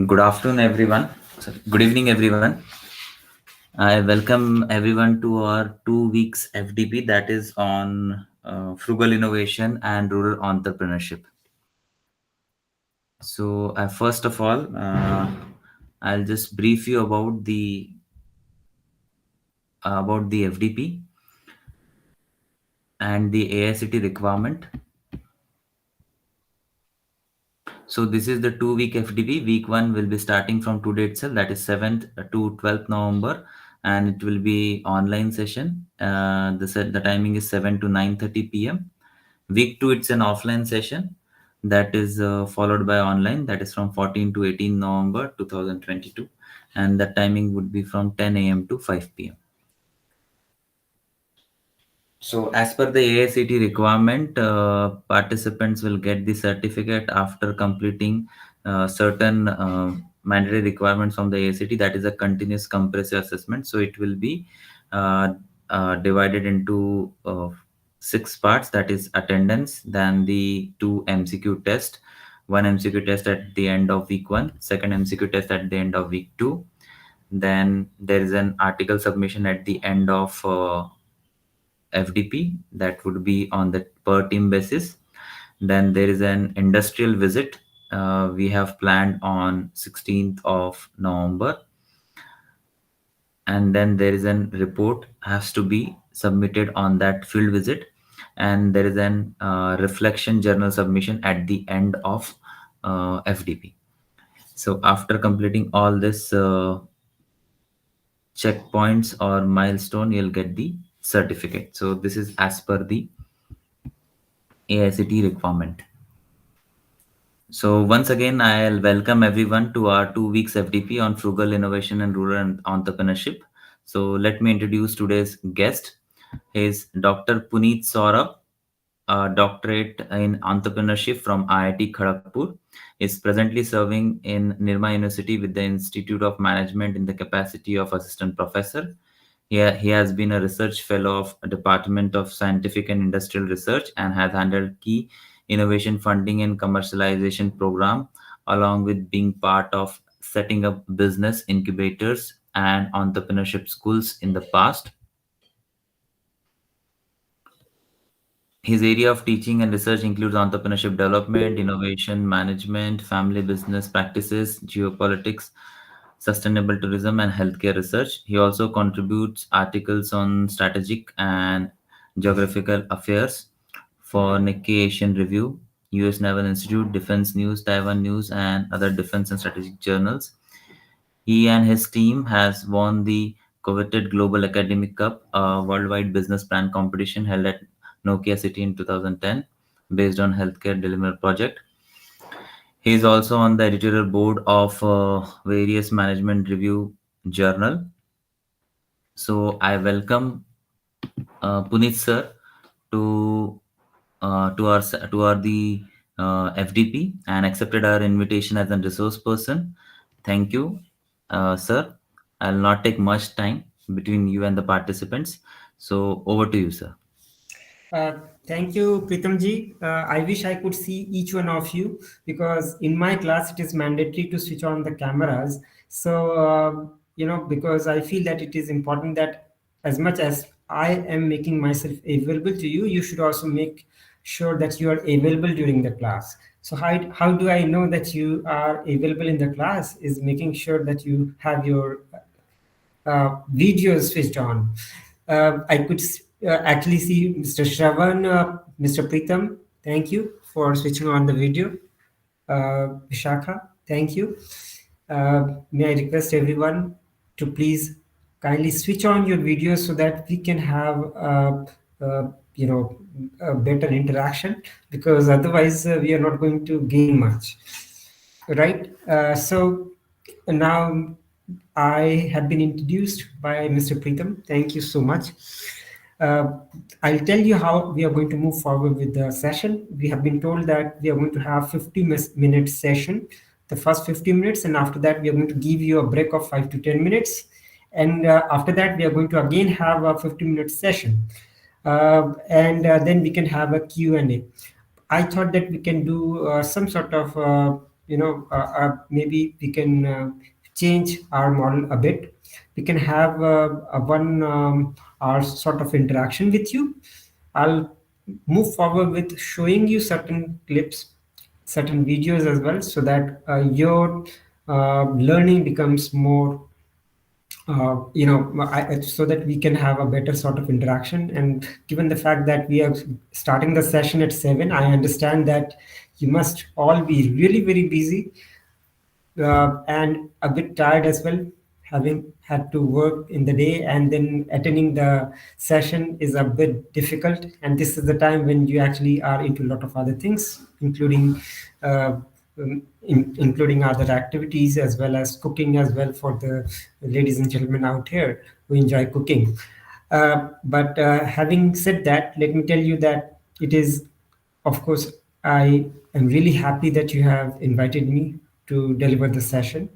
Good afternoon, everyone. Sorry, good evening, everyone. I welcome everyone to our 2 weeks FDP that is on frugal innovation and rural entrepreneurship. So, first of all, I'll just brief you about the FDP and the AICT requirement. So this is the 2 week FDP. Week one will be starting from today itself, that is 7th to 12th November, and it will be online session. The timing is 7 to 9:30 p.m. Week two, it's an offline session that is followed by online, that is from 14 to 18 November 2022, and the timing would be from 10 a.m. to 5 p.m. So, as per the AICT requirement, participants will get the certificate after completing certain mandatory requirements from the AICT. That is a continuous compressive assessment. So, it will be uh, divided into six parts. That is attendance, then the two MCQ test, one MCQ test at the end of week one, second MCQ test at the end of week two. Then there is an article submission at the end of FDP that would be on the per team basis. Then there is an industrial visit we have planned on 16th of November. And then there is an report has to be submitted on that field visit. And there is an reflection journal submission at the end of FDP. So after completing all this checkpoints or milestone, you'll get the certificate. So this is as per the AICT requirement. So once again, I'll welcome everyone to our 2 weeks FDP on frugal innovation and rural entrepreneurship. So let me introduce today's guest. He is Dr. Puneet Saurabh, a doctorate in entrepreneurship from IIT Kharagpur. Is presently serving in Nirma University with the Institute of Management in the capacity of assistant professor. He has been a research fellow of Department of Scientific and Industrial Research and has handled key innovation funding and commercialization program, along with being part of setting up business incubators and entrepreneurship schools in the past. His area of teaching and research includes entrepreneurship development, innovation management, family business practices, geopolitics, sustainable tourism, and healthcare research. He also contributes articles on strategic and geographical affairs for Nikkei Asian Review, US Naval Institute, Defense News, Taiwan News, and other defense and strategic journals. He and his team has won the coveted Global Academic Cup, a worldwide business plan competition held at Nokia City in 2010, based on healthcare delivery project. He is also on the editorial board of various management review journal. So I welcome Puneet sir to to our the FDP and accepted our invitation as a resource person. Thank you, sir. I'll not take much time between you and the participants. So over to you, sir. Thank you, Pritamji. I wish I could see each one of you because in my class it is mandatory to switch on the cameras. So, because I feel that it is important that as much as I am making myself available to you, you should also make sure that you are available during the class. So, how do I know that you are available in the class? Is making sure that you have your videos switched on. I could actually see Mr. Shravan, Mr. Pritam. Thank you for switching on the video. Vishakha, thank you. May I request everyone to please kindly switch on your videos so that we can have a better interaction, because otherwise we are not going to gain much, right? So now I have been introduced by Mr. Pritam. Thank you so much. I'll tell you how we are going to move forward with the session. We have been told that we are going to have 50-minute session, the first 50 minutes, and after that we are going to give you a break of 5 to 10 minutes. And after that we are going to again have a 50-minute session. And then we can have a Q&A. I thought that we can do some sort of maybe we can change our model a bit. We can have a one hour sort of interaction with you. I'll move forward with showing you certain clips, certain videos as well, so that your learning becomes more so that we can have a better sort of interaction. And given the fact that we are starting the session at 7, I understand that you must all be really very busy and a bit tired as well, having had to work in the day, and then attending the session is a bit difficult. And this is the time when you actually are into a lot of other things, including including other activities as well as cooking as well, for the ladies and gentlemen out here who enjoy cooking. But having said that, let me tell you that it is, of course, I am really happy that you have invited me to deliver the session.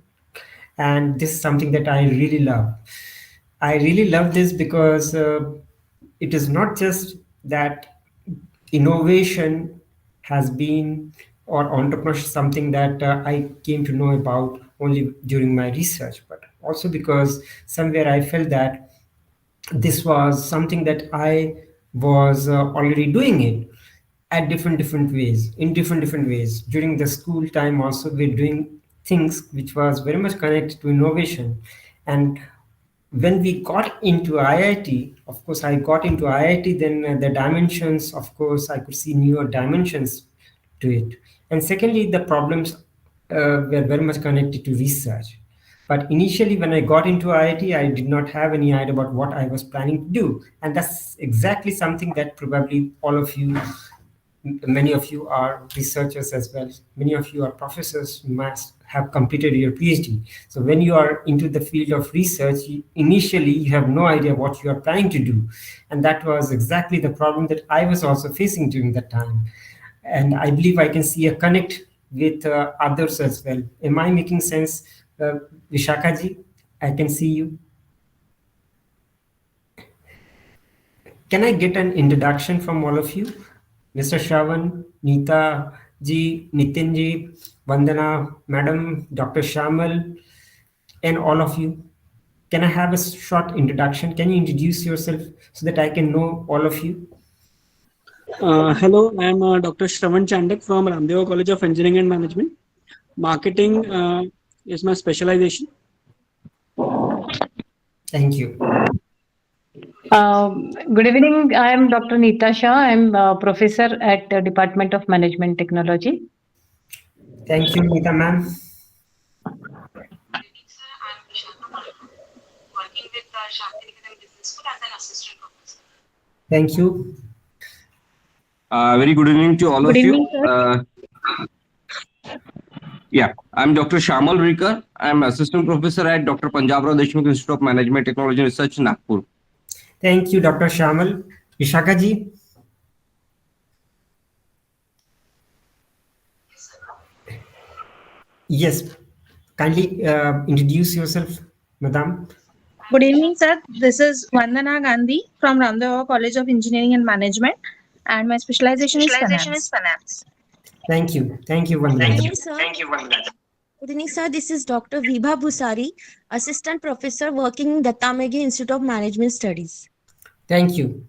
And this is something that I really love. I really love this because it is not just that innovation has been, or entrepreneurship, something that I came to know about only during my research, but also because somewhere I felt that this was something that I was already doing it at different ways, in different ways. During the school time also, we're doing things which was very much connected to innovation. And when we got into IIT, of course, I got into IIT, then the dimensions, of course, I could see newer dimensions to it. And secondly, the problems were very much connected to research. But initially, when I got into IIT, I did not have any idea about what I was planning to do. And that's exactly something that probably all of you, many of you are researchers as well, many of you are professors, you must have completed your PhD. So when you are into the field of research, initially you have no idea what you are planning to do. And that was exactly the problem that I was also facing during that time. And I believe I can see a connect with others as well. Am I making sense, uh, Vishaka ji? I can see you. Can I get an introduction from all of you? Mr. Shravan, Neeta ji, Nitin ji, Vandana, Madam, Dr. Shamal, and all of you. Can I have a short introduction? Can you introduce yourself so that I can know all of you? Hello, I am Dr. Shravan Chandak from Ramdeva College of Engineering and Management. Marketing is my specialization. Thank you. Good evening. I am Dr. Neeta Shah. I am a professor at the Department of Management Technology. Thank you, Neeta ma'am. Working with Shantiniketan Business School as an assistant professor. Thank you. Very good evening to all Good of you. evening, sir. I'm Dr. Shamal Rikar. I'm assistant professor at Dr. Punjabrao Deshmukh Institute of Management Technology and Research, Nagpur. Thank you, Dr. Shamal. Vishaka ji. Yes, kindly introduce yourself, madam. Good evening, sir. This is Vandana Gandhi from Ramdeva College of Engineering and Management, and my specialization is finance. Thank you. Thank you, Good Vandana. evening, sir. Good evening, sir. This is Dr. Vibha Bhusari, Assistant Professor working in Dattamegi Institute of Management Studies. Thank you.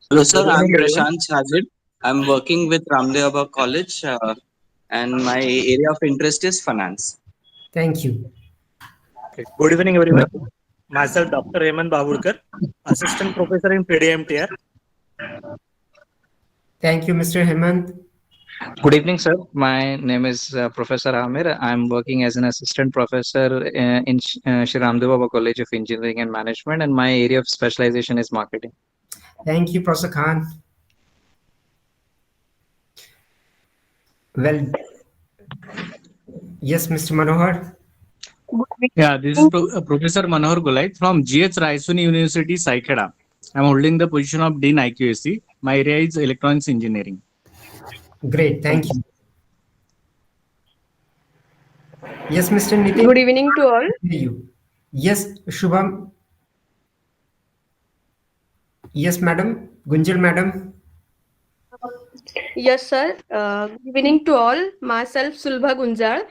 Hello, sir. I'm Prashant Sajid. I'm working with Ramdeva College, and my area of interest is finance. Thank you. Good evening, everyone. Myself, Dr. Hemant Bavurkar, Assistant Professor in PDMTR. Thank you, Mr. Hemant. Good evening, sir. My name is Professor Amir. I'm working as an assistant professor in Shri Ramdev College of Engineering and Management, and my area of specialization is marketing. Thank you, Professor Khan. Well, yes, Mr. Manohar. Yeah, this is Professor Manohar Gulai from GH Raisuni University, Saikheda. I'm holding the position of Dean IQAC. My area is electronics engineering. Great, thank you. Yes, Mr. Nitin. Good evening to all. You. Yes, Shubham. Yes, madam. Gunjal, madam. Yes, sir. Good evening to all. Myself, Sulbha Gunjal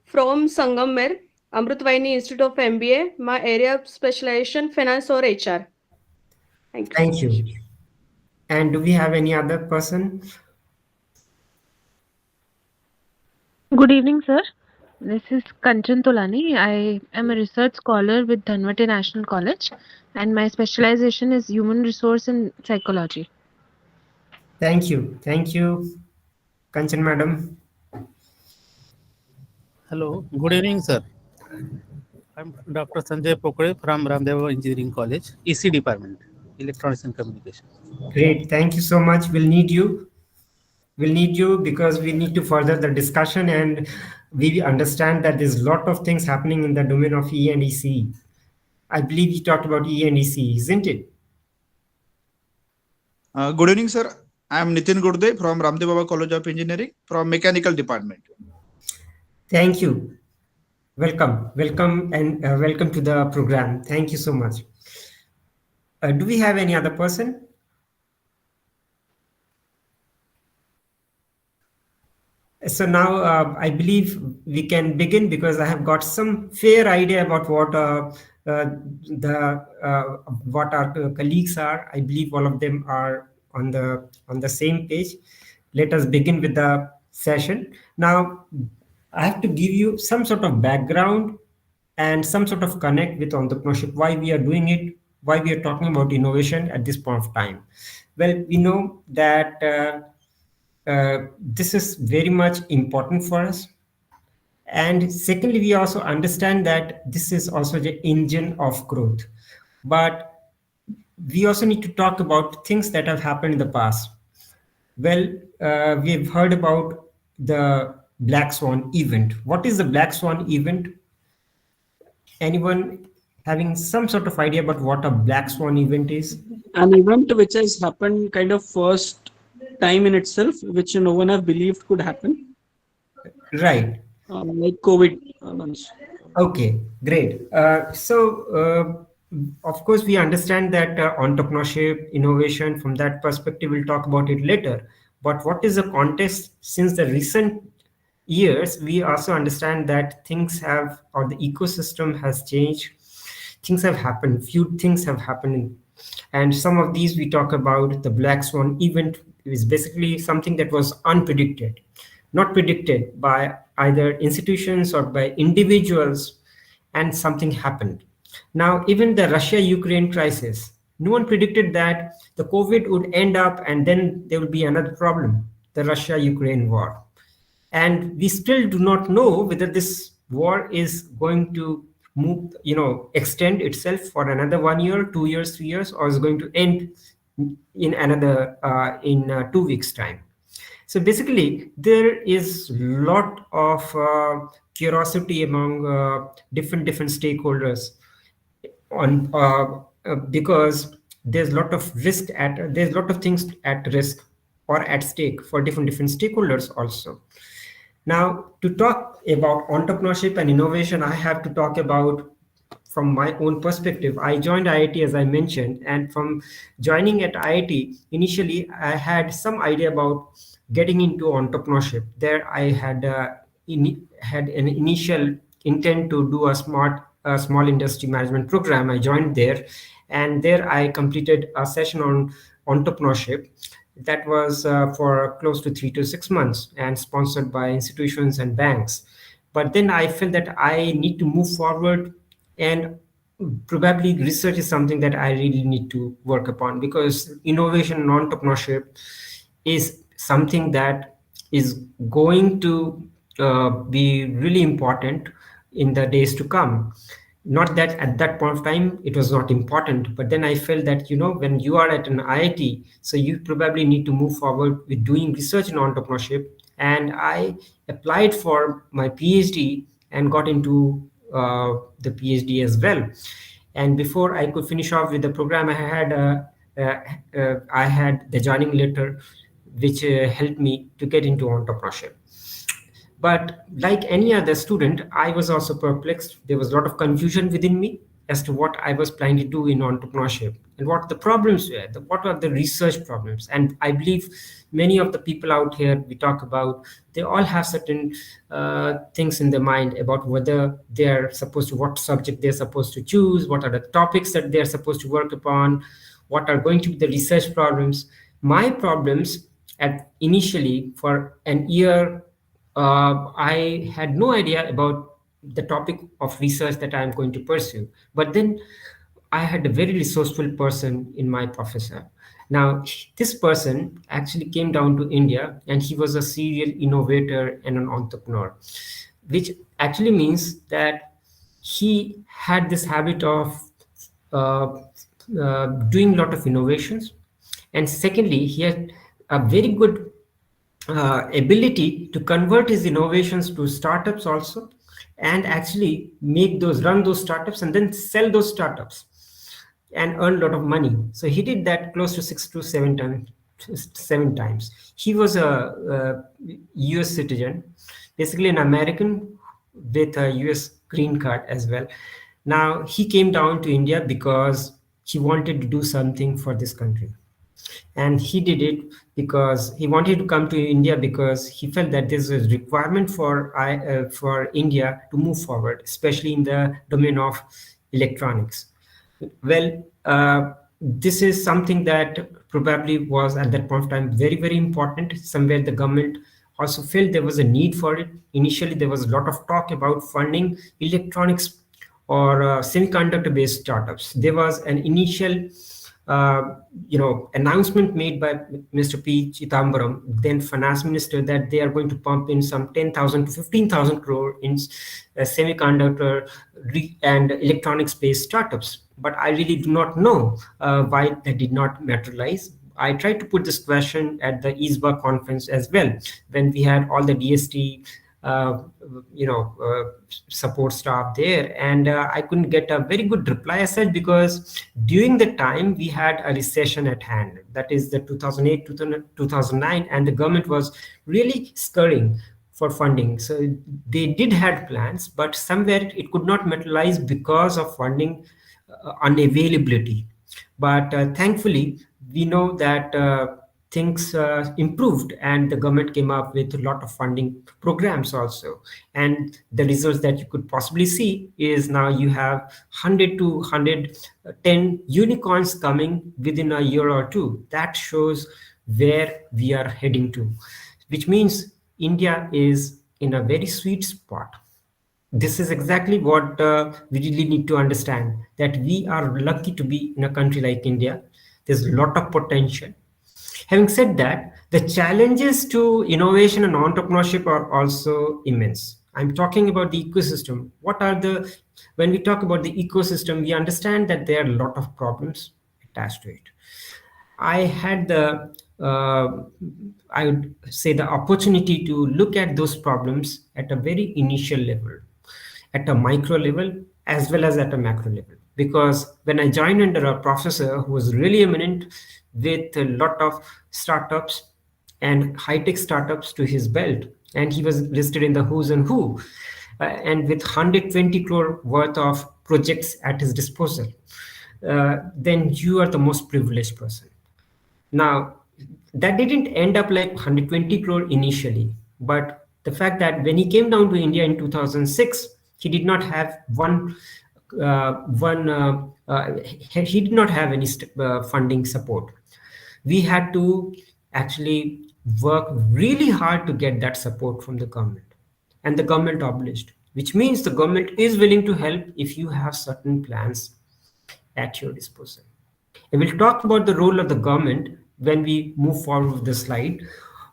from Sangammer, Amrutvaini Institute of MBA. My area of specialization, finance or HR. Thank you. Thank you. And do we have any other person? Good evening, sir. This is Kanchan Tolani. I am a research scholar with Dhanwati National College, and my specialization is human resource and psychology. Thank you. Thank you, Kanchan madam. Hello, good evening, sir. I'm Dr. Sanjay Pokre from Ramdev Engineering College, EC Department, Electronics and Communication. Great. Thank you so much. We'll need you. We'll need you because we need to further the discussion, and we understand that there's a lot of things happening in the domain of E and EC. I believe you talked about E and EC, isn't it? Good evening, sir. I am Nitin Gurde from Ramdev Baba College of Engineering from Mechanical Department. Thank you. Welcome, welcome, and welcome to the program. Thank you so much. Do we have any other person? So now I believe we can begin because I have got some fair idea about what what our colleagues are. I believe all of them are on the same page. Let us begin with the session. Now, I have to give you some sort of background and some sort of connect with entrepreneurship, why we are doing it, why we are talking about innovation at this point of time. Well, we know that this is very much important for us. And secondly, we also understand that this is also the engine of growth. But we also need to talk about things that have happened in the past. Well, we've heard about the Black Swan event. What is the Black Swan event? Anyone having some sort of idea about what a Black Swan event is? An event which has happened kind of first time in itself, which no one have believed could happen. Right. Like COVID. Okay, great. Of course, we understand that entrepreneurship, innovation, from that perspective, we'll talk about it later. But what is the context since the recent years? We also understand that things have, or the ecosystem has changed. Things have happened, few things have happened. And some of these we talk about. The Black Swan event is basically something that was unpredicted, not predicted by either institutions or by individuals, and something happened. Now, even the Russia-Ukraine crisis, no one predicted that the COVID would end up and then there would be another problem, the Russia-Ukraine war. And we still do not know whether this war is going to move, extend itself for another 1 year, 2 years, 3 years, or is going to end in another, in 2 weeks' time. So basically, there is a lot of curiosity among different stakeholders on because there's a lot of there's a lot of things at risk or at stake for different stakeholders also. Now, to talk about entrepreneurship and innovation, I have to talk about from my own perspective. I joined IIT, as I mentioned, and from joining at IIT, initially I had some idea about getting into entrepreneurship. There I had had an initial intent to do a small industry management program. I joined there, and there I completed a session on entrepreneurship that was for close to 3 to 6 months and sponsored by institutions and banks. But then I felt that I need to move forward, and probably research is something that I really need to work upon, because innovation and entrepreneurship is something that is going to be really important in the days to come. Not that at that point of time it was not important, but then I felt that when you are at an IIT, so you probably need to move forward with doing research in entrepreneurship. And I applied for my PhD and got into the PhD as well. And before I could finish off with the program, I had the joining letter, which helped me to get into entrepreneurship. But like any other student, I was also perplexed. There was a lot of confusion within me, as to what I was planning to do in entrepreneurship and what the problems were, what are the research problems. And I believe many of the people out here we talk about, they all have certain things in their mind about whether they're supposed to, what subject they're supposed to choose, what are the topics that they're supposed to work upon, what are going to be the research problems. My problems at initially for an year, I had no idea about the topic of research that I'm going to pursue. But then I had a very resourceful person in my professor. Now, this person actually came down to India and he was a serial innovator and an entrepreneur, which actually means that he had this habit of uh, doing a lot of innovations. And secondly, he had a very good ability to convert his innovations to startups also, and actually make those, run those startups and then sell those startups and earn a lot of money. So he did that close to 6 to 7 times. He was a US citizen, basically an American with a US green card as well. Now he came down to India because he wanted to do something for this country. And he did it because he wanted to come to India because he felt that there's a requirement for India to move forward, especially in the domain of electronics. Well, this is something that probably was at that point of time very, very important. Somewhere the government also felt there was a need for it. Initially, there was a lot of talk about funding electronics or semiconductor-based startups. There was an initial announcement made by Mr. P. Chidambaram, then finance minister, that they are going to pump in some 10,000 to 15,000 crore in semiconductor and electronics-based startups. But I really do not know why that did not materialize. I tried to put this question at the ISBA conference as well, when we had all the DST support staff there, and I couldn't get a very good reply as such, because during the time we had a recession at hand, that is the 2008 2009, and the government was really scurrying for funding. So they did had plans, but somewhere it could not materialize because of funding unavailability. But thankfully we know that things improved, and the government came up with a lot of funding programs also. And the results that you could possibly see is now you have 100 to 110 unicorns coming within a year or two. That shows where we are heading to, which means India is in a very sweet spot. This is exactly what we really need to understand, that we are lucky to be in a country like India. There's a lot of potential. Having said that, the challenges to innovation and entrepreneurship are also immense. I'm talking about the ecosystem. When we talk about the ecosystem, we understand that there are a lot of problems attached to it. I had I would say the opportunity to look at those problems at a very initial level, at a micro level, as well as at a macro level. Because when I joined under a professor who was really eminent with a lot of startups and high-tech startups to his belt, and he was listed in the who's and who, and with 120 crore worth of projects at his disposal, then you are the most privileged person. Now, that didn't end up like 120 crore initially, but the fact that when he came down to India in 2006, he did not have he did not have any funding support. We had to actually work really hard to get that support from the government, and the government obliged, which means the government is willing to help if you have certain plans at your disposal. And we'll talk about the role of the government when we move forward with the slide,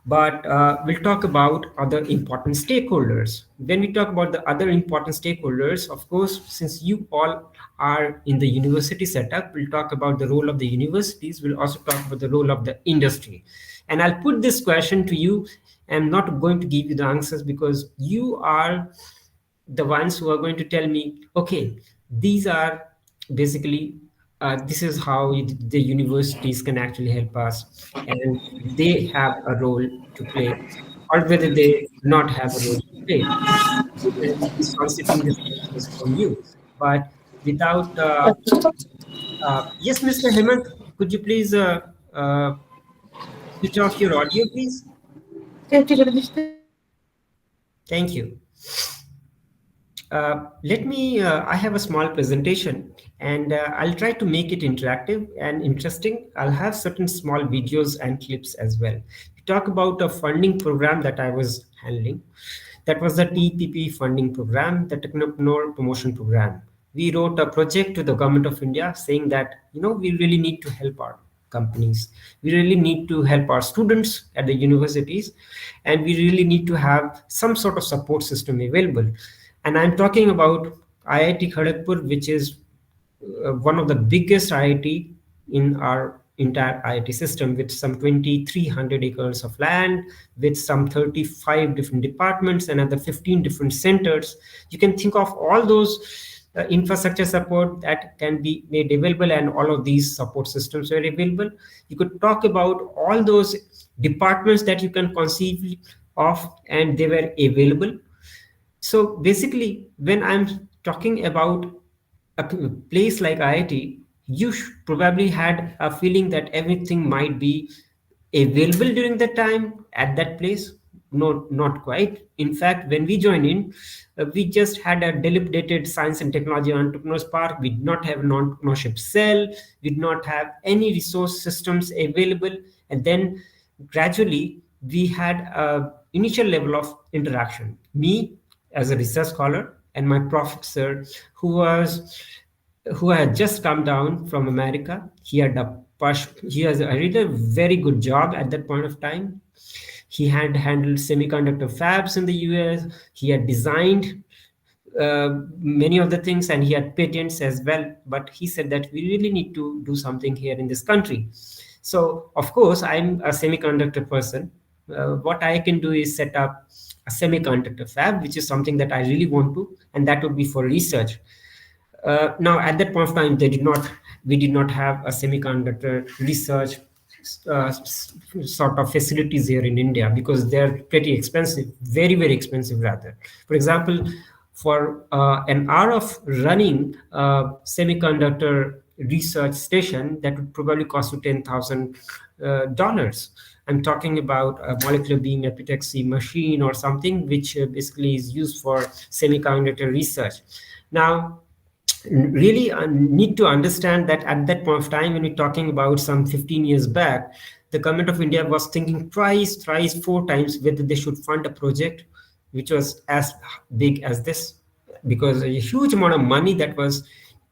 but we'll talk about other important stakeholders. When we talk about the other important stakeholders, of course, since you all are in the university setup, we'll talk about the role of the universities. We'll also talk about the role of the industry. And I'll put this question to you. I'm not going to give you the answers, because you are the ones who are going to tell me, okay, these are basically this is how the universities can actually help us, and they have a role to play, or whether they do not have a role to play. We'll be soliciting this questions from you. But without yes, Mr. Hemant, could you please switch off your audio, please? Thank you. I have a small presentation, and I'll try to make it interactive and interesting. I'll have certain small videos and clips as well. We talk about a funding program that I was handling. That was the TPP funding program, the Technopreneur Promotion Program. We wrote a project to the government of India saying that, we really need to help our companies. We really need to help our students at the universities, and we really need to have some sort of support system available. And I'm talking about IIT Kharagpur, which is one of the biggest IIT in our entire IIT system, with some 2,300 acres of land, with some 35 different departments and other 15 different centers. You can think of all those infrastructure support that can be made available, and all of these support systems are available. You could talk about all those departments that you can conceive of, and they were available. So basically, when I'm talking about a place like IIT, you probably had a feeling that everything might be available during that time at that place. No, not quite. In fact, when we joined in, we just had a deliberated science and technology entrepreneurs park. We did not have an entrepreneurship cell. We did not have any resource systems available. And then gradually, we had a initial level of interaction. Me as a research scholar, and my professor who had just come down from America. He has did a very good job at that point of time. He had handled semiconductor fabs in the US. He had designed many of the things, and he had patents as well. But he said that we really need to do something here in this country. So of course, I'm a semiconductor person. What I can do is set up a semiconductor fab, which is something that I really want to, and that would be for research. Now, at that point of time, we did not have a semiconductor research sort of facilities here in India, because they're pretty expensive, very, very expensive rather. For example, for an hour of running a semiconductor research station, that would probably cost you $10,000. I'm talking about a molecular beam epitaxy machine or something, which basically is used for semiconductor research. Now, really need to understand that at that point of time, when we're talking about some 15 years back, the government of India was thinking twice, thrice, 4 times whether they should fund a project which was as big as this, because a huge amount of money that was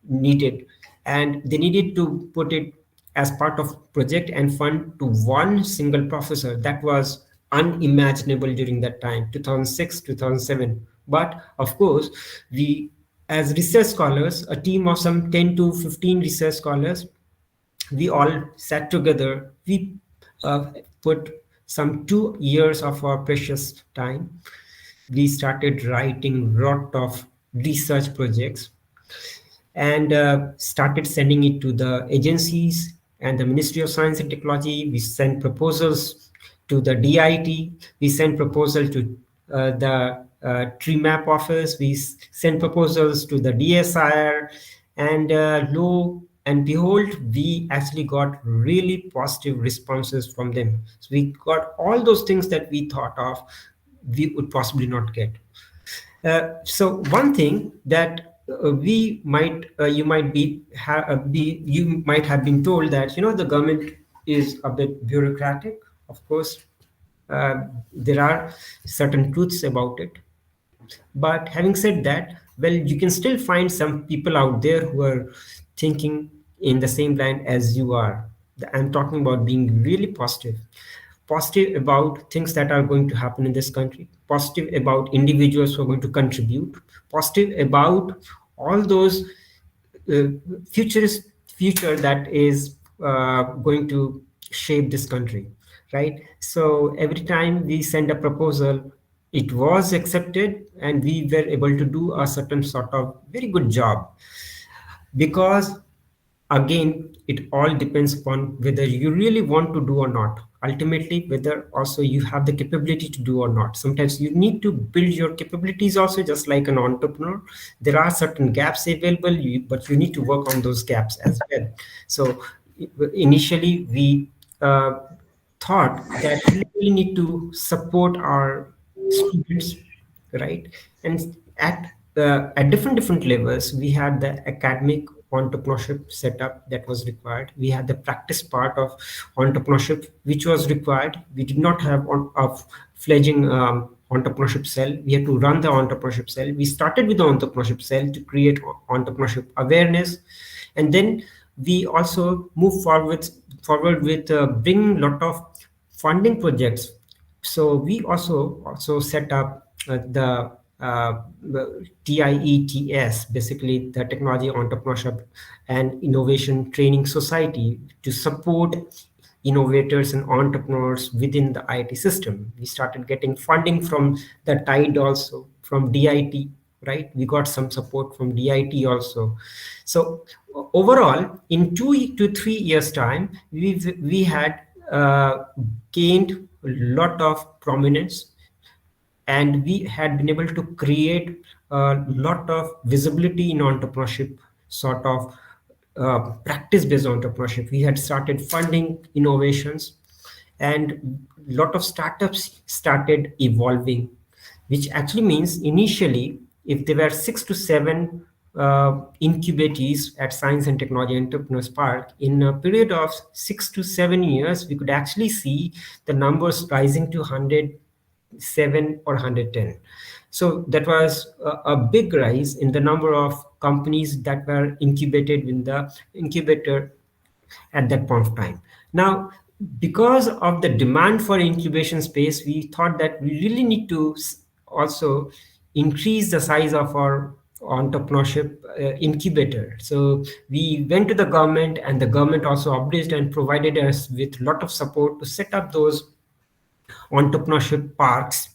needed, and they needed to put it as part of project and fund to one single professor. That was unimaginable during that time, 2006, 2007. But of course, we as research scholars, a team of some 10 to 15 research scholars, we all sat together. We put some 2 years of our precious time. We started writing a lot of research projects and started sending it to the agencies and the Ministry of Science and Technology. We sent proposals to the DIT. We sent proposal to the tree map office. We sent proposals to the DSIR, and lo and behold, we actually got really positive responses from them. So we got all those things that we thought of we would possibly not get. So one thing that you might have been told that the government is a bit bureaucratic. Of course, there are certain truths about it. But having said that, well, you can still find some people out there who are thinking in the same line as you are. I'm talking about being really positive about things that are going to happen in this country, positive about individuals who are going to contribute, positive about all those future that is going to shape this country, right? So every time we send a proposal, it was accepted, and we were able to do a certain sort of very good job, because again, it all depends upon whether you really want to do or not. Ultimately, whether also you have the capability to do or not. Sometimes you need to build your capabilities also, just like an entrepreneur. There are certain gaps available, but you need to work on those gaps as well. So initially, we thought that we really need to support our students, right? And at different levels, we had the academic entrepreneurship setup that was required. We had the practice part of entrepreneurship, which was required. We did not have a fledgling entrepreneurship cell. We had to run the entrepreneurship cell. We started with the entrepreneurship cell to create entrepreneurship awareness, and then we also move forward with bringing lot of funding projects. So we also set up the TIETS, basically the Technology Entrepreneurship and Innovation Training Society, to support innovators and entrepreneurs within the IT system. We started getting funding from the TIDE, also from DIT, right? We got some support from DIT also. So overall, in 2 to 3 years time, we had gained a lot of prominence, and we had been able to create a lot of visibility in entrepreneurship, sort of practice-based entrepreneurship. We had started funding innovations, and a lot of startups started evolving, which actually means initially, if there were 6 to 7 incubatees at Science and Technology Entrepreneurs Park, in a period of 6 to 7 years, we could actually see the numbers rising to 107 or 110. So that was a big rise in the number of companies that were incubated in the incubator at that point of time. Now, because of the demand for incubation space, we thought that we really need to also increase the size of our entrepreneurship incubator. So we went to the government, and the government also obliged and provided us with a lot of support to set up those entrepreneurship parks.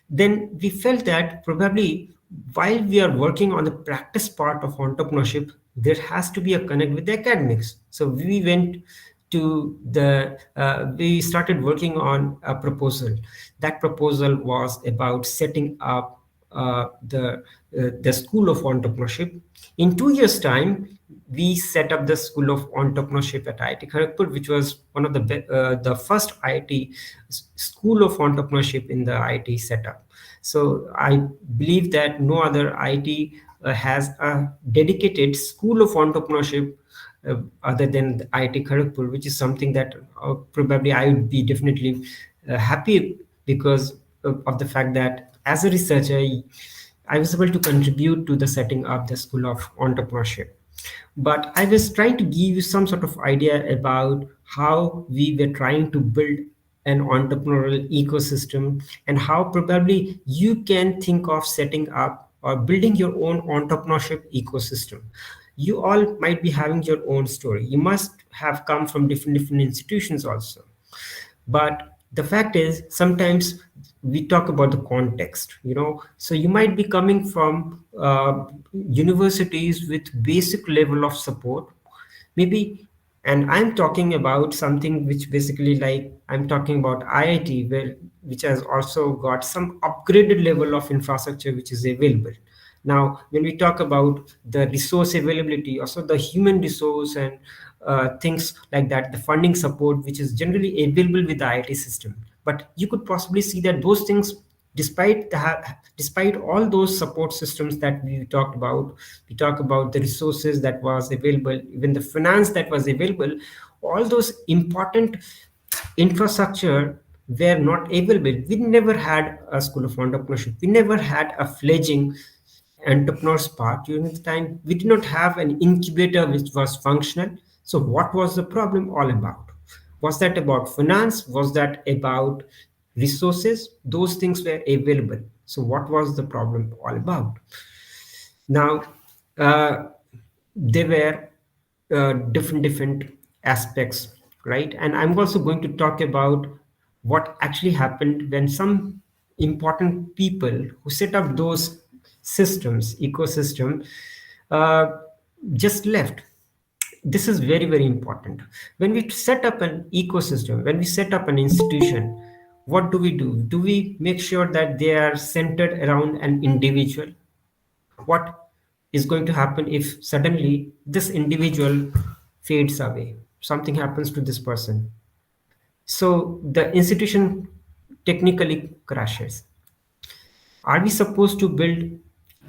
Then we felt that probably while we are working on the practice part of entrepreneurship, there has to be a connect with the academics. So we went to we started working on a proposal. That proposal was about setting up the School of Entrepreneurship. In 2 years' time, we set up the School of Entrepreneurship at IIT Kharagpur, which was one of the first IIT School of Entrepreneurship in the IIT setup. So I believe that no other IIT has a dedicated School of Entrepreneurship other than the IIT Kharagpur, which is something that probably I would be definitely happy because of the fact that as a researcher, I was able to contribute to the setting up the School of Entrepreneurship. But I was trying to give you some sort of idea about how we were trying to build an entrepreneurial ecosystem, and how probably you can think of setting up or building your own entrepreneurship ecosystem. You all might be having your own story. You must have come from different institutions also. But the fact is, sometimes we talk about the context, so you might be coming from universities with basic level of support, maybe. And I'm talking about something which basically, like, I'm talking about IIT, which has also got some upgraded level of infrastructure which is available. Now, when we talk about the resource availability, also the human resource and things like that, the funding support, which is generally available with the IIT system. But you could possibly see that those things, despite all those support systems that we talk about the resources that was available, even the finance that was available, all those important infrastructure were not available. We never had a School of Entrepreneurship. We never had a fledgling entrepreneurs part during the time. We did not have an incubator which was functional. So what was the problem all about? Was that about finance? Was that about resources? Those things were available. So what was the problem all about? Now, there were different aspects, right? And I'm also going to talk about what actually happened when some important people who set up those ecosystem, just left. this is very, very important. When we set up an ecosystem, when we set up an institution, what do? Do we make sure that they are centered around an individual? What is going to happen if suddenly this individual fades away? Something happens to this person. So the institution technically crashes. Are we supposed to build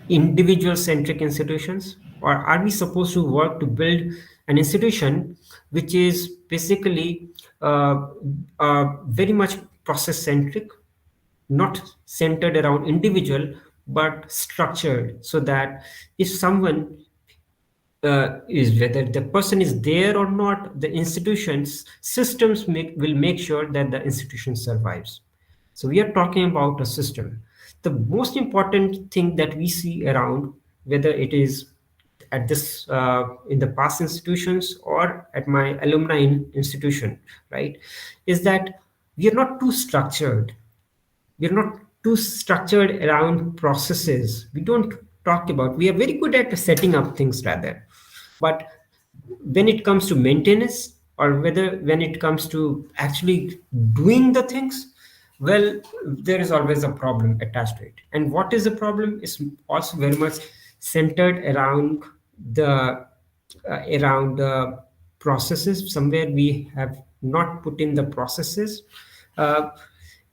individual centric institutions, or are we supposed to work to build an institution which is basically very much process centric, not centered around individual, but structured so that if someone is, whether the person is there or not, the institutions systems will make sure that the institution survives. So we are talking about a system. The most important thing that we see around, whether it is at this in the past institutions or at my alumni institution, right, is that we are not too structured. We're not too structured around processes. We don't talk about, we are very good at setting up things rather, but when it comes to maintenance, or whether when it comes to actually doing the things, well, there is always a problem attached to it. And what is the problem is also very much centered around the processes. Somewhere we have not put in the processes.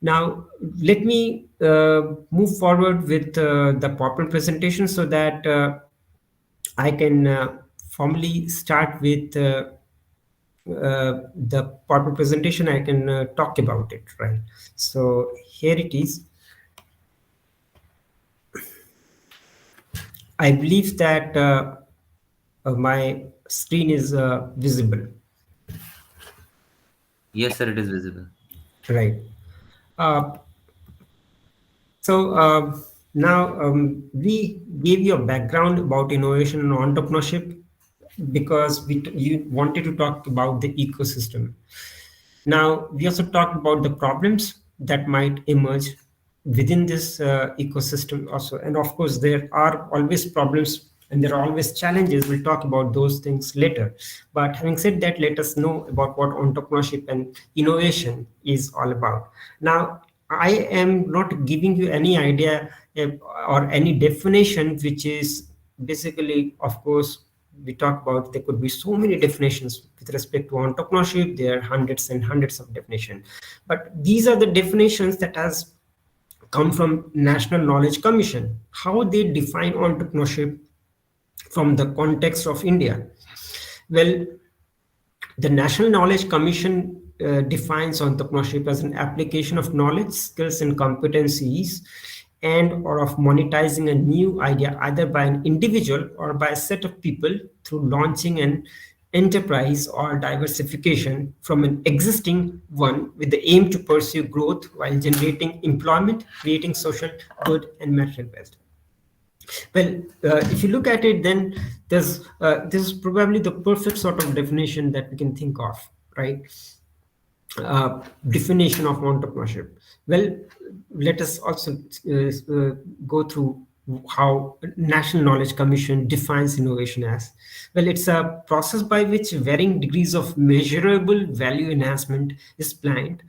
Now, let me move forward with the PowerPoint presentation so that I can formally start with the PowerPoint presentation. I can talk about it, right? So here it is. I believe that my screen is visible. Yes, sir, it is visible. Right. Now we gave you a background about innovation and entrepreneurship because you wanted to talk about the ecosystem. Now we also talked about the problems that might emerge within this ecosystem also, and of course there are always problems and there are always challenges. We'll talk about those things later. But having said that, let us know about what entrepreneurship and innovation is all about. Now, I am not giving you any idea or any definition, which is basically, of course, we talk about there could be so many definitions with respect to entrepreneurship. There are hundreds and hundreds of definitions. But these are the definitions that has come from National Knowledge Commission, how they define entrepreneurship from the context of India. Well, the National Knowledge Commission defines entrepreneurship as an application of knowledge, skills, and competencies, and or of monetizing a new idea either by an individual or by a set of people through launching an enterprise or diversification from an existing one with the aim to pursue growth while generating employment, creating social good and material wealth. Well, if you look at it, then this is probably the perfect sort of definition that we can think of, right? Definition of entrepreneurship. Well, let us also go through how National Knowledge Commission defines innovation as. Well, it's a process by which varying degrees of measurable value enhancement is planned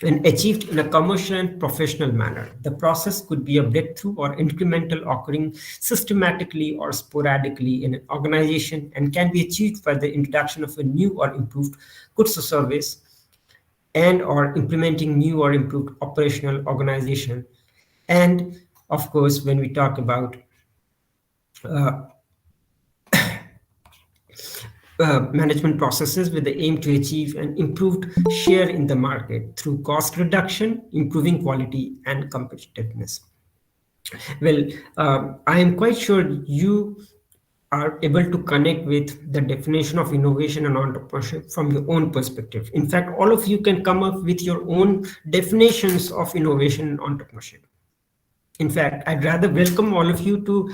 and achieved in a commercial and professional manner. The process could be a breakthrough or incremental, occurring systematically or sporadically in an organization, and can be achieved by the introduction of a new or improved goods or service, and or implementing new or improved operational organization. And of course, when we talk about management processes with the aim to achieve an improved share in the market through cost reduction, improving quality and competitiveness. Well, I am quite sure you are able to connect with the definition of innovation and entrepreneurship from your own perspective. In fact, all of you can come up with your own definitions of innovation and entrepreneurship. In fact, I'd rather welcome all of you to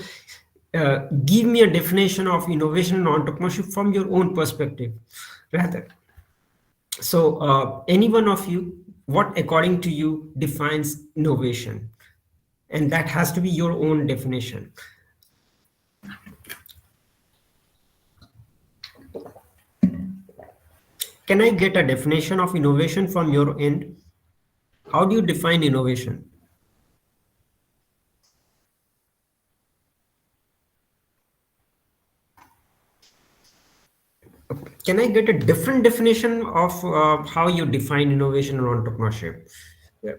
give me a definition of innovation and entrepreneurship from your own perspective, rather. So any one of you, what according to you defines innovation? And that has to be your own definition. Can I get a definition of innovation from your end? How do you define innovation? Can I get a different definition of how you define innovation and entrepreneurship?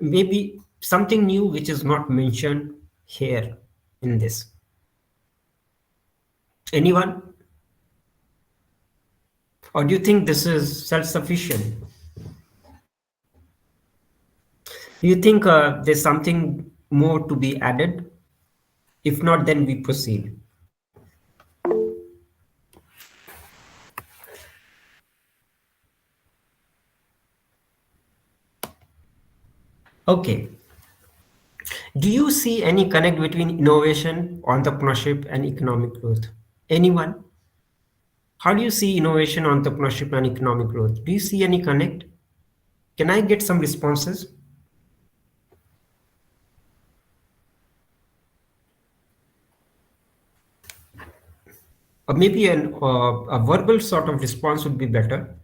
Maybe something new which is not mentioned here in this. Anyone? Or do you think this is self-sufficient? Do you think there's something more to be added? If not, then we proceed. Okay. Do you see any connect between innovation, entrepreneurship, and economic growth? Anyone? How do you see innovation, entrepreneurship, and economic growth? Do you see any connect? Can I get some responses? Or maybe a verbal sort of response would be better.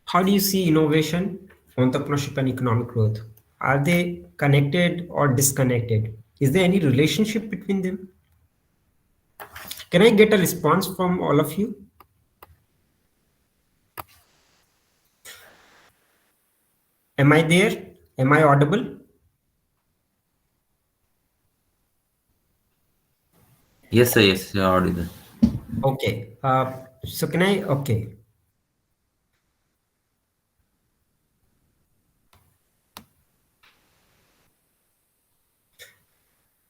How do you see innovation, entrepreneurship, and economic growth? Are they connected or disconnected? Is there any relationship between them? Can I get a response from all of you? Am I there? Am I audible? Yes, sir. Yes, you're audible. Okay. So can I? Okay.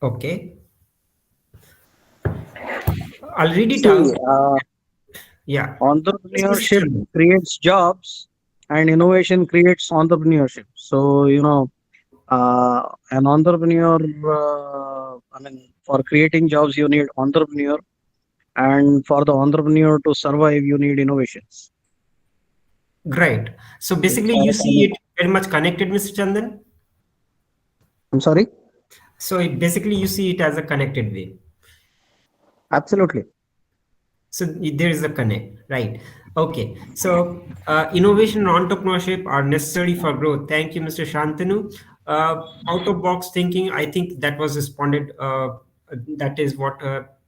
Okay. I'll read it out. Yeah. Entrepreneurship creates jobs and innovation creates entrepreneurship. So, an entrepreneur, for creating jobs, you need entrepreneur. And for the entrepreneur to survive, you need innovations. Great. So basically, you see it very much connected, Mr. Chandan? I'm sorry? So basically, you see it as a connected way. Absolutely. So there is a connect, right? Okay. So innovation and entrepreneurship are necessary for growth. Thank you, Mr. Shantanu. Out of box thinking, I think that was responded. That is what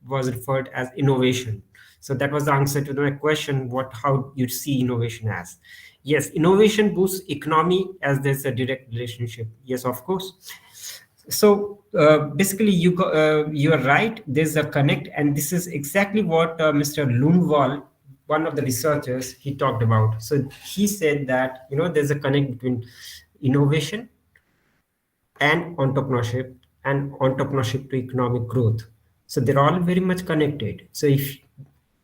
was referred as innovation. So that was the answer to my question. How you see innovation as? Yes, innovation boosts economy as there's a direct relationship. Yes, of course. So basically, you are right. There's a connect, and this is exactly what Mr. Lundvall, one of the researchers, he talked about. So he said that there's a connect between innovation and entrepreneurship to economic growth. So they're all very much connected. So if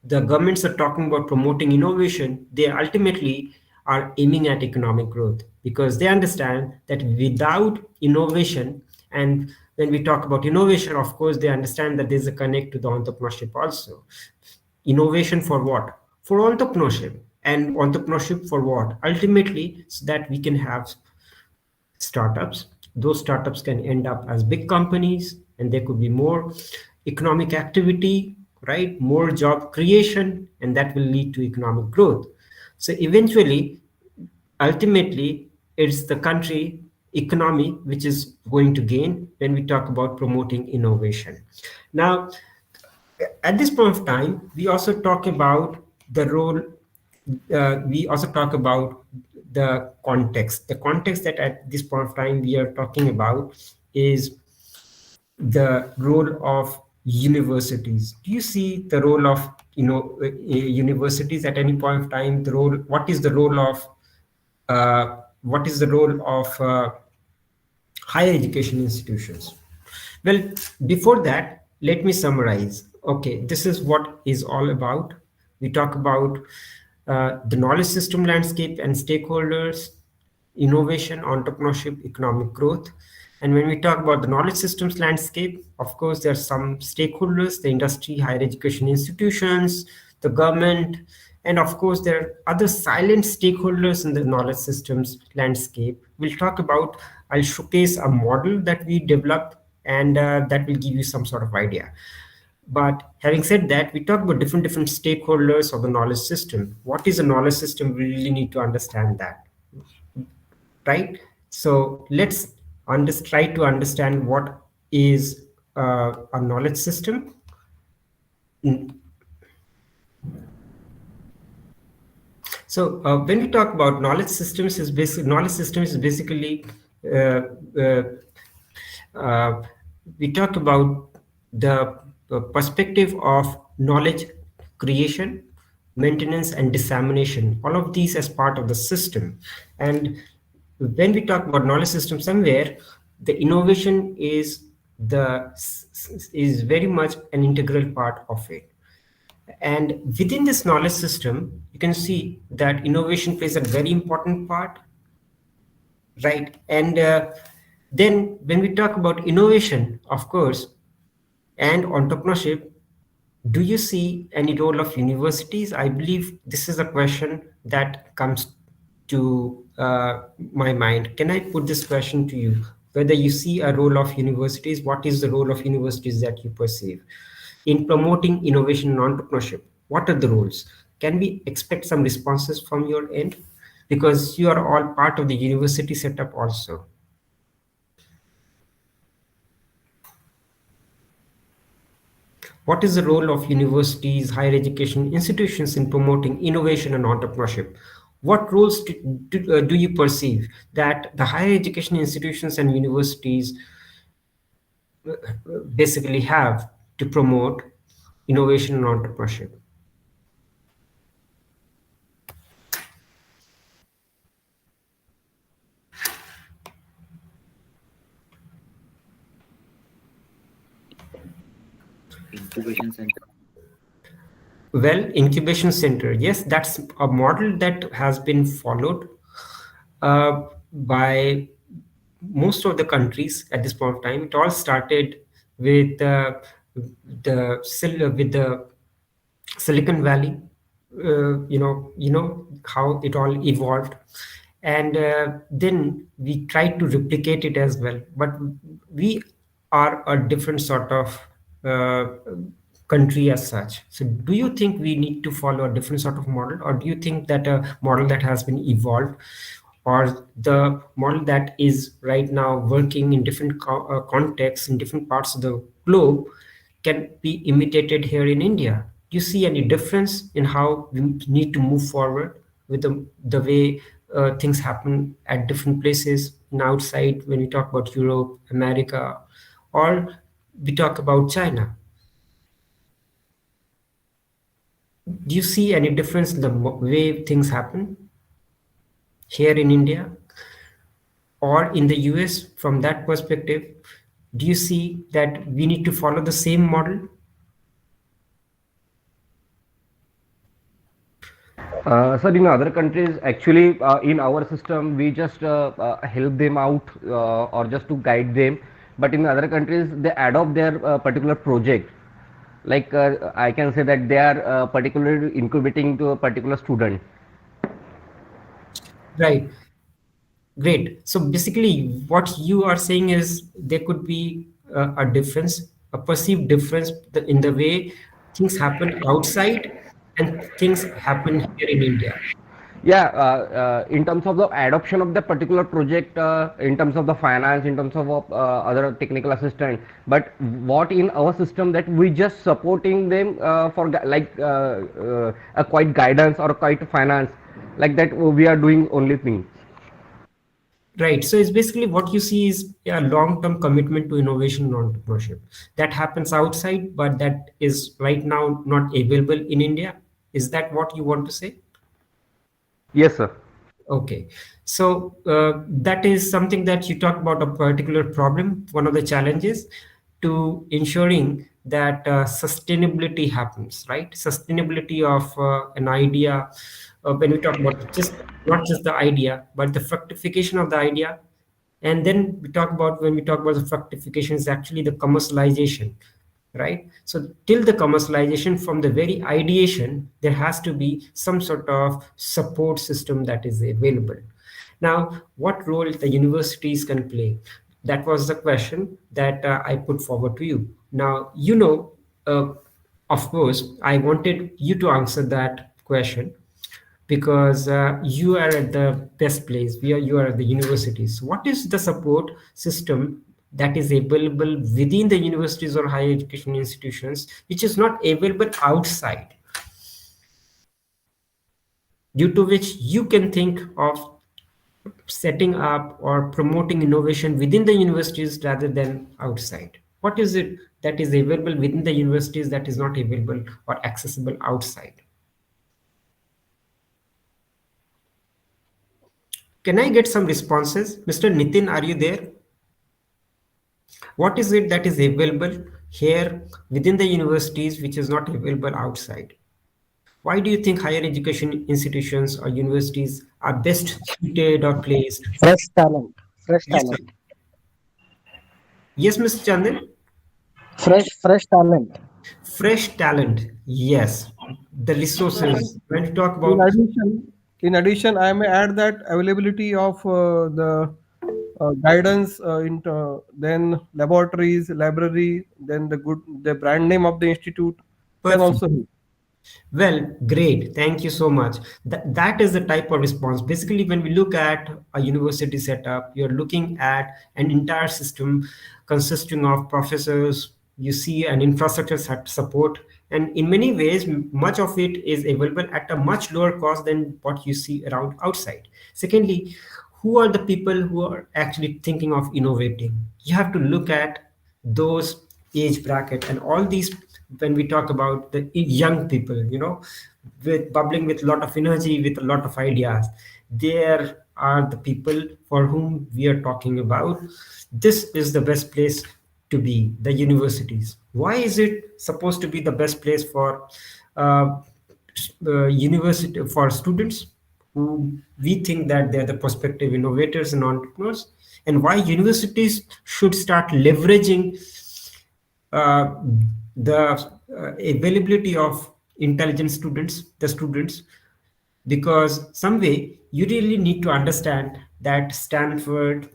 the governments are talking about promoting innovation, they ultimately are aiming at economic growth because they understand that without innovation, and when we talk about innovation, of course, they understand that there's a connect to the entrepreneurship also. Innovation for what? For entrepreneurship. And entrepreneurship for what? Ultimately, so that we can have startups. Those startups can end up as big companies, and there could be more economic activity, right? More job creation, and that will lead to economic growth. So eventually, ultimately, it's the country economy which is going to gain when we talk about promoting innovation. Now, at this point of time, we also talk about the role, we also talk about the context. The context that at this point of time we are talking about is the role of universities. Do you see the role of universities at any point of time? The role, what is the role of higher education institutions? Well, before that, let me summarize. Okay, this is what is all about. We talk about the knowledge system landscape and stakeholders, innovation, entrepreneurship, economic growth. And when we talk about the knowledge systems landscape, of course, there are some stakeholders, the industry, higher education institutions, the government, and of course, there are other silent stakeholders in the knowledge systems landscape. We'll talk about, I'll showcase a model that we developed, and that will give you some sort of idea. But having said that, we talk about different stakeholders of the knowledge system. What is a knowledge system? We really need to understand that, right? So let's try to understand what is a knowledge system. So when we talk about knowledge systems, is basically uh, uh, we talk about the perspective of knowledge creation, maintenance, and dissemination. All of these as part of the system. And when we talk about knowledge system, somewhere the innovation is very much an integral part of it. And within this knowledge system, you can see that innovation plays a very important part, right? And then when we talk about innovation, of course, and entrepreneurship, do you see any role of universities? I believe this is a question that comes to my mind. Can I put this question to you? Whether you see a role of universities, what is the role of universities that you perceive in promoting innovation and entrepreneurship? What are the roles? Can we expect some responses from your end? Because you are all part of the university setup also. What is the role of universities, higher education institutions in promoting innovation and entrepreneurship? What roles do you perceive that the higher education institutions and universities basically have to promote innovation and entrepreneurship? Incubation center. Well, incubation center, yes, that's a model that has been followed by most of the countries at this point of time. It all started with the Silicon Valley. You know how it all evolved, and then we tried to replicate it as well. But we are a different sort of uh, country as such. So, do you think we need to follow a different sort of model, or do you think that a model that has been evolved, or the model that is right now working in different contexts in different parts of the globe can be imitated here in India? Do you see any difference in how we need to move forward with the way things happen at different places and outside, when we talk about Europe, America, or we talk about China? Do you see any difference in the way things happen here in India or in the US from that perspective? Do you see that we need to follow the same model? Sir, in other countries, actually, in our system, we just help them out or just to guide them. But in other countries, they adopt their particular project. Like I can say that they are particularly incubating to a particular student. Right. Great. So basically, what you are saying is there could be a difference, a perceived difference in the way things happen outside and things happen here in India. Yeah, in terms of the adoption of the particular project, in terms of the finance, in terms of other technical assistant, but what in our system that we just supporting them for a quite guidance or quite finance, like that we are doing only things. Right. So it's basically what you see is a long-term commitment to innovation and entrepreneurship that happens outside, but that is right now not available in India. Is that what you want to say? Yes, sir. Okay. So that is something that you talk about, a particular problem, one of the challenges to ensuring that sustainability happens, right? Sustainability of an idea. When we talk about not just the idea, but the fructification of the idea. And then we talk about, when we talk about the fructification, is actually the commercialization, right? So till the commercialization, from the very ideation, there has to be some sort of support system that is available. Now, what role the universities can play? That was the question that I put forward to you. Now, you know, uh, of course, I wanted you to answer that question because you are at the best place. You are at the universities. What is the support system that is available within the universities or higher education institutions, which is not available outside, due to which you can think of setting up or promoting innovation within the universities rather than outside? What is it that is available within the universities that is not available or accessible outside? Can I get some responses? Mr. Nitin, are you there? What is it that is available here within the universities which is not available outside? Why do you think higher education institutions or universities are best suited or placed? Fresh talent. Fresh Yes, sir. talent. Yes, Mr. Chandan. Fresh talent. Fresh talent, yes. The resources. When you talk In about addition, I may add that availability of the guidance then laboratories, library, then the brand name of the institute can perfect. also help. Well, great. Thank you so much. That is the type of response. Basically, when we look at a university setup, you're looking at an entire system consisting of professors. You see an infrastructure support, and in many ways, much of it is available at a much lower cost than what you see around outside. Secondly, who are the people who are actually thinking of innovating? You have to look at those age bracket and all these. When we talk about the young people, with bubbling with a lot of energy, with a lot of ideas, there are the people for whom we are talking about. This is the best place to be, the universities. Why is it supposed to be the best place for uh, university, for students who we think that they're the prospective innovators and entrepreneurs? And why universities should start leveraging uh, the availability of intelligent students, the students, because some way you really need to understand that Stanford,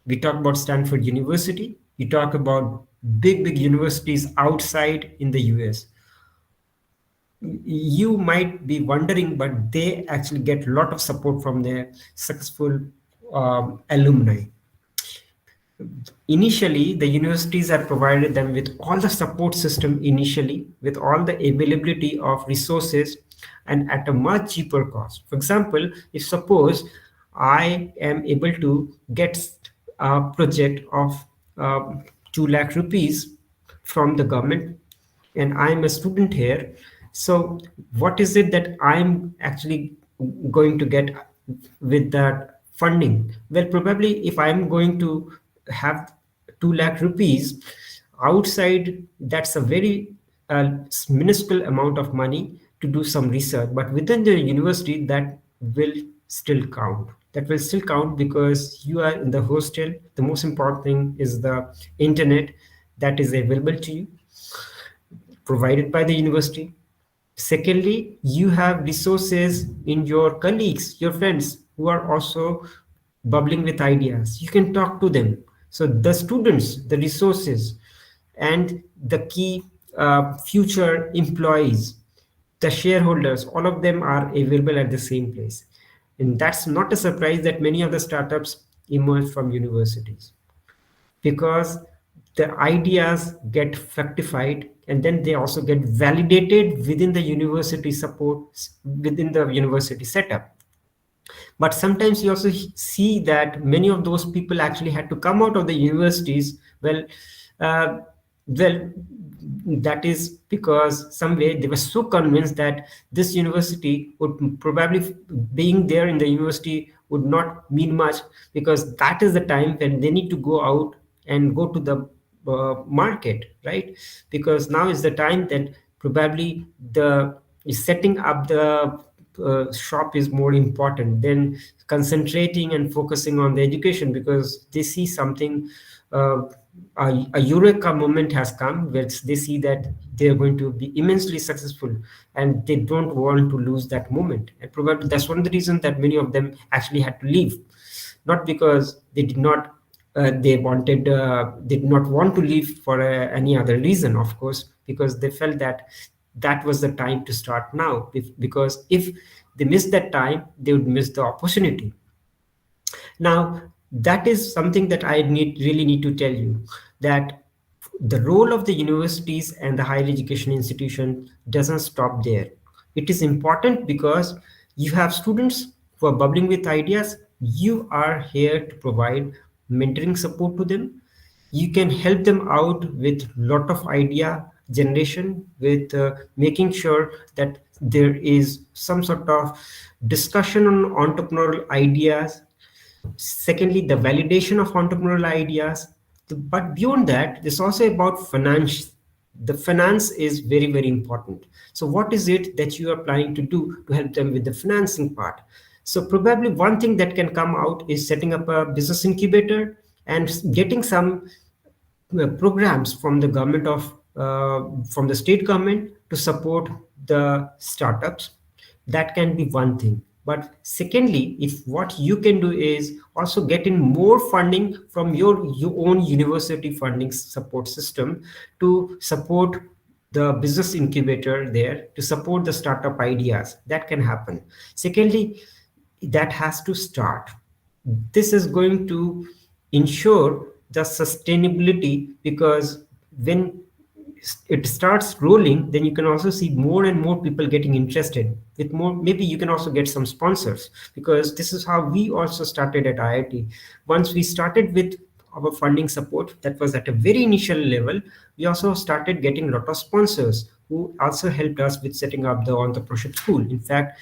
we talk about Stanford University, you talk about big universities outside in the US. You might be wondering, but they actually get a lot of support from their successful alumni. Initially, the universities are provided them with all the support system initially, with all the availability of resources and at a much cheaper cost. For example, if suppose I am able to get a project of 2 lakh rupees from the government and I'm a student here, so what is it that I'm actually going to get with that funding? Well, probably if I'm going to have 2 lakh rupees outside, that's a very minuscule amount of money to do some research, but within the university that will still count. That will still count because you are in the hostel. The most important thing is the internet that is available to you, provided by the university. Secondly, you have resources in your colleagues, your friends who are also bubbling with ideas. You can talk to them. So the students, the resources, and the key future employees, the shareholders, all of them are available at the same place. And that's not a surprise that many of the startups emerge from universities, because the ideas get fructified and then they also get validated within the university support, within the university setup. But sometimes you also see that many of those people actually had to come out of the universities. Uh, well, that is because some way they were so convinced that this university would probably, being there in the university would not mean much, because that is the time when they need to go out and go to the market, right? Because now is the time that probably the setting up the shop is more important than concentrating and focusing on the education, because they see something, a eureka moment has come where they see that they are going to be immensely successful and they don't want to lose that moment. And probably that's one of the reasons that many of them actually had to leave, not because they did not they did not want to leave for any other reason, of course, because they felt that that was the time to start now. Because if they missed that time, they would miss the opportunity. Now, that is something that I really need to tell you, that the role of the universities and the higher education institution doesn't stop there. It is important because you have students who are bubbling with ideas. You are here to provide mentoring support to them. You can help them out with lot of idea generation, with making sure that there is some sort of discussion on entrepreneurial ideas. Secondly, the validation of entrepreneurial ideas. But beyond that, it's also about finance. The finance is very, very important. So what is it that you are planning to do to help them with the financing part? So probably one thing that can come out is setting up a business incubator and getting some programs from the government from the state government to support the startups. That can be one thing. But secondly, if what you can do is also getting more funding from your own university funding support system to support the business incubator there, to support the startup ideas, that can happen. Secondly, that has to start. This is going to ensure the sustainability, because when it starts rolling, then you can also see more and more people getting interested with more. Maybe you can also get some sponsors, because this is how we also started at IIT. Once we started with our funding support, that was at a very initial level, we also started getting a lot of sponsors who also helped us with setting up the entrepreneurship school. In fact,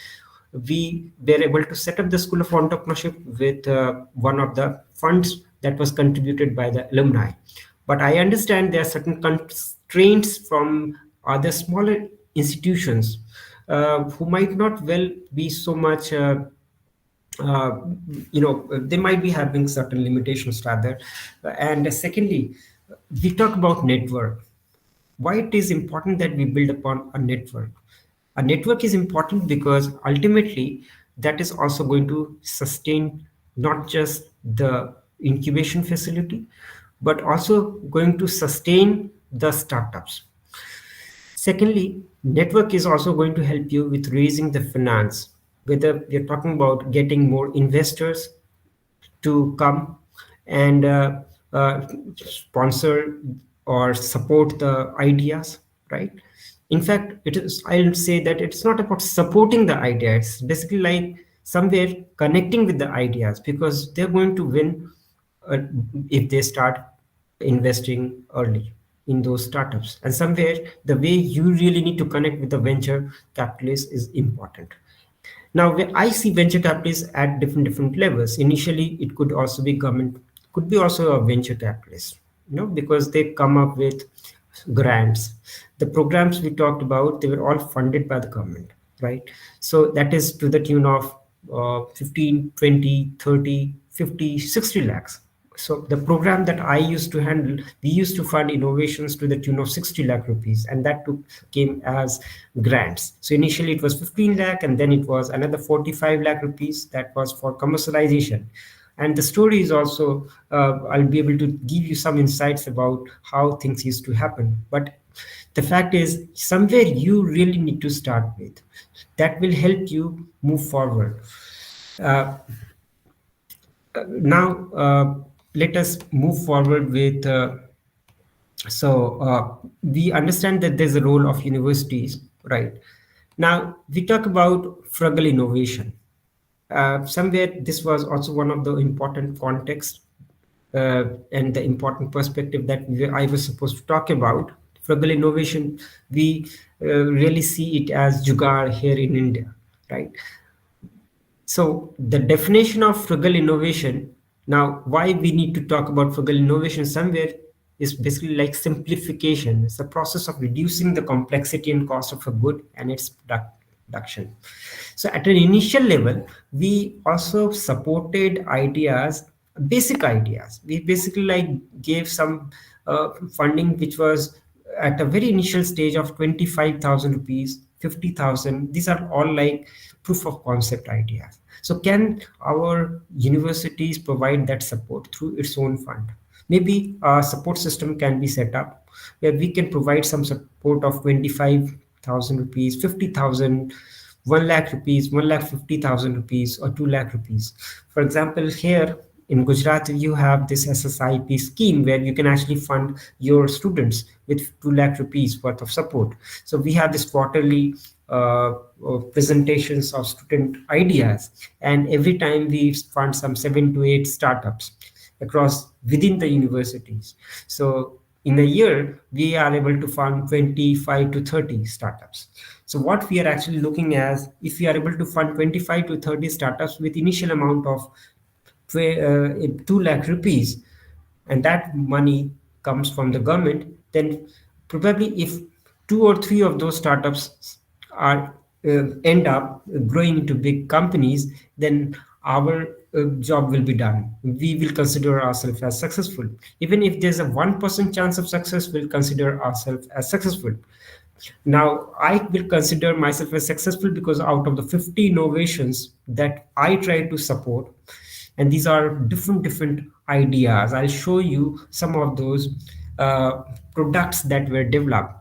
we were able to set up the School of Entrepreneurship with one of the funds that was contributed by the alumni. But I understand there are certain constraints from other smaller institutions who might not well be so much, they might be having certain limitations rather. And secondly, we talk about network. Why it is important that we build upon a network. A network is important because ultimately that is also going to sustain not just the incubation facility, but also going to sustain the startups. Secondly, network is also going to help you with raising the finance, whether you're talking about getting more investors to come and sponsor or support the ideas, right? In fact, I'll say that it's not about supporting the idea. It's basically like somewhere connecting with the ideas, because they're going to win if they start investing early in those startups. And somewhere the way you really need to connect with the venture capitalists is important. Now, I see venture capitalists at different levels. Initially, it could also be government, could be also a venture capitalist, because they come up with grants. The programs we talked about, they were all funded by the government, right? So that is to the tune of 15, 20, 30, 50, 60 lakhs. So the program that I used to handle, we used to fund innovations to the tune of 60 lakh rupees, and that came as grants. So initially it was 15 lakh, and then it was another 45 lakh rupees that was for commercialization. And the story is also, I'll be able to give you some insights about how things used to happen. But the fact is, somewhere you really need to start with. That will help you move forward. Now, let us move forward with, we understand that there's a role of universities, right? Now, we talk about frugal innovation. Somewhere this was also one of the important contexts and the important perspective that I was supposed to talk about. Frugal innovation, we really see it as jugaad here in India, right? So the definition of frugal innovation, now why we need to talk about frugal innovation somewhere, is basically like simplification. It's the process of reducing the complexity and cost of a good and its production. So at an initial level, we also supported ideas, basic ideas. We basically like gave some funding which was at a very initial stage of 25,000 rupees, 50,000. These are all like proof of concept ideas. So can our universities provide that support through its own fund? Maybe a support system can be set up where we can provide some support of 25,000 rupees, 50,000, 1 lakh rupees, 1,50,000 rupees, or 2 lakh rupees. For example, here in Gujarat, you have this SSIP scheme where you can actually fund your students with 2 lakh rupees worth of support. So we have this quarterly presentations of student ideas, and every time we fund some 7 to 8 startups across within the universities. So in a year, we are able to fund 25 to 30 startups. So what we are actually looking at, if we are able to fund 25 to 30 startups with initial amount of 2 lakh rupees, and that money comes from the government, then probably if 2 or 3 of those startups are end up growing into big companies, then our job will be done. We will consider ourselves as successful. Even if there's a 1% chance of success, we'll consider ourselves as successful. Now, I will consider myself as successful because out of the 50 innovations that I try to support, and these are different ideas, I'll show you some of those products that were developed.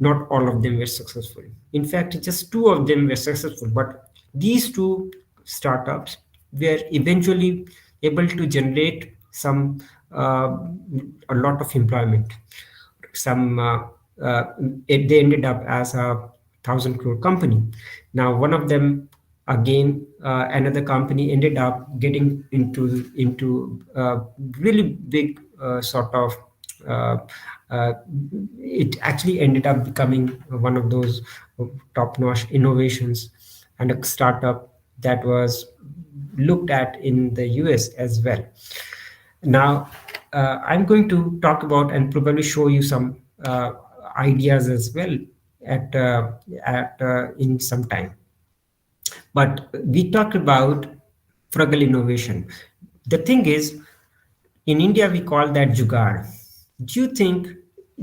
Not all of them were successful. In fact, just 2 of them were successful, but these 2 startups were eventually able to generate some a lot of employment. Some they ended up as a 1,000 crore company. Now, one of them, again, another company ended up getting into really big sort of. It actually ended up becoming one of those top-notch innovations and a startup that was looked at in the US as well. Now, I'm going to talk about and probably show you some ideas as well at in some time. But we talked about frugal innovation. The thing is, in India, we call that jugaad. Do you think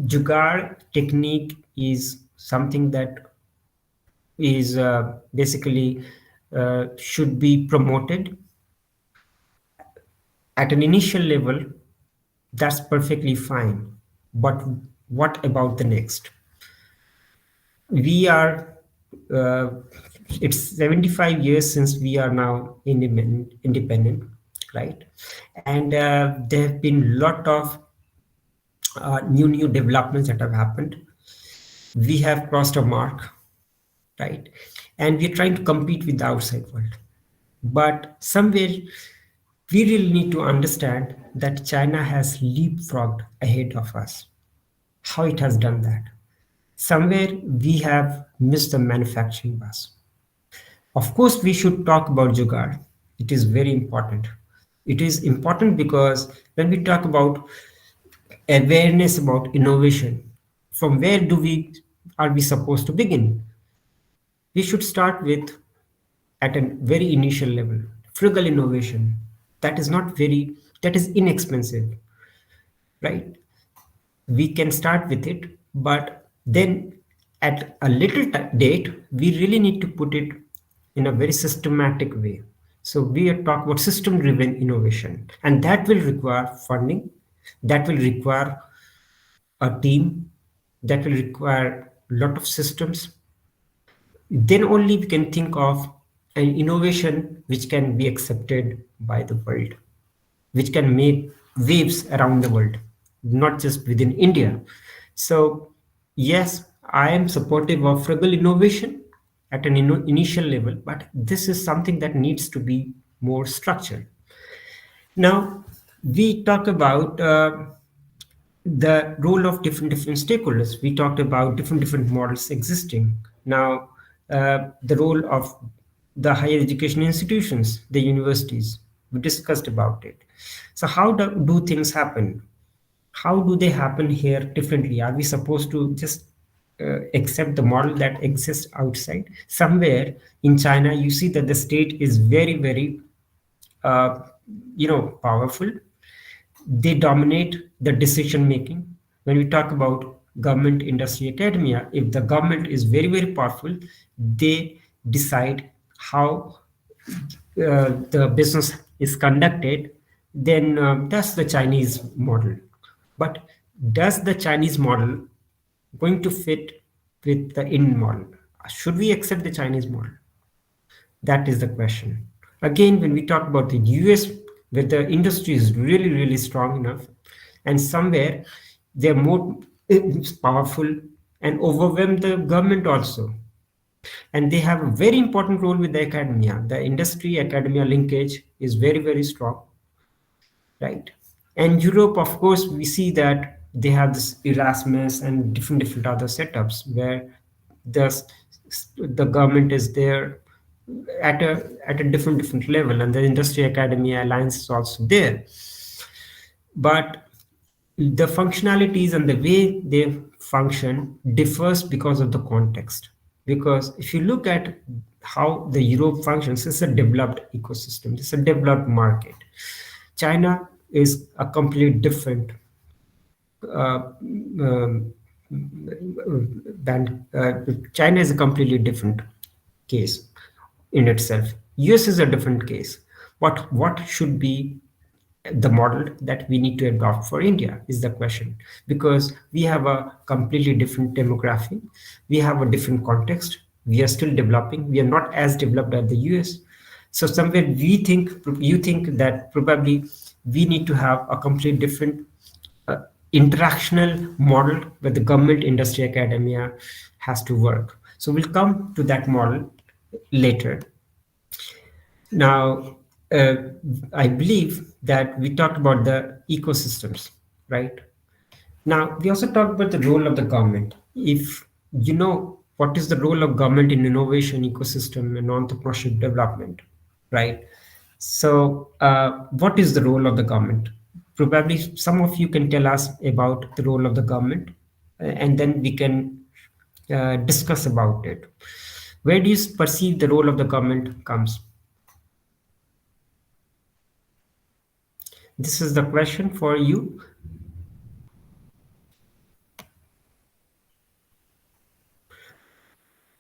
jugaad technique is something that is basically should be promoted? At an initial level, that's perfectly fine. But what about the next? We are, it's 75 years since we are now independent, right? And there have been a lot of new developments that have happened. We have crossed a mark, right? And we're trying to compete with the outside world. But somewhere, we really need to understand that China has leapfrogged ahead of us. How it has done that? Somewhere we have missed the manufacturing bus. Of course, we should talk about jugaad. It is very important. It is important because when we talk about awareness about innovation, from where are we supposed to begin? We should start with at a very initial level, frugal innovation. That is inexpensive, right? We can start with it, but then at a little date, we really need to put it in a very systematic way. So we are talking about system driven innovation, and that will require funding, that will require a team, that will require a lot of systems. Then only we can think of an innovation which can be accepted by the world, which can make waves around the world, not just within India. So, yes, I am supportive of frugal innovation at an initial level, but this is something that needs to be more structured. Now, we talk about the role of different stakeholders. We talked about different models existing. Now, the role of the higher education institutions, the universities, we discussed about it. So how do things happen? How do they happen here differently? Are we supposed to just accept the model that exists outside? Somewhere in China, you see that the state is very powerful. They dominate the decision making. When we talk about government industry academia, if the government is very, very powerful, they decide how the business is conducted, then that's the Chinese model. But does the Chinese model going to fit with the Indian model? Should we accept the Chinese model? That is the question. Again, when we talk about the US, where the industry is really, really strong enough, and somewhere they're more powerful and overwhelm the government also. And they have a very important role with the academia. The industry academia linkage is very, very strong, right? And Europe, of course, we see that they have this Erasmus and different other setups where the the government is there at a different level, and the industry academia alliance is also there. But the functionalities and the way they function differs because of the context. Because if you look at how the Europe functions, it's a developed ecosystem, it's a developed market. China is a completely different China is a completely different case in itself. US is a different case. What should be the model that we need to adopt for India is the question, because we have a completely different demography, we have a different context, we are still developing, we are not as developed as the US. So somewhere you think that probably we need to have a completely different interactional model where the government industry academia has to work. So we'll come to that model later. Now, I believe that we talked about the ecosystems, right? Now, we also talked about the role of the government. If you know what is the role of government in innovation, ecosystem, and entrepreneurship development, right? So, what is the role of the government? Probably some of you can tell us about the role of the government, and then we can discuss about it. Where do you perceive the role of the government comes? This is the question for you.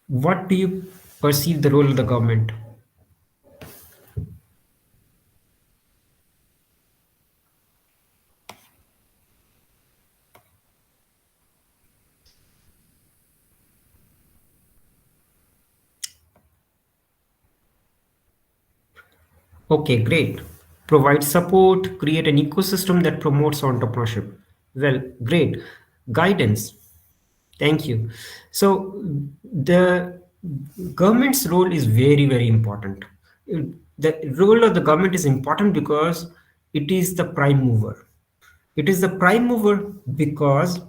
What do you perceive the role of the government? Okay, great. Provide support, create an ecosystem that promotes entrepreneurship. Well, great. Guidance. Thank you. So the government's role is very, very important. The role of the government is important because it is the prime mover. It is the prime mover because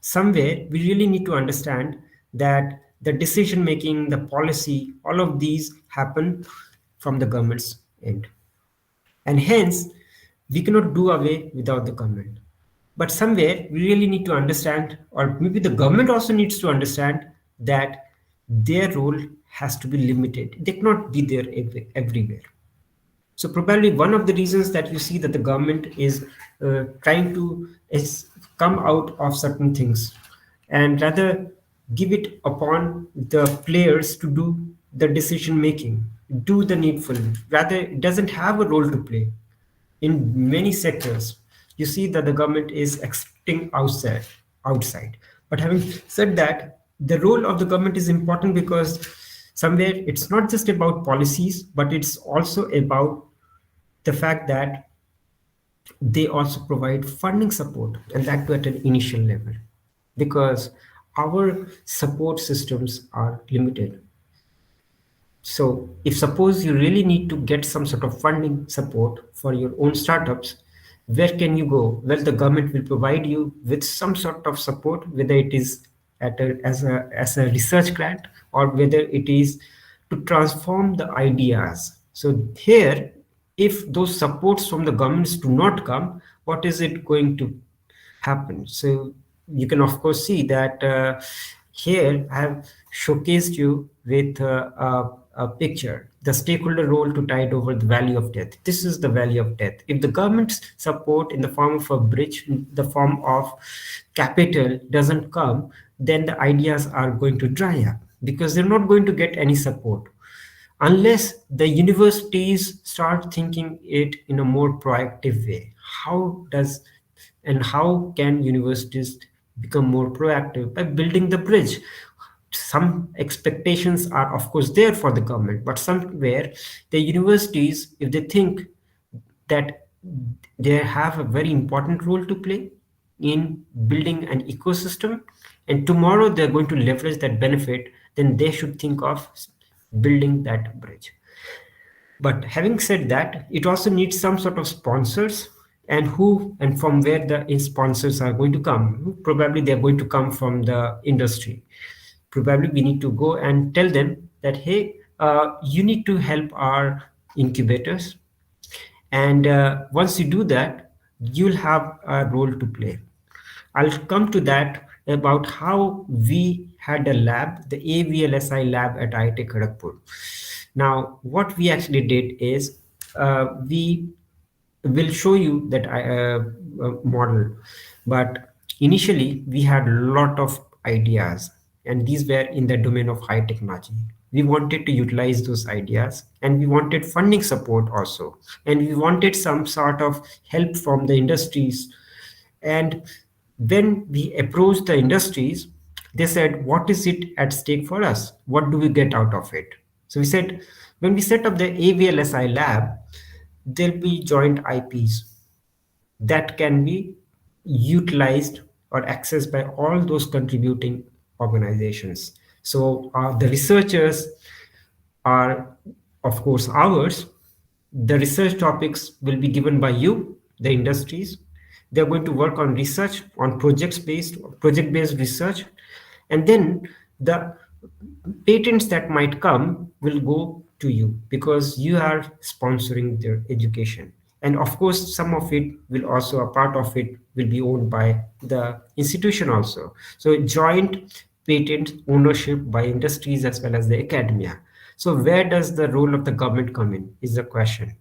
somewhere we really need to understand that the decision making, the policy, all of these happen from the government's end. And hence, we cannot do away without the government. But somewhere we really need to understand, or maybe the government also needs to understand, that their role has to be limited. They cannot be there everywhere. So probably one of the reasons that you see that the government is trying to come out of certain things and rather give it upon the players to do the decision making, do the needful. Rather, it doesn't have a role to play in many sectors. You see that the government is acting outside. But having said that, the role of the government is important because somewhere it's not just about policies, but it's also about the fact that they also provide funding support, and that too at an initial level, because our support systems are limited. So if suppose you really need to get some sort of funding support for your own startups, where can you go? Well, the government will provide you with some sort of support, whether it is as a research grant or whether it is to transform the ideas. So here, if those supports from the governments do not come, what is it going to happen? So you can of course see that here I have showcased you with a picture. the stakeholder role to tide over the valley of death. This is the valley of death. If the government's support in the form of a bridge, in the form of capital doesn't come, then the ideas are going to dry up because they're not going to get any support unless the universities start thinking it in a more proactive way. How can universities become more proactive? By building the bridge. Some expectations are of course there for the government, but somewhere the universities, if they think that they have a very important role to play in building an ecosystem, and tomorrow they're going to leverage that benefit, then they should think of building that bridge. But having said that, it also needs some sort of sponsors, and who and from where the sponsors are going to come. Probably they're going to come from the industry. Probably we need to go and tell them that, hey, you need to help our incubators. And once you do that, you'll have a role to play. I'll come to that about how we had a lab, the AVLSI lab at IIT Kharagpur. Now, what we actually did is we will show you that model. But initially, we had a lot of ideas, and these were in the domain of high technology. We wanted to utilize those ideas, and we wanted funding support also, and we wanted some sort of help from the industries. And when we approached the industries, they said, what is it at stake for us? What do we get out of it? So we said, when we set up the AVLSI lab, there'll be joint IPs that can be utilized or accessed by all those contributing organizations. So the researchers are, of course, ours. The research topics will be given by you, the industries. They're going to work on research, on project-based research, and then the patents that might come will go to you because you are sponsoring their education. And of course, some of it will also, a part of it will be owned by the institution also. So joint patent ownership by industries as well as the academia. So where does the role of the government come in is the question.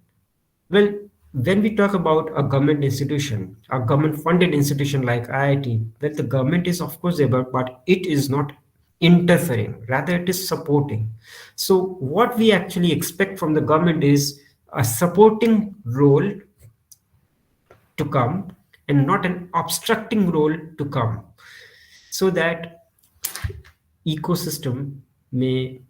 Well, when we talk about a government institution, a government funded institution like IIT, well, the government is of course able, but it is not interfering, rather it is supporting. So what we actually expect from the government is a supporting role to come and not an obstructing role to come, so that ecosystem may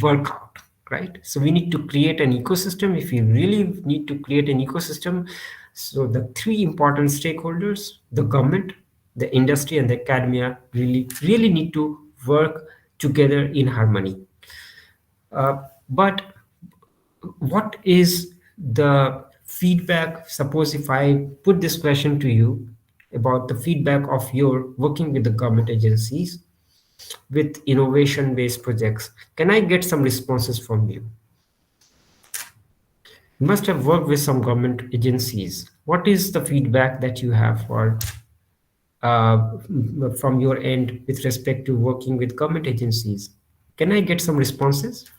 work out, right? So we need to create an ecosystem. If we really need to create an ecosystem, so the three important stakeholders, the government, the industry, and the academia really need to work together in harmony. But what is the feedback? Suppose if I put this question to you about the feedback of your working with the government agencies with innovation-based projects, can I get some responses from you? You must have worked with some government agencies. What is the feedback that you have from your end with respect to working with government agencies? Can I get some responses?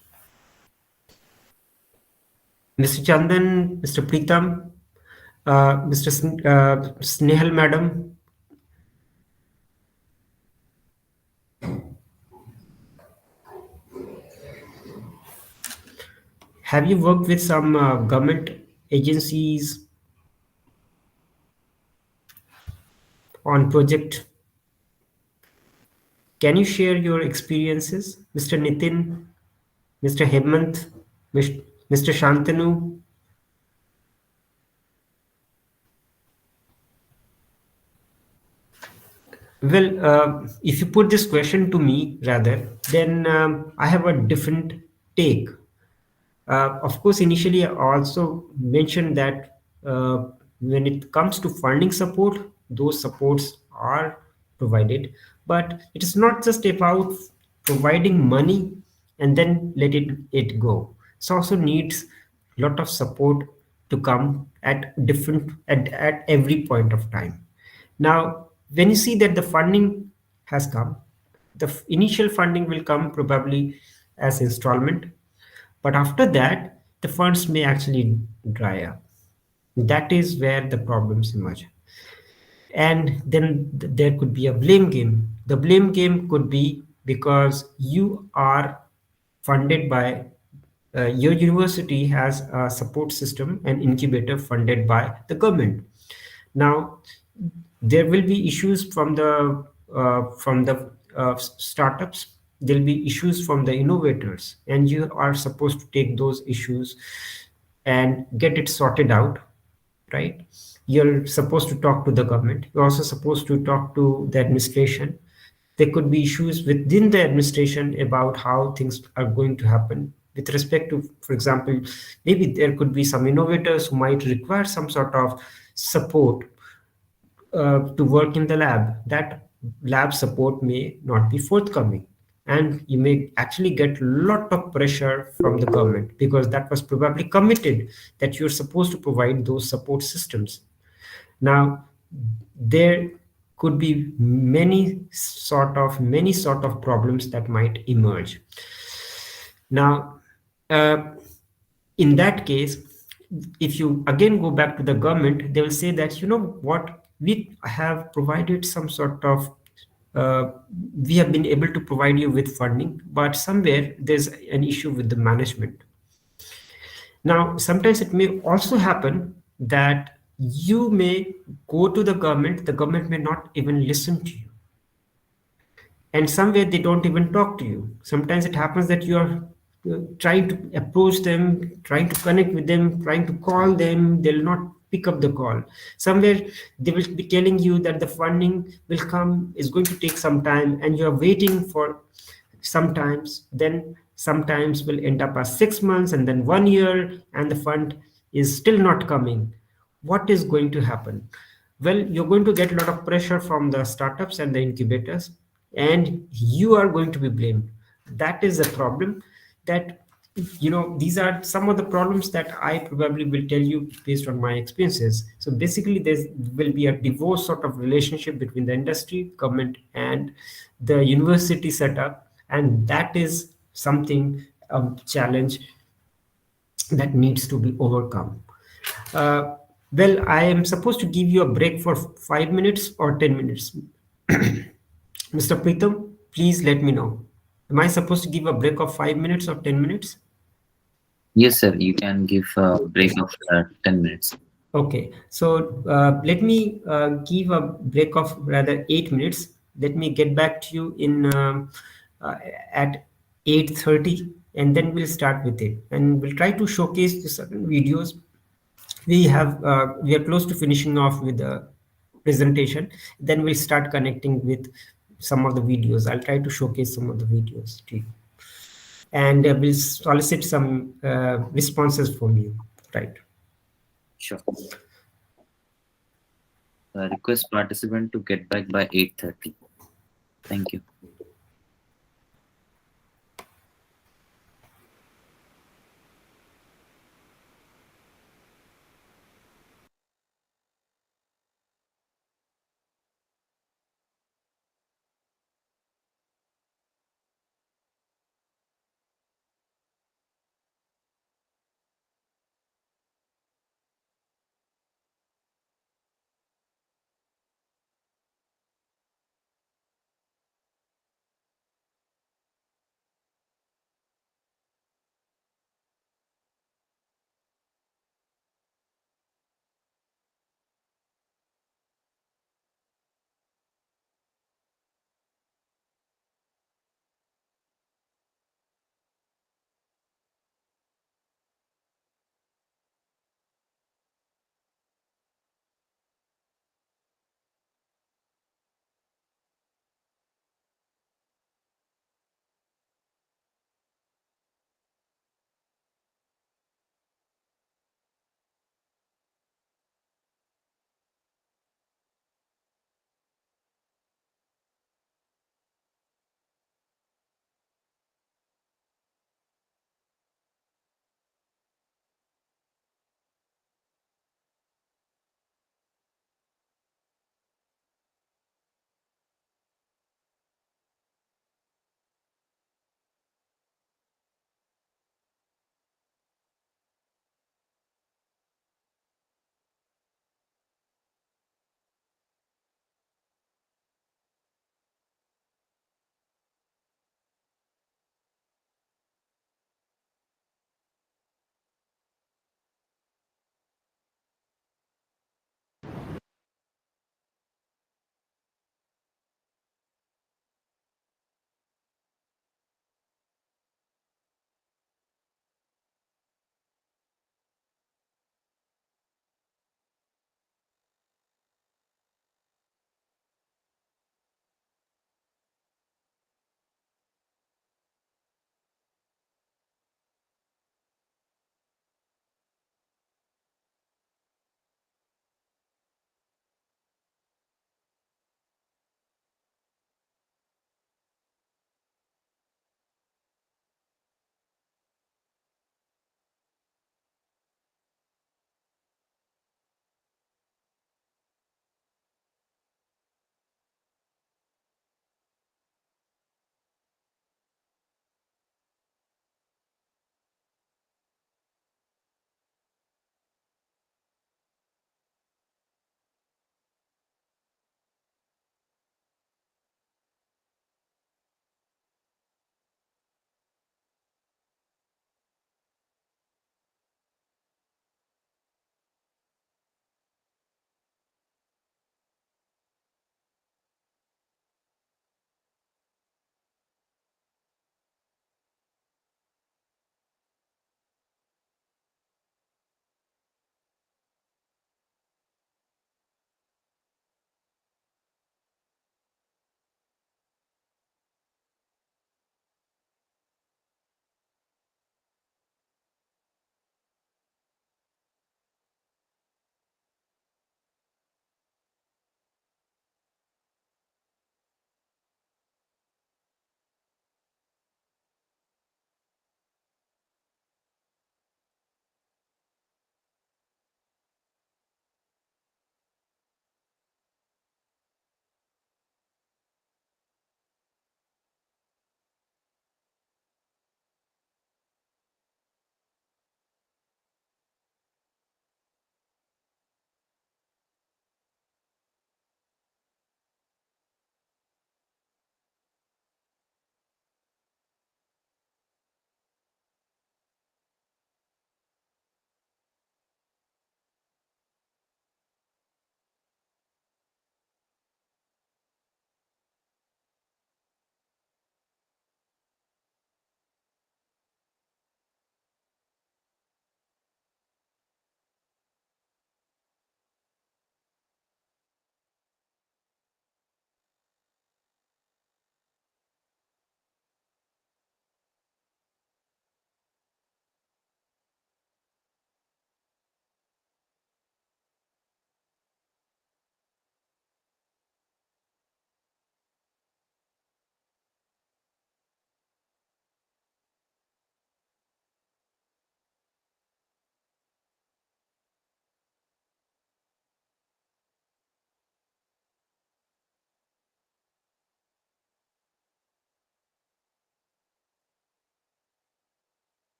Mr. Chandan, Mr. Pritam, Mr. Snehal Madam. Have you worked with some government agencies on project? Can you share your experiences, Mr. Nitin, Mr. Hemant, Mr. Shantanu? Well, if you put this question to me rather, then I have a different take. Of course, initially I also mentioned that when it comes to funding support, those supports are provided, but it is not just about providing money and then let it go. It also needs a lot of support to come at every point of time. Now, when you see that the funding has come, The initial funding will come probably as installment, but after that, the funds may actually dry up. That is where the problems emerge. And then there could be a blame game. The blame game could be because you are funded by your university has a support system and incubator funded by the government. Now there will be issues from the startups. There'll be issues from the innovators, and you are supposed to take those issues and get it sorted out, right? You're supposed to talk to the government. You're also supposed to talk to the administration. There could be issues within the administration about how things are going to happen with respect to, for example, maybe there could be some innovators who might require some sort of support to work in the lab. That lab support may not be forthcoming, and you may actually get a lot of pressure from the government because that was probably committed that you're supposed to provide those support systems. Now there could be many sort of problems that might emerge. Now in that case, if you again go back to the government, they will say that, you know what, we have provided some sort of uh, we have been able to provide you with funding, but somewhere there's an issue with the management. Now sometimes it may also happen that you may go to the government may not even listen to you, and somewhere they don't even talk to you. Sometimes it happens that you are trying to approach them, trying to connect with them, trying to call them, they'll not pick up the call. Somewhere they will be telling you that the funding will come, is going to take some time, and you're waiting for sometimes, then sometimes will end up as 6 months and then 1 year, and the fund is still not coming. What is going to happen? Well, you're going to get a lot of pressure from the startups and the incubators, and you are going to be blamed. That is a problem. That, these are some of the problems that I probably will tell you based on my experiences. So basically there will be a divorce sort of relationship between the industry, government, and the university setup, and that is something, a challenge that needs to be overcome. uh, well, I am supposed to give you a break for 5 minutes or 10 minutes. Mr. Pritam, please let me know. Am I supposed to give a break of 5 minutes or 10 minutes? Yes, sir. You can give a break of 10 minutes. Okay, so let me give a break of rather 8 minutes. Let me get back to you in uh, at 8:30, and then we'll start with it, and we'll try to showcase the certain videos. We are close to finishing off with the presentation. Then we'll start connecting with some of the videos. I'll try to showcase some of the videos to you, and we'll solicit some responses from you, right? Sure. Request participant to get back by 8:30. Thank you.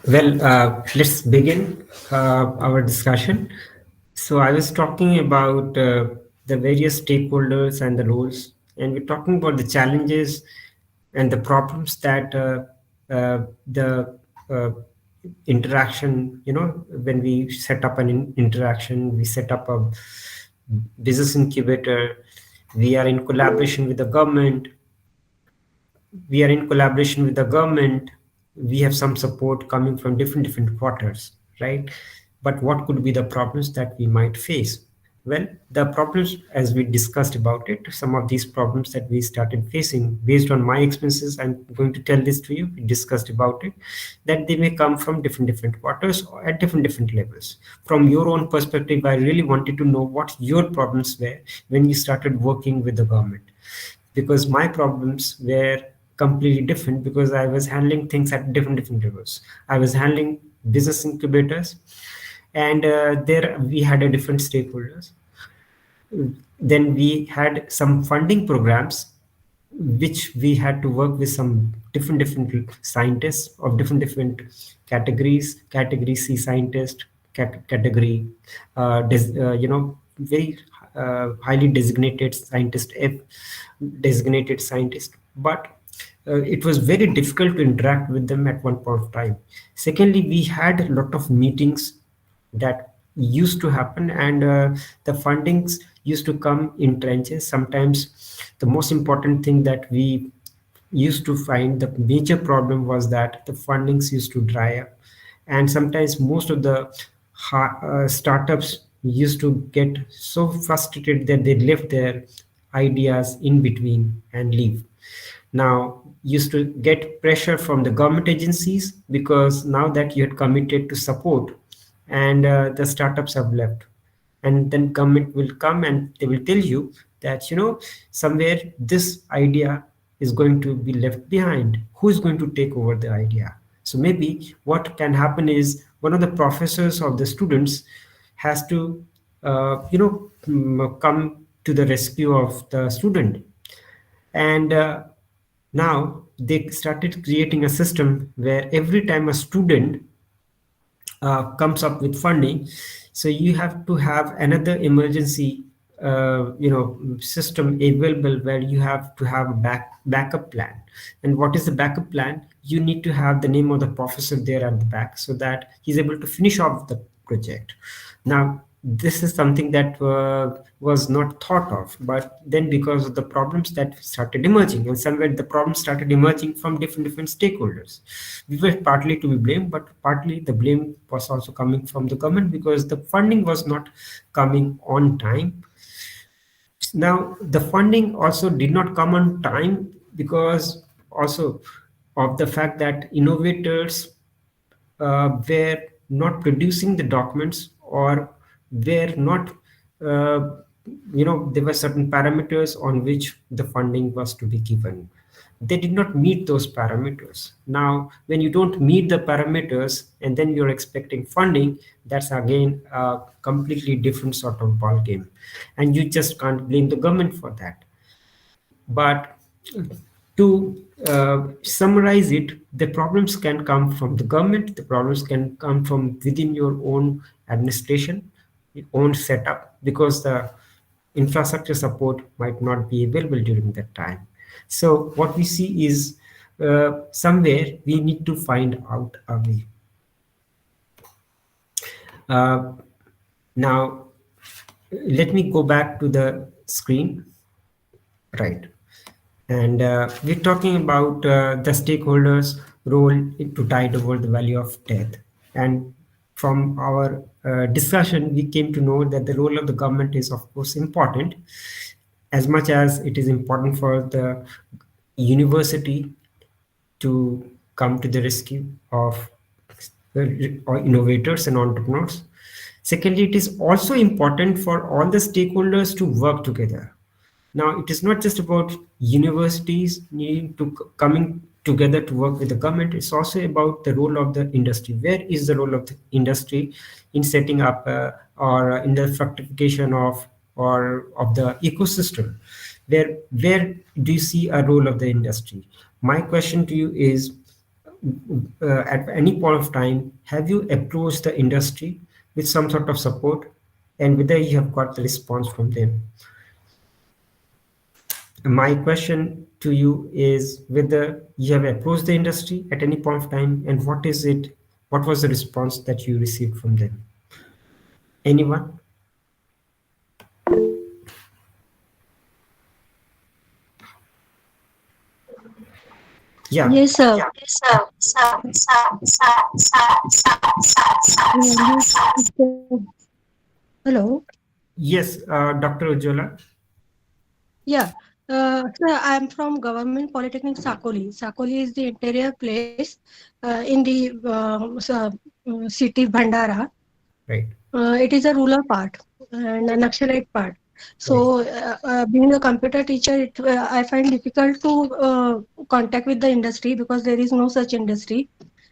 Well, let's begin our discussion. So I was talking about the various stakeholders and the roles, and we're talking about the challenges and the problems that the interaction, when we set up an interaction, we set up a business incubator, we are in collaboration with the government, we have some support coming from different quarters, right? But what could be the problems that we might face? Well, the problems, as we discussed about it, some of these problems that we started facing based on my experiences, I'm going to tell this to you, we discussed about it, that they may come from different quarters or at different levels. From your own perspective, I really wanted to know what your problems were when you started working with the government, because my problems were completely different, because I was handling things at different levels. I was handling business incubators, and there we had a different stakeholders. Then we had some funding programs which we had to work with some different scientists of different categories, category C scientist, category very highly designated scientist, F designated scientist. But it was very difficult to interact with them at one point of time. Secondly, we had a lot of meetings that used to happen, and the fundings used to come in trenches. Sometimes the most important thing that we used to find, the major problem was that the fundings used to dry up, and sometimes most of the startups used to get so frustrated that they left their ideas in between and leave. Now used to get pressure from the government agencies, because now that you had committed to support, and the startups have left, and then government will come and they will tell you that somewhere this idea is going to be left behind. Who is going to take over the idea? So maybe what can happen is one of the professors of the students has to come to the rescue of the student. And now they started creating a system where every time a student comes up with funding, so you have to have another emergency system available, where you have to have a backup plan. And what is the backup plan? You need to have the name of the professor there at the back, so that he's able to finish off the project. Now this is something that was not thought of, but then because of the problems that started emerging, and somewhere the problems started emerging from different stakeholders, we were partly to be blamed, but partly the blame was also coming from the government, because the funding was not coming on time. Now the funding also did not come on time because also of the fact that innovators were not producing the documents, or were not there were certain parameters on which the funding was to be given. They did not meet those parameters. Now when you don't meet the parameters and then you're expecting funding, that's again a completely different sort of ball game, and you just can't blame the government for that. But to summarize it, the problems can come from the government, the problems can come from within your own administration, your own setup, because the infrastructure support might not be available during that time. So what we see is somewhere we need to find out a way. Now, let me go back to the screen. Right. And we're talking about the stakeholders' role to tide over the valley of death. And from our discussion, we came to know that the role of the government is, of course, important, as much as it is important for the university to come to the rescue of innovators and entrepreneurs. Secondly, it is also important for all the stakeholders to work together. Now, it is not just about universities needing to coming together to work with the government. It's also about the role of the industry. Where is the role of the industry in setting up or in the fructification of the ecosystem? Where do you see a role of the industry? My question to you is, at any point of time, have you approached the industry with some sort of support, and whether you have got the response from them? My question to you is whether you have approached the industry at any point of time, and what was the response that you received from them? Anyone? Yeah. Yes, sir. Hello. Yes, Dr. Ujjola. Yeah. So I'm from Government Polytechnic Sakoli. Sakoli is the interior place in the city Bhandara. Right. It is a rural part and a Naxalite part. So, being a computer teacher, I find difficult to contact with the industry because there is no such industry.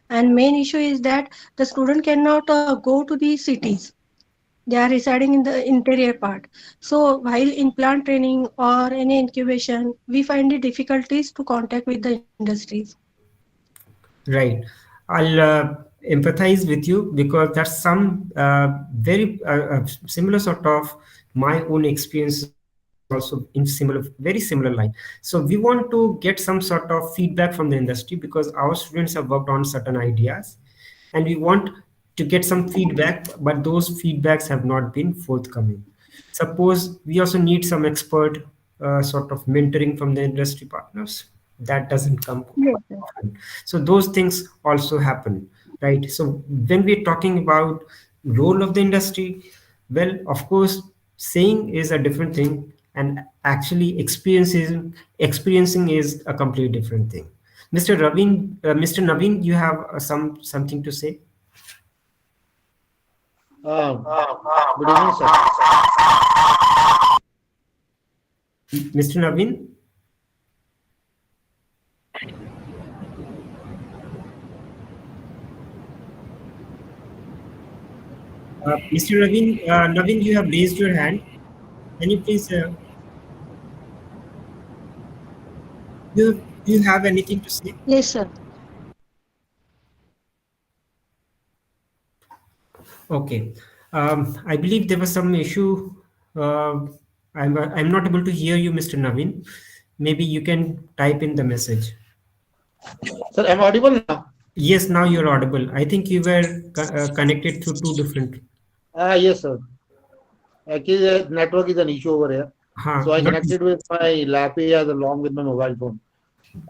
And main issue is that the student cannot go to the cities. They are residing in the interior part. So while in plant training or any incubation, we find it difficulties to contact with the industries. Right. I'll empathize with you because that's some very similar sort of my own experience also in very similar line. So we want to get some sort of feedback from the industry because our students have worked on certain ideas, and we want to get some feedback, but those feedbacks have not been forthcoming. Suppose we also need some expert sort of mentoring from the industry partners. That doesn't come often. So those things also happen, right? So when we're talking about role of the industry, well, of course, saying is a different thing, and actually experiencing is a completely different thing. Mr. Naveen, you have something to say? Good evening, sir. Mr. Naveen? Mr. Naveen, you have raised your hand. Can you please, do you have anything to say? Yes, sir. Okay. I believe there was some issue. I'm not able to hear you, Mr. Naveen. Maybe you can type in the message. Sir, am I audible now? Yes, now you're audible. I think you were connected through two different. Yes, sir. Actually, the network is an issue over here. So I connected with my lap ears along with my mobile phone.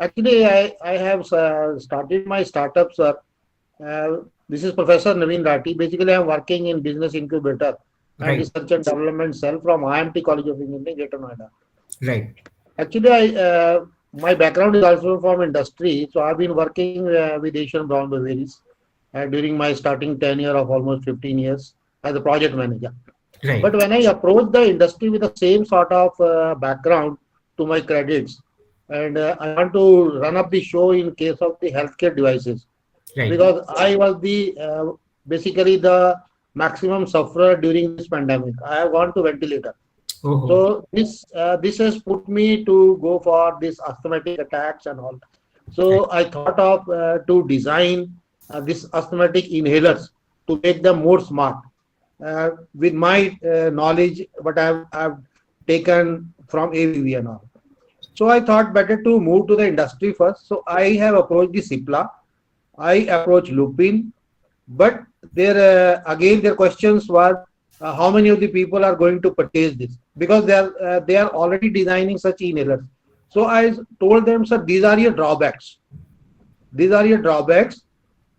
Actually, I have started my startup, sir. This is Professor Naveen Rati. Basically, I'm working in business incubator and Right. research and development cell from IMT College of Engineering, Greater Noida. Right. Actually, my background is also from industry, so I've been working with Asian brown berries during my starting tenure of almost 15 years as a project manager. Right. But when I approached the industry with the same sort of background to my credits, and I want to run up the show in case of the healthcare devices, Right. because I was the basically the maximum sufferer during this pandemic. I have gone to ventilator. Oh. So this has put me to go for this asthmatic attacks and all. So I thought of to design this asthmatic inhalers to make them more smart. With my knowledge, what I've taken from ABV and all. So I thought better to move to the industry first. So I have approached the CIPLA, I approached Lupin, but their again their questions were how many of the people are going to purchase this, because they are already designing such inhalers. So I told them, sir, these are your drawbacks. These are your drawbacks.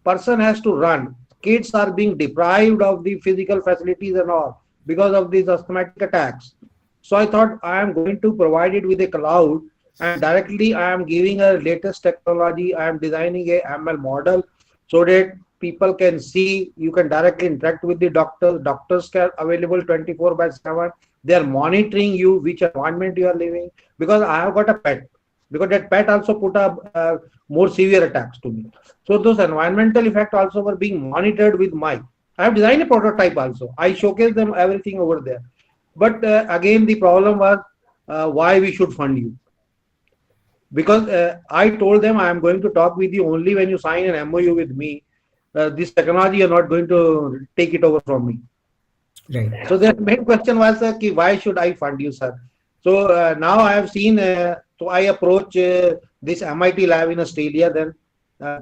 Person has to run. Kids are being deprived of the physical facilities and all because of these asthmatic attacks. So I thought I am going to provide it with a cloud, and directly I am giving a latest technology. I am designing a ML model so that people can see, you can directly interact with the doctors. Doctors can available 24/7. They are monitoring you, which environment you are living. Because I have got a pet, because that pet also put up more severe attacks to me. So those environmental effects also were being monitored with my. I have designed a prototype also. I showcase them everything over there. But again, the problem was why we should fund you. because I told them I am going to talk with you only when you sign an MOU with me. This technology you're not going to take it over from me. Right. So the main question was why should I fund you, sir? So now I have seen. So I approach this MIT lab in Australia then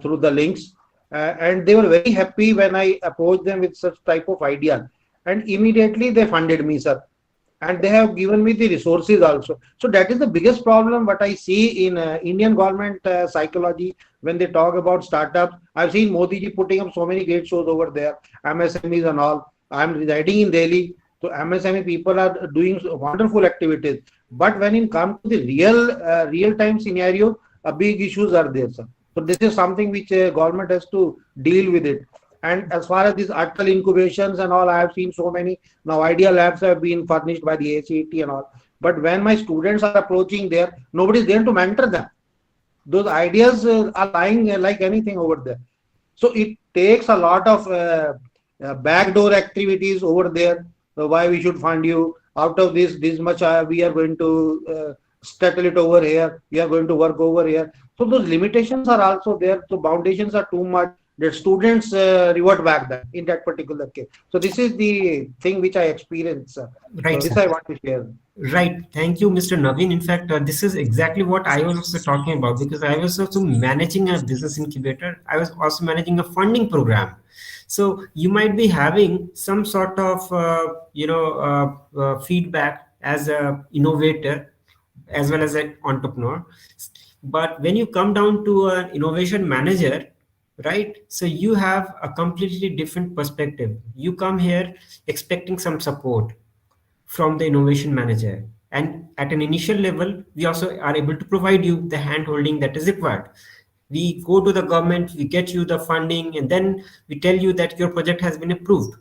through the links, and they were very happy when I approached them with such type of idea, and immediately they funded me, sir, and they have given me the resources also. So that is the biggest problem what I see in Indian government psychology when they talk about startups. I've seen Modi ji putting up so many great shows over there, MSMEs and all. I'm residing in Delhi, so MSME people are doing wonderful activities. But when it comes to the real time scenario, big issues are there, sir. So this is something which government has to deal with it. And as far as these ATAL incubations and all, I have seen so many. Now, idea labs have been furnished by the ACT and all. But when my students are approaching there, nobody is there to mentor them. Those ideas are lying like anything over there. So it takes a lot of backdoor activities over there. Why we should fund you out of this much we are going to settle it over here. We are going to work over here. So those limitations are also there. So foundations are too much. The students revert back that in that particular case. So this is the thing which I experienced. Right, So this sir. I want to share. Right. Thank you, Mr. Naveen. In fact, this is exactly what I was also talking about, because I was also managing a business incubator. I was also managing a funding program. So you might be having some sort of, feedback as a innovator as well as an entrepreneur. But when you come down to an innovation manager, right, so you have a completely different perspective. You come here expecting some support from the innovation manager, and at an initial level we also are able to provide you the hand holding that is required. We go to the government, we get you the funding, and then we tell you that your project has been approved.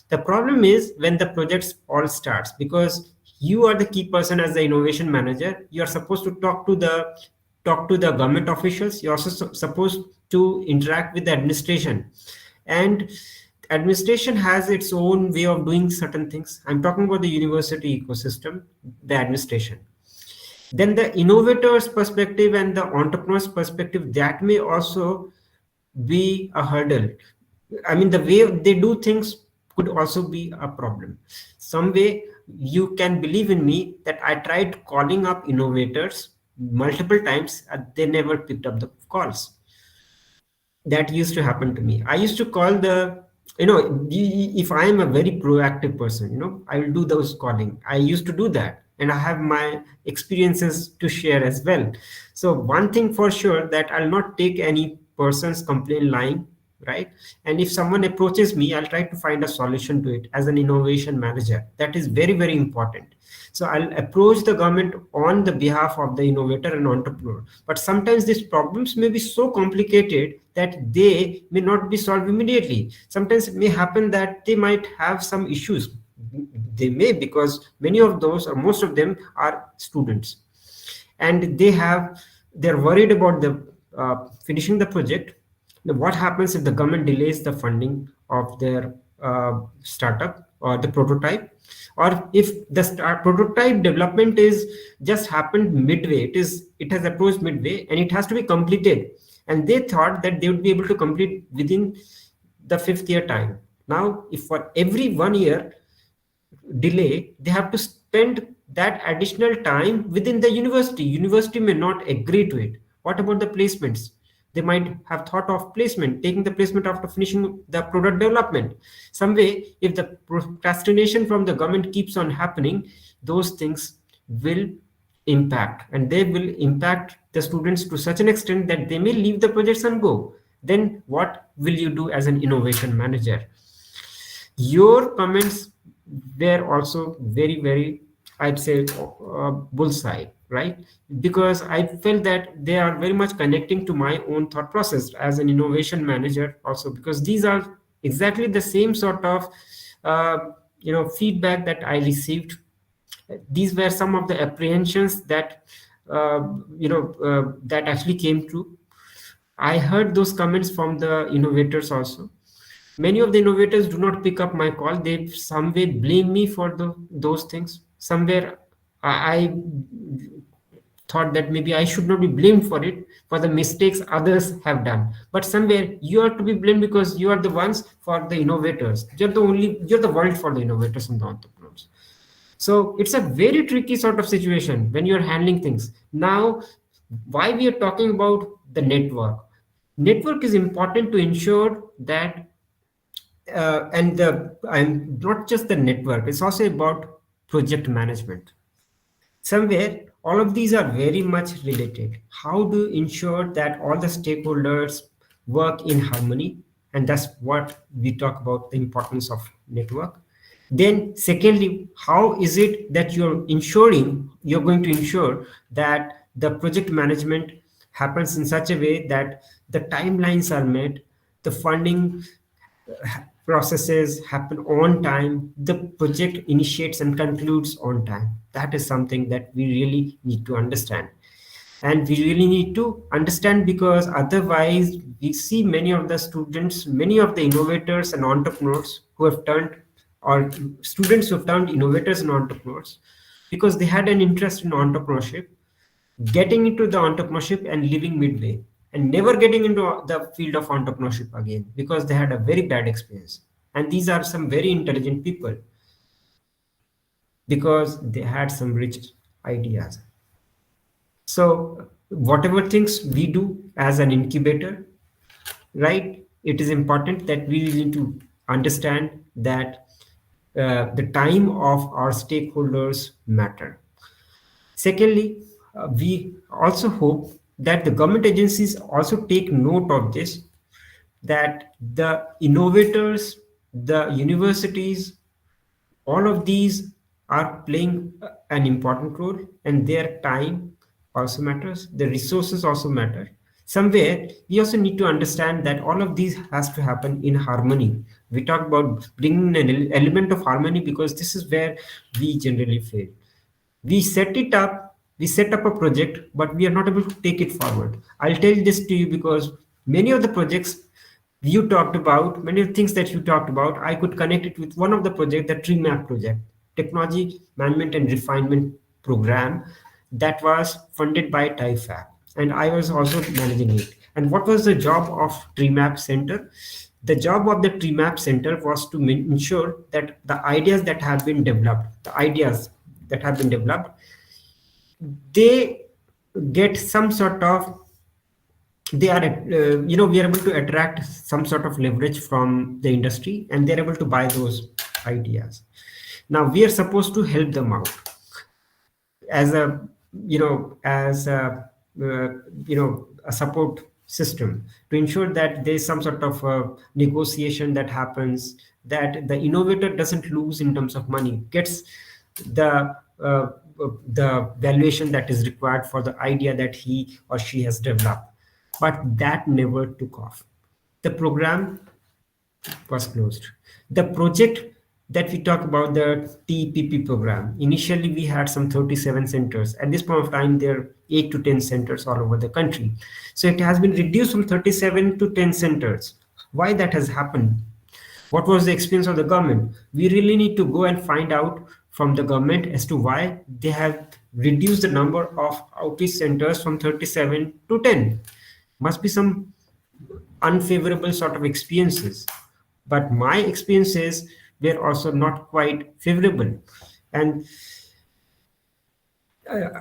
The problem is when the projects all starts, because you are the key person as the innovation manager. You are supposed to talk to the government officials. You're also supposed to interact with the administration, and administration has its own way of doing certain things. I'm talking about the university ecosystem, the administration. Then the innovator's perspective and the entrepreneur's perspective, that may also be a hurdle. I mean, the way they do things could also be a problem. Some way, you can believe in me that I tried calling up innovators multiple times, they never picked up the calls. That used to happen to me. I used to call if I am a very proactive person, I will do those calling. I used to do that, and I have my experiences to share as well. So one thing for sure, that I'll not take any person's complaint lying, right? And if someone approaches me, I'll try to find a solution to it as an innovation manager. That is very, very important. So I'll approach the government on the behalf of the innovator and entrepreneur. But sometimes these problems may be so complicated that they may not be solved immediately. Sometimes it may happen that they might have some issues. They may, because many of those, or most of them, are students, and they're worried about the finishing the project. Now, what happens if the government delays the funding of their startup or the prototype, or if the prototype development is just happened midway, it has approached midway and it has to be completed, and they thought that they would be able to complete within the fifth year time. Now, if for every 1 year delay, they have to spend that additional time within the university may not agree to it. What about the placements? They might have thought of placement, taking the placement after finishing the product development. Some way, if the procrastination from the government keeps on happening, those things will impact, and they will impact the students to such an extent that they may leave the projects and go. Then what will you do as an innovation manager? Your comments were also very, very, I'd say, bullseye, right? Because I felt that they are very much connecting to my own thought process as an innovation manager also, because these are exactly the same sort of feedback that I received. These were some of the apprehensions that that actually came true. I heard those comments from the innovators also. Many of the innovators do not pick up my call. They some way blame me for those things. Somewhere I thought that maybe I should not be blamed for it, for the mistakes others have done. But somewhere you are to be blamed because you are the ones for the innovators. You're the world for the innovators and the entrepreneurs. So it's a very tricky sort of situation when you're handling things. Now, why we are talking about the network? Network is important to ensure that and not just the network, it's also about project management. Somewhere all of these are very much related. How do you ensure that all the stakeholders work in harmony? And that's what we talk about, the importance of network. Then secondly, how is it that you're going to ensure that the project management happens in such a way that the timelines are met, the funding processes happen on time, the project initiates and concludes on time. That is something that we really need to understand. And we really need to understand, because otherwise we see many of the students, many of the innovators and entrepreneurs who have turned, or students who have turned innovators and entrepreneurs because they had an interest in entrepreneurship, getting into the entrepreneurship and leaving midway and never getting into the field of entrepreneurship again because they had a very bad experience. And these are some very intelligent people because they had some rich ideas. So whatever things we do as an incubator, right, it is important that we need to understand that the time of our stakeholders matter. Secondly, we also hope that the government agencies also take note of this, that the innovators, the universities, all of these are playing an important role, and their time also matters, the resources also matter. Somewhere we also need to understand that all of these has to happen in harmony. We talk about bringing an element of harmony because this is where we generally fail. We set up a project, but we are not able to take it forward. I'll tell this to you because many of the projects you talked about, many of the things that you talked about, I could connect it with one of the project, the tree map project, technology management and refinement program, that was funded by TIFAC, and I was also managing it. And what was the job of tree map center? The job of the tree map center was to ensure that the ideas that have been developed, they get some sort of, they are we are able to attract some sort of leverage from the industry, and they're able to buy those ideas. Now we are supposed to help them out as a a support system to ensure that there's some sort of negotiation that happens, that the innovator doesn't lose in terms of money, gets the the valuation that is required for the idea that he or she has developed. But that never took off. The program was closed. The project that we talk about, the TPP program, initially we had some 37 centers. At this point of time, there are 8 to 10 centers all over the country. So it has been reduced from 37 to 10 centers. Why that has happened? What was the experience of the government? We really need to go and find out from the government as to why they have reduced the number of outreach centers from 37 to 10. Must be some unfavorable sort of experiences. But my experiences were also not quite favorable. And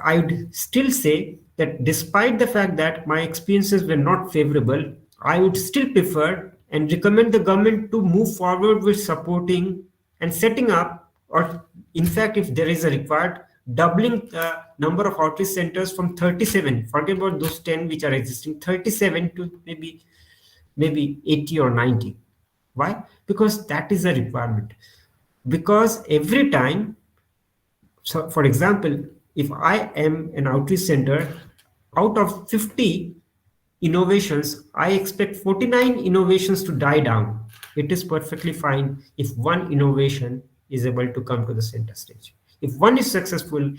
I would still say that despite the fact that my experiences were not favorable, I would still prefer and recommend the government to move forward with supporting and setting up, or in fact, if there is a required, doubling the number of outreach centers from 37, forget about those 10 which are existing, 37 to maybe 80 or 90. Why? Because that is a requirement. Because every time, so for example, if I am an outreach center, out of 50 innovations, I expect 49 innovations to die down. It is perfectly fine if one innovation is able to come to the center stage. If one is successful,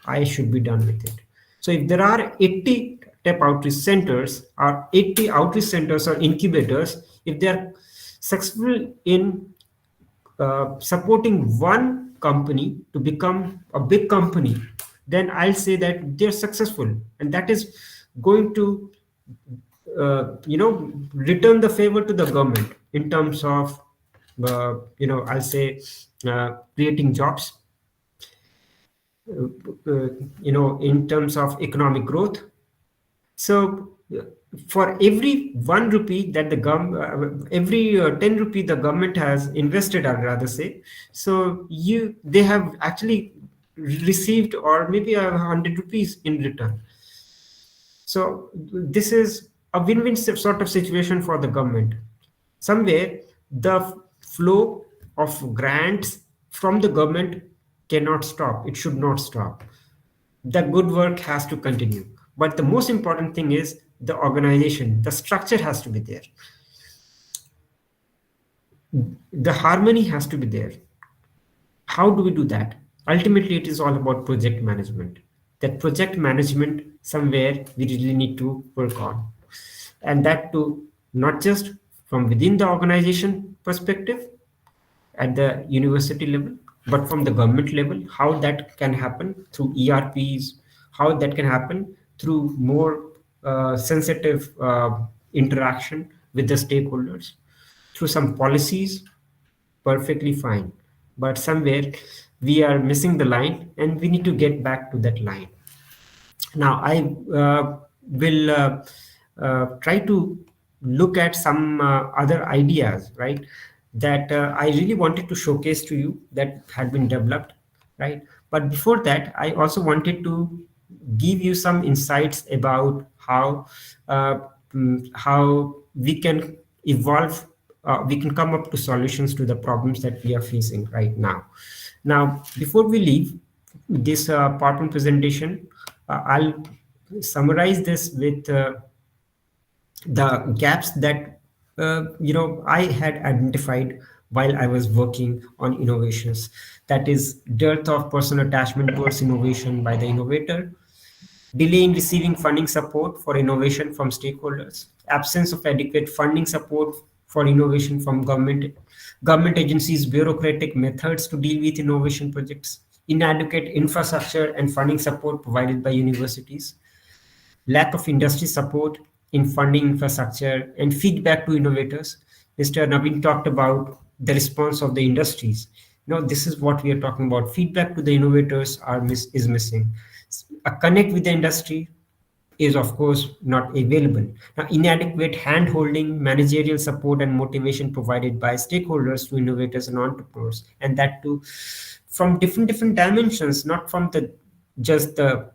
I should be done with it. So if there are 80 TEP outreach centers or 80 outreach centers or incubators, if they are successful in supporting one company to become a big company, then I'll say that they're successful, and that is going to return the favor to the government in terms of I'll say creating jobs, in terms of economic growth. So for every 1 rupee that the every 10 rupee the government has invested, I'd rather say, so they have actually received or maybe 100 rupees in return. So this is a win-win sort of situation for the government. Somewhere the flow of grants from the government cannot stop. It should not stop. The good work has to continue. But the most important thing is the organization, the structure has to be there. The harmony has to be there. How do we do that? Ultimately, it is all about project management. That project management, somewhere we really need to work on. And that too, not just from within the organization perspective at the university level, but from the government level, how that can happen through ERPs, how that can happen through more sensitive interaction with the stakeholders, through some policies, perfectly fine. But somewhere we are missing the line and we need to get back to that line. Now, I will try to look at some other ideas, right, that I really wanted to showcase to you that had been developed, right? But before that, I also wanted to give you some insights about how we can evolve, we can come up to solutions to the problems that we are facing right now. Now, before we leave this PowerPoint presentation, I'll summarize this with the gaps that I had identified while I was working on innovations. That is dearth of personal attachment towards innovation by the innovator, delay in receiving funding support for innovation from stakeholders, absence of adequate funding support for innovation from government agencies, bureaucratic methods to deal with innovation projects, inadequate infrastructure and funding support provided by universities, lack of industry support in funding infrastructure and feedback to innovators. Mr. Naveen talked about the response of the industries. This is what we are talking about. Feedback to the innovators is missing. A connect with the industry is of course not available. Now, inadequate hand-holding, managerial support and motivation provided by stakeholders to innovators and entrepreneurs, and that too from different dimensions, not from just the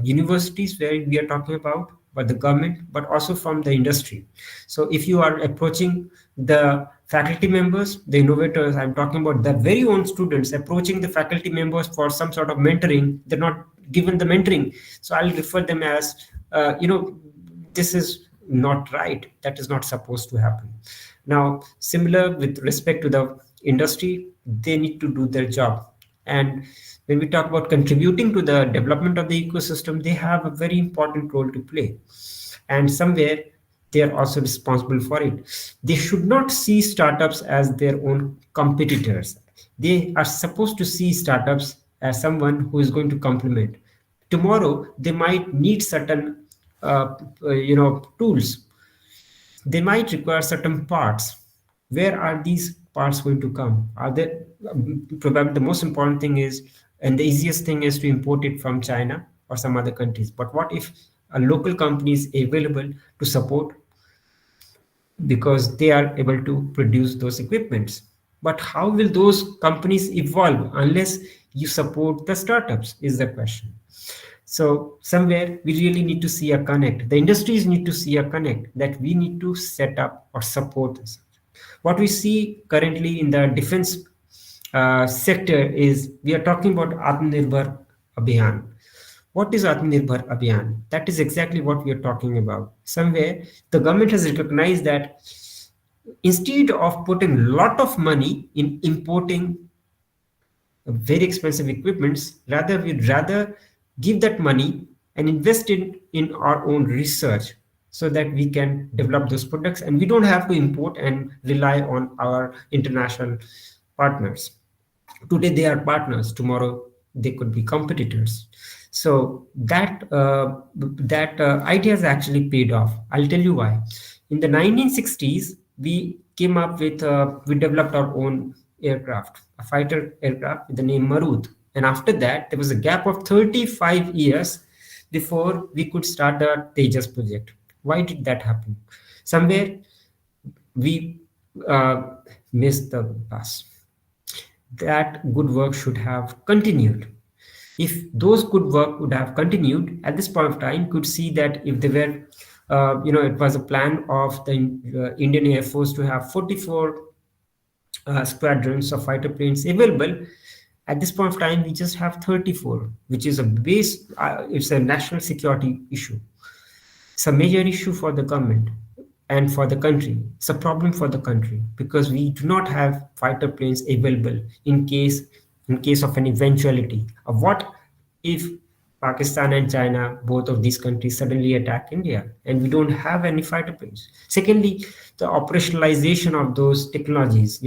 universities where we are talking about, but the government, but also from the industry. So if you are approaching the faculty members, the innovators, I'm talking about the very own students approaching the faculty members for some sort of mentoring, they're not given the mentoring. So I'll refer them as, this is not right. That is not supposed to happen. Now, similar with respect to the industry, they need to do their job. And when we talk about contributing to the development of the ecosystem, they have a very important role to play. And somewhere they are also responsible for it. They should not see startups as their own competitors. They are supposed to see startups as someone who is going to complement. Tomorrow, they might need certain tools. They might require certain parts. Where are these parts going to come? Are there probably the most important thing is, and the easiest thing is to import it from China or some other countries. But what if a local company is available to support because they are able to produce those equipments? But how will those companies evolve unless you support the startups is the question. So somewhere we really need to see a connect. The industries need to see a connect that we need to set up or support this. What we see currently in the defense sector is we are talking about Atmanirbhar Abhiyan. What is Atmanirbhar Abhiyan? That is exactly what we are talking about. Somewhere the government has recognized that instead of putting a lot of money in importing very expensive equipments, we'd rather give that money and invest in our own research so that we can develop those products and we don't have to import and rely on our international partners. Today they are partners, tomorrow they could be competitors. So that idea has actually paid off. I'll tell you why. In the 1960s, we came up with we developed our own aircraft, a fighter aircraft with the name Marut. And after that, there was a gap of 35 years before we could start the Tejas project. Why did that happen? Somewhere we missed the bus. That good work should have continued. If those good work would have continued at this point of time, could see that if they were, it was a plan of the Indian Air Force to have 44 squadrons of fighter planes available. At this point of time, we just have 34, which is a base. It's a national security issue. It's a major issue for the government and for the country. It's a problem for the country because we do not have fighter planes available in case of an eventuality of what if Pakistan and China, both of these countries, suddenly attack India and we don't have any fighter planes. Secondly, the operationalization of those technologies.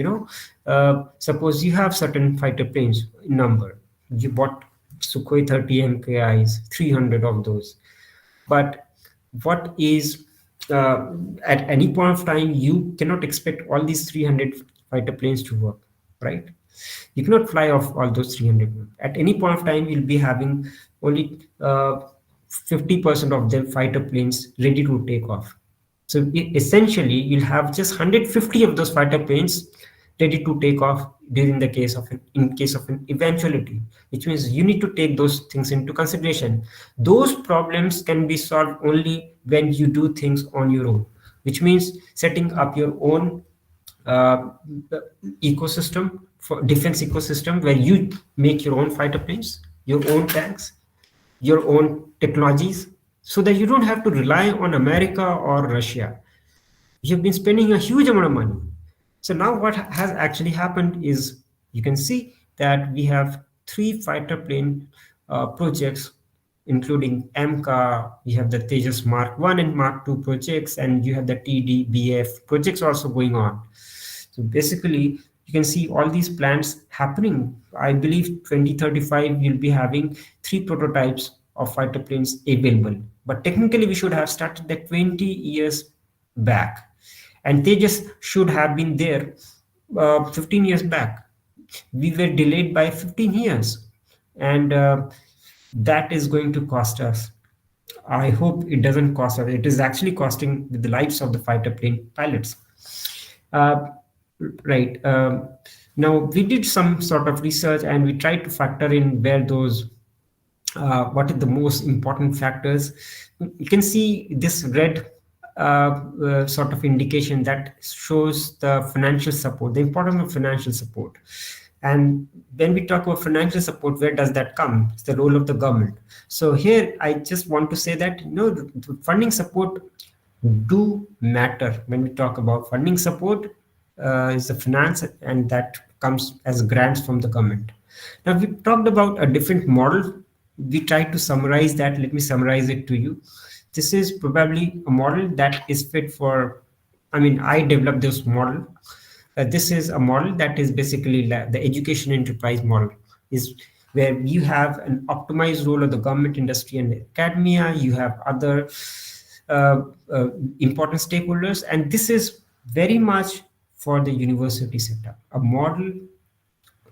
Suppose you have certain fighter planes in number. You bought Sukhoi 30 MKIs, 300 of those. But what is at any point of time, you cannot expect all these 300 fighter planes to work, right? You cannot fly off all those 300. At any point of time, you'll be having only 50% of the fighter planes ready to take off. So essentially, you'll have just 150 of those fighter planes ready to take off during the case of an eventuality, which means you need to take those things into consideration. Those problems can be solved only when you do things on your own, which means setting up your own ecosystem for defense ecosystem where you make your own fighter planes, your own tanks, your own technologies, so that you don't have to rely on America or Russia. You've been spending a huge amount of money. So now what has actually happened is you can see that we have 3 fighter plane projects, including AMCA, you have the Tejas Mark 1 and Mark 2 projects, and you have the TDBF projects also going on. So basically, you can see all these plans happening. I believe 2035 will be having 3 prototypes of fighter planes available. But technically, we should have started that 20 years back. And Tejas should have been there 15 years back. We were delayed by 15 years. And that is going to cost us. I hope it doesn't cost us. It is actually costing the lives of the fighter plane pilots. Right. Now, we did some sort of research and we tried to factor in where those, what are the most important factors. You can see this red sort of indication that shows the financial support, the importance of financial support. And when we talk about financial support, where does that come? It's the role of the government. So here, I just want to say that the funding support do matter. When we talk about funding support, is the finance, and that comes as grants from the government. Now, we talked about a different model. We tried to summarize that. Let me summarize it to you. This is probably a model that is fit for, I developed this model. This is a model that is basically the education enterprise model, is where you have an optimized role of the government, industry, and academia. You have other important stakeholders, and this is very much for the university sector, a model,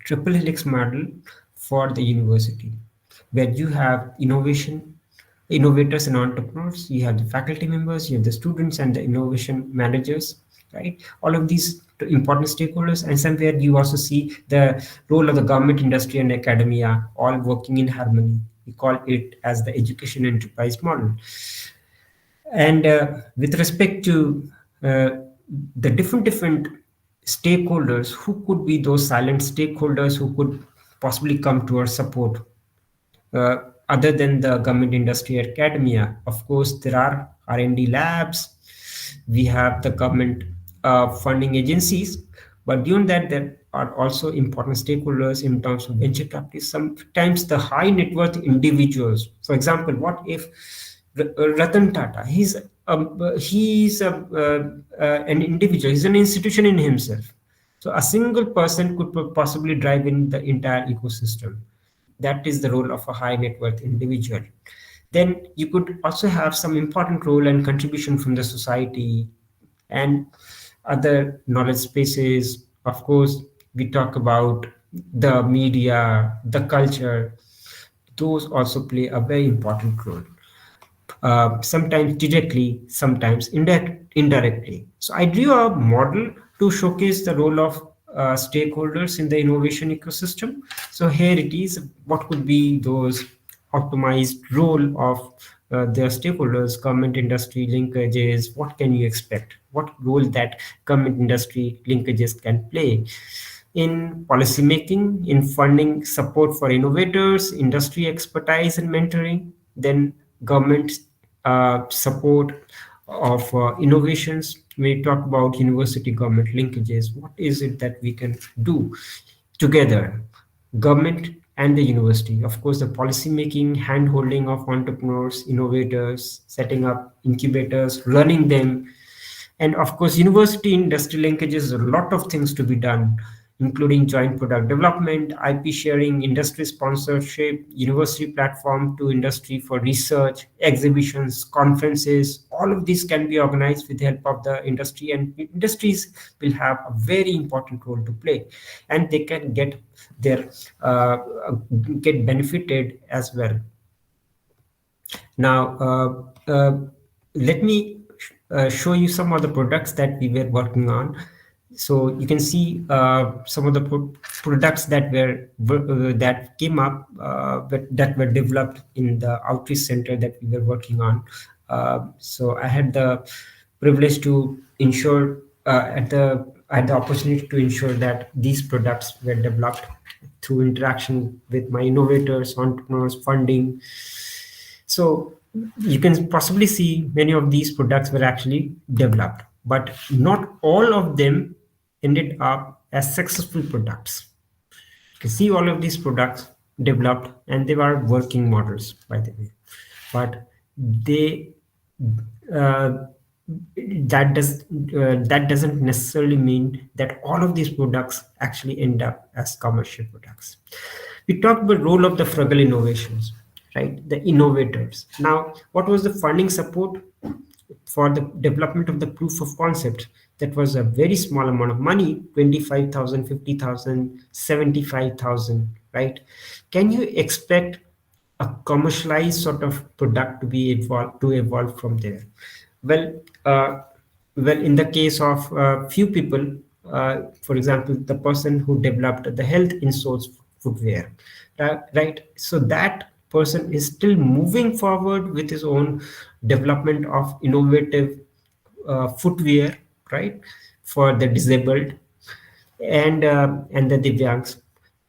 triple helix model for the university, where you have innovators and entrepreneurs, you have the faculty members, you have the students and the innovation managers, right? All of these important stakeholders, and somewhere you also see the role of the government, industry, and academia all working in harmony. We call it as the education enterprise model. And with respect to the different stakeholders, who could be those silent stakeholders who could possibly come to our support other than the government, industry, academia? Of course, there are R&D labs. We have the government funding agencies, but beyond that, there are also important stakeholders in terms of venture capitalists. Sometimes the high net worth individuals. For example, what if Ratan Tata, he's an individual, he's an institution in himself. So a single person could possibly drive in the entire ecosystem. that is the role of a high net worth individual. Then you could also have some important role and contribution from the society and other knowledge spaces. Of course, we talk about the media, the culture, those also play a very important role. Sometimes directly, sometimes indirectly. So I drew a model to showcase the role of stakeholders in the innovation ecosystem. So here it is, what could be those optimized role of the stakeholders, government industry linkages, what can you expect? What role that government industry linkages can play in policy making, in funding support for innovators, industry expertise and mentoring, then government support of innovations. We talk about university government linkages. What is it that we can do together, government and the university? Of course, the policy making, hand holding of entrepreneurs, innovators, setting up incubators, running them, and of course, university industry linkages, a lot of things to be done, including joint product development, IP sharing, industry sponsorship, university platform to industry for research, exhibitions, conferences. All of these can be organized with the help of the industry, and industries will have a very important role to play, and they can get their get benefited as well. Now, let me show you some of the products that we were working on. So you can see some of the products that were that came up, that were developed in the outreach center that we were working on. So I had the privilege to ensure I had the opportunity to ensure that these products were developed through interaction with my innovators, entrepreneurs, funding. So you can possibly see many of these products were actually developed, but not all of them ended up as successful products. You can see all of these products developed and they were working models, by the way, but they that doesn't necessarily mean that all of these products actually end up as commercial products. We talked about the role of the Frugal innovations, right? The innovators. Now, what was the funding support for the development of the proof of concept? That was a very small amount of money, 25,000, 50,000, 75,000, right? Can you expect a commercialized sort of product to be evolve from there? Well, in the case of few people, for example, the person who developed the health insoles footwear, right? So that person is still moving forward with his own development of innovative footwear, right, for the disabled and the Divyangs.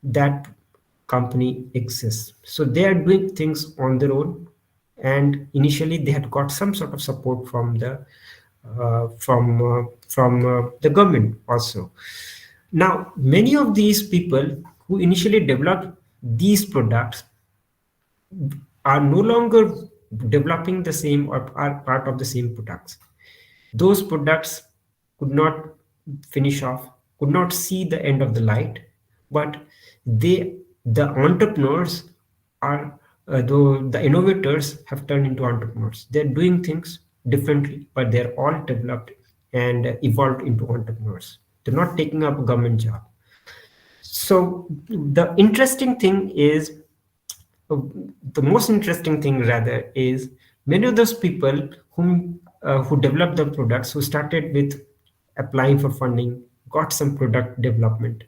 That company exists. So they are doing things on their own, and initially they had got some sort of support from the the government also. Now, many of these people who initially developed these products are no longer developing the same or are part of the same products. Those products could not finish off, could not see the end of the light, but the entrepreneurs are, though the innovators have turned into entrepreneurs. They're doing things differently, but they're all developed and evolved into entrepreneurs. They're not taking up a government job. So the interesting thing is, the most interesting thing rather is many of those people who developed the products, who started with applying for funding, got some product development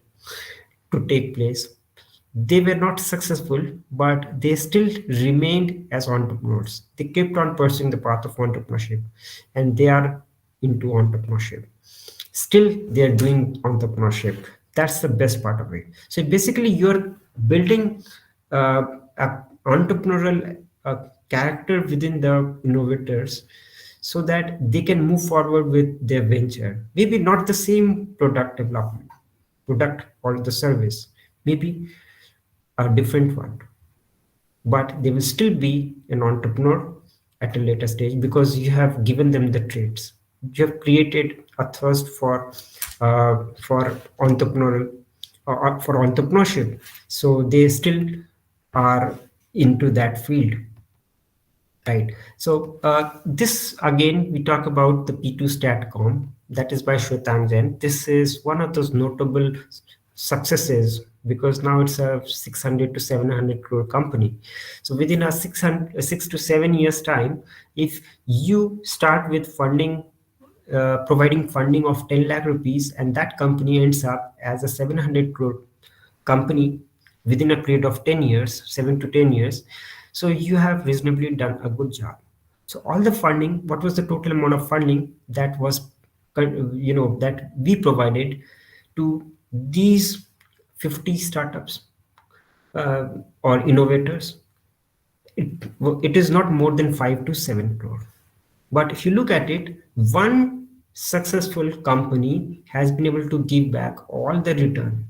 to take place. They were not successful, but they still remained as entrepreneurs. They kept on pursuing the path of entrepreneurship, and they are into entrepreneurship. Still, they are doing entrepreneurship. That's the best part of it. So basically, you're building a entrepreneurial character within the innovators, so that they can move forward with their venture. Maybe not the same product development, product or the service, maybe a different one, but they will still be an entrepreneur at a later stage because you have given them the traits. You have created a thirst for entrepreneurial for entrepreneurship, so they still are into that field. Right. So this again, we talk about the P2 Statcom, that is by Shwetang Jain. This is one of those notable successes because now it's a 600 to 700 crore company. So within a 6 to 7 years time, if you start with funding, providing funding of 10 lakh rupees, and that company ends up as a 700 crore company within a period of 10 years, 7 to 10 years, so you have reasonably done a good job. So all the funding, what was the total amount of funding that was, that we provided to these 50 startups or innovators? It is not more than 5 to 7 crore. But if you look at it, one successful company has been able to give back all the return.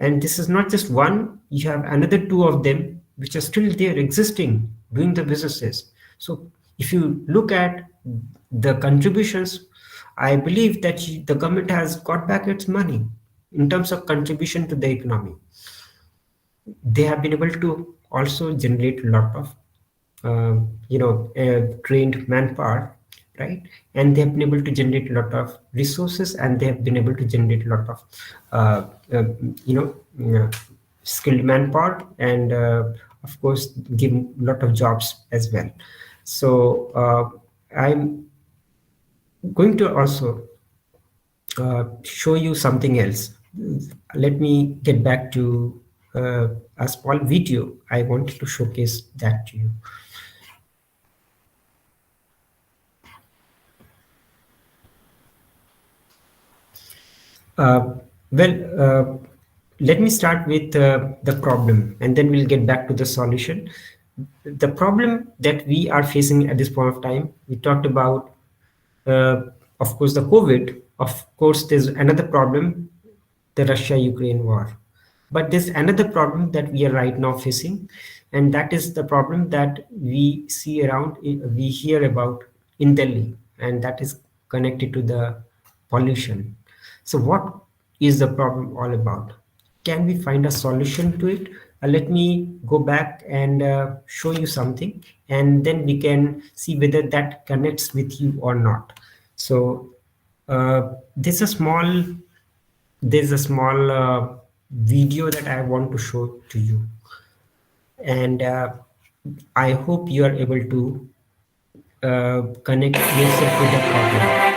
And this is not just one, you have another two of them which are still there existing, doing the businesses. So if you look at the contributions, I believe that the government has got back its money in terms of contribution to the economy. They have been able to also generate a lot of trained manpower, right? And they have been able to generate a lot of resources, and they have been able to generate a lot of skilled manpower, and of course give a lot of jobs as well. So I'm going to also show you something else. Let me get back to a small video. I wanted to showcase that to you. Let me start with the problem, and then we'll get back to the solution. The problem that we are facing at this point of time, we talked about, of course, the COVID. Of course, there's another problem, the Russia-Ukraine war. But there's another problem that we are right now facing, and that is the problem that we see around, we hear about in Delhi, and that is connected to the pollution. So what is the problem all about? Can we find a solution to it? Let me go back and show you something, and then we can see whether that connects with you or not. So there's a small video that I want to show to you, and I hope you are able to connect yourself with the problem.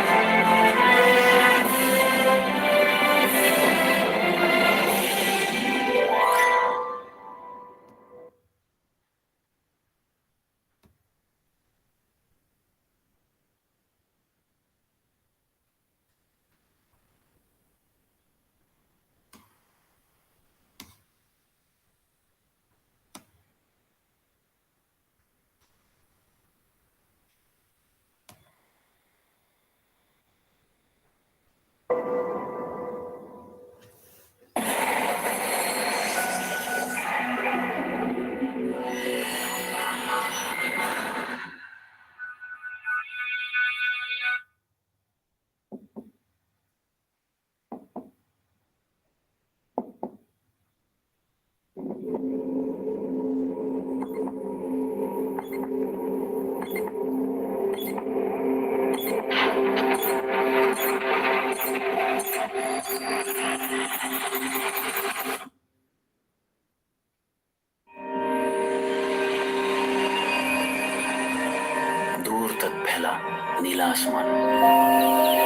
नीला आसमान,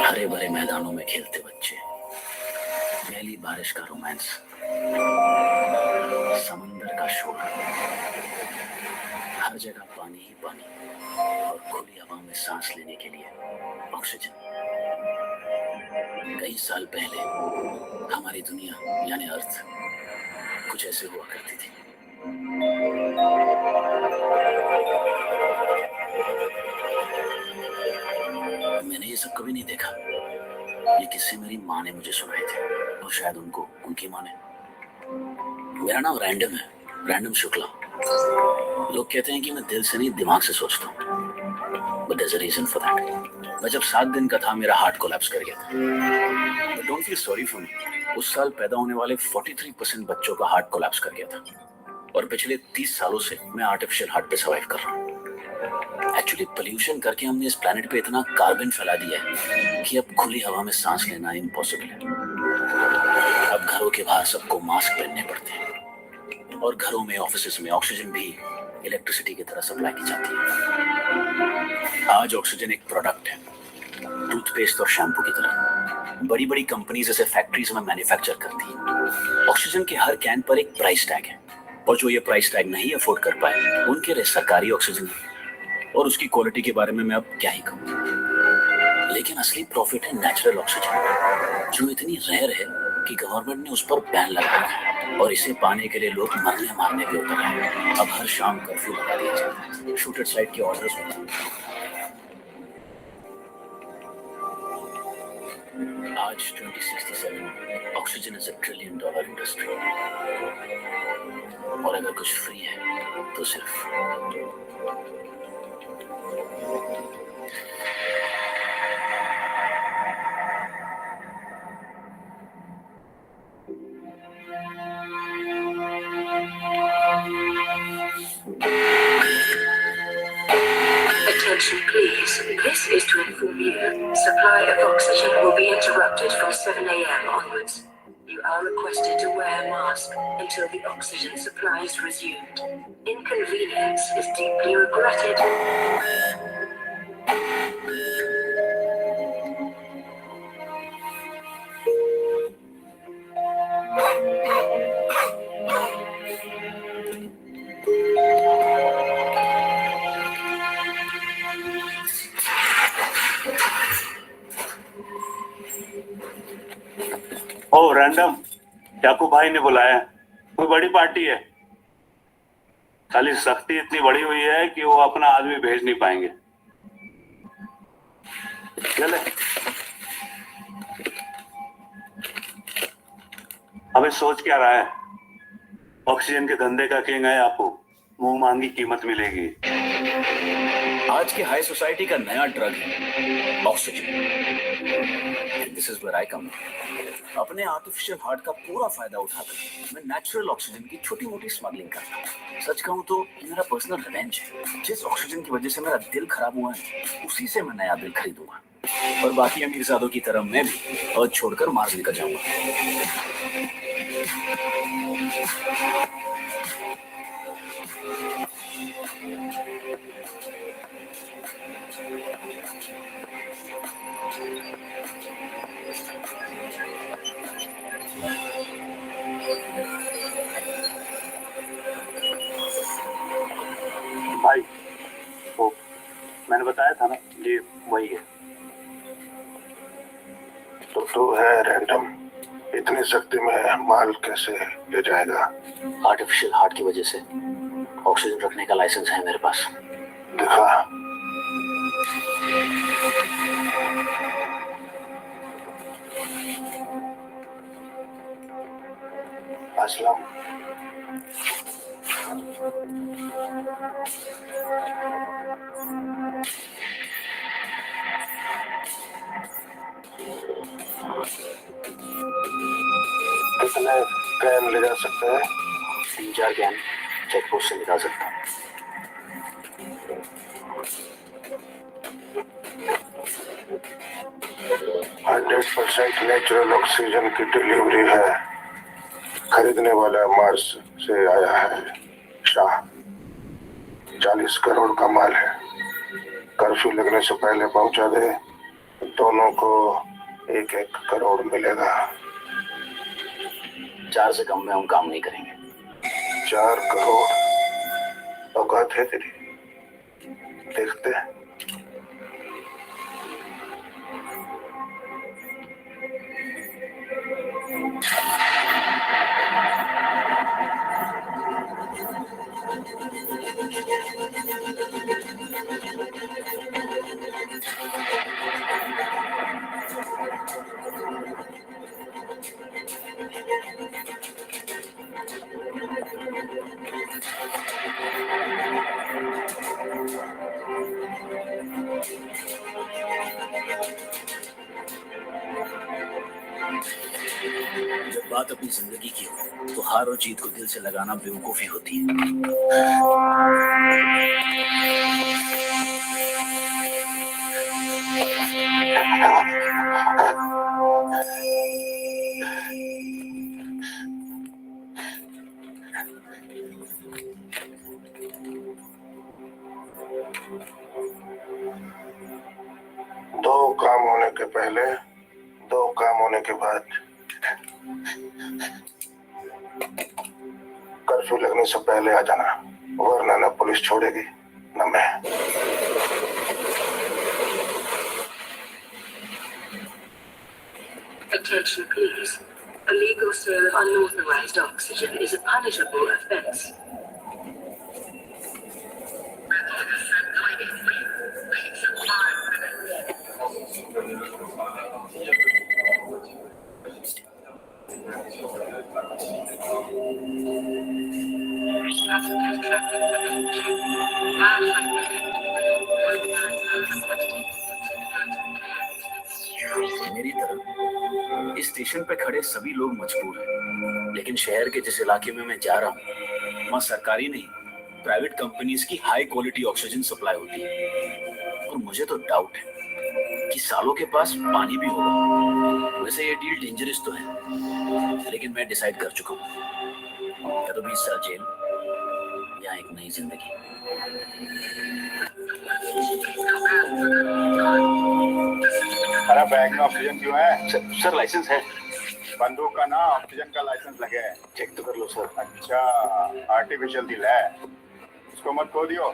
हरे भरे मैदानों में खेलते बच्चे, पहली बारिश का romance, समंदर का शोर, हर जगह पानी ही पानी और खुली हवा में सांस लेने के लिए ऑक्सीजन। कई साल पहले हमारी दुनिया यानी अर्थ कुछ ऐसे हुआ करती थी। मैंने ये सब कभी नहीं देखा। ये किस्से मेरी माँ ने मुझे सुनाए थे, और शायद उनकी माँ ने। मेरा नाम रैंडम है, रैंडम शुक्ला। लोग कहते हैं कि मैं दिल से नहीं दिमाग से सोचता हूँ, but there is a reason for that. मैं जब 7 दिन का था, मेरा हार्ट कोलैप्स कर गया था। But don't feel sorry for me. उस साल पैदा होने वाले 43% बच्चों का हार्ट कोलैप्स कर गया था। और पिछले 30 सालों से मैं आर्टिफिशियल हार्ट पे सर्वाइव कर रहा हूँ। एक्चुअली पोल्यूशन करके हमने इस प्लेनेट पे इतना कार्बन फैला दिया है कि अब खुली हवा में सांस लेना इम्पॉसिबल है। अब घरों के बाहर सबको मास्क पहनने पड़ते हैं और घरों में, ऑफिसेज में ऑक्सीजन भी इलेक्ट्रिसिटी की तरह सप्लाई की जाती है। आज ऑक्सीजन एक प्रोडक्ट है, टूथपेस्ट और शैम्पू की तरह। बड़ी बड़ी कंपनीज इसे फैक्ट्रीज में मैन्युफैक्चर करती है। ऑक्सीजन के हर कैन पर एक प्राइस टैग है और जो ये प्राइस टैग नहीं अफोर्ड कर पाए उनके लिए सरकारी ऑक्सीजन है और उसकी क्वालिटी के बारे में मैं अब क्या ही कहूँ। लेकिन असली प्रॉफिट है नेचुरल ऑक्सीजन, जो इतनी रेयर है कि गवर्नमेंट ने उस पर बैन लगाया है और इसे पाने के लिए लोग मरने मारने पे उतर रहे हैं। अब हर शाम कर्फ्यू लगा दिया जाता है, शूटेड साइड के ऑर्डर्स होते हैं। आज 2067 ऑक्सीजन इज $1 ट्रिलियन इंडस्ट्री और अगर कुछ फ्री है तो सिर्फ Attention please, this is to inform you, supply of oxygen will be interrupted from 7 a.m. onwards. You are requested to wear a mask until the oxygen supply is resumed. Inconvenience is deeply regretted. Oh random, Yakub भाई ने बुलाया, कोई बड़ी party है। खाली सख्ती इतनी बड़ी हुई है कि वो अपना आदमी भेज नहीं पाएंगे। चले अबे सोच क्या रहा है? ऑक्सीजन के धंधे का किंग है, आपको मुंह मांगी कीमत मिलेगी। आज के हाई सोसाइटी का नया ड्रग है oxygen. This is where I come. अपने आर्टिफिशियल हार्ट का पूरा फायदा उठाकर मैं नेचुरल ऑक्सीजन की छोटी मोटी स्मगलिंग करता हूँ। सच कहूँ तो ये मेरा पर्सनल रिवेंज है। जिस ऑक्सीजन की वजह से मेरा दिल खराब हुआ है उसी से मैं नया दिल खरीदूंगा और बाकी अमीरजादों की तरह मैं भी अर्थ छोड़कर मार्स निकल जाऊंगा। भाई वो मैंने बताया था ना, ये वही है। तो है रैंडम, इतनी शक्ति में माल कैसे ले जाएगा? आर्टिफिशियल हार्ट की वजह से ऑक्सीजन रखने का लाइसेंस है मेरे पास। दिखा। असलम, कितने कैन ले जा सकते हैं? 3-4 कैन चेक पोस्ट से निकाल सकता हूँ। %100 नेचुरल ऑक्सीजन की डिलीवरी है। खरीदने वाला मार्स से आया है शाह। 40 करोड़ का माल है। कर्फ्यू लगने से पहले पहुंचा दे, दोनों को 1-1 करोड़ मिलेगा। 4 से कम में हम काम नहीं करेंगे। 4 करोड़ औकात है तेरी? देखते हैं। बात अपनी जिंदगी की हो तो हार और जीत को दिल से लगाना बेवकूफी होती है। दो काम होने के पहले, दो काम होने के बाद। कर्फ्यू लगने से पहले आ जाना, वरना न पुलिस छोड़ेगी न मैं। Attention please. Illegal sale of unauthorized oxygen is a punishable offense. मेरी तरह इस स्टेशन पे खड़े सभी लोग मजबूर हैं, लेकिन शहर के जिस इलाके में मैं जा रहा हूँ वहाँ सरकारी नहीं प्राइवेट कंपनीज की हाई क्वालिटी ऑक्सीजन सप्लाई होती है और मुझे तो डाउट है कि सालों के पास पानी भी होगा। वैसे ये डील डेंजरस तो है, लेकिन मैं डिसाइड कर चुका हूँ, या तो 20 साल जेल या एक नई जिंदगी। अरे बैग में ऑक्सीजन क्यों है? सर लाइसेंस है। बंदूक का ना ऑक्सीजन का लाइसेंस लगे है। चेक तो कर लो सर। अच्छा, आर्टिफिशियल दिल है, इसको मत खो दियो,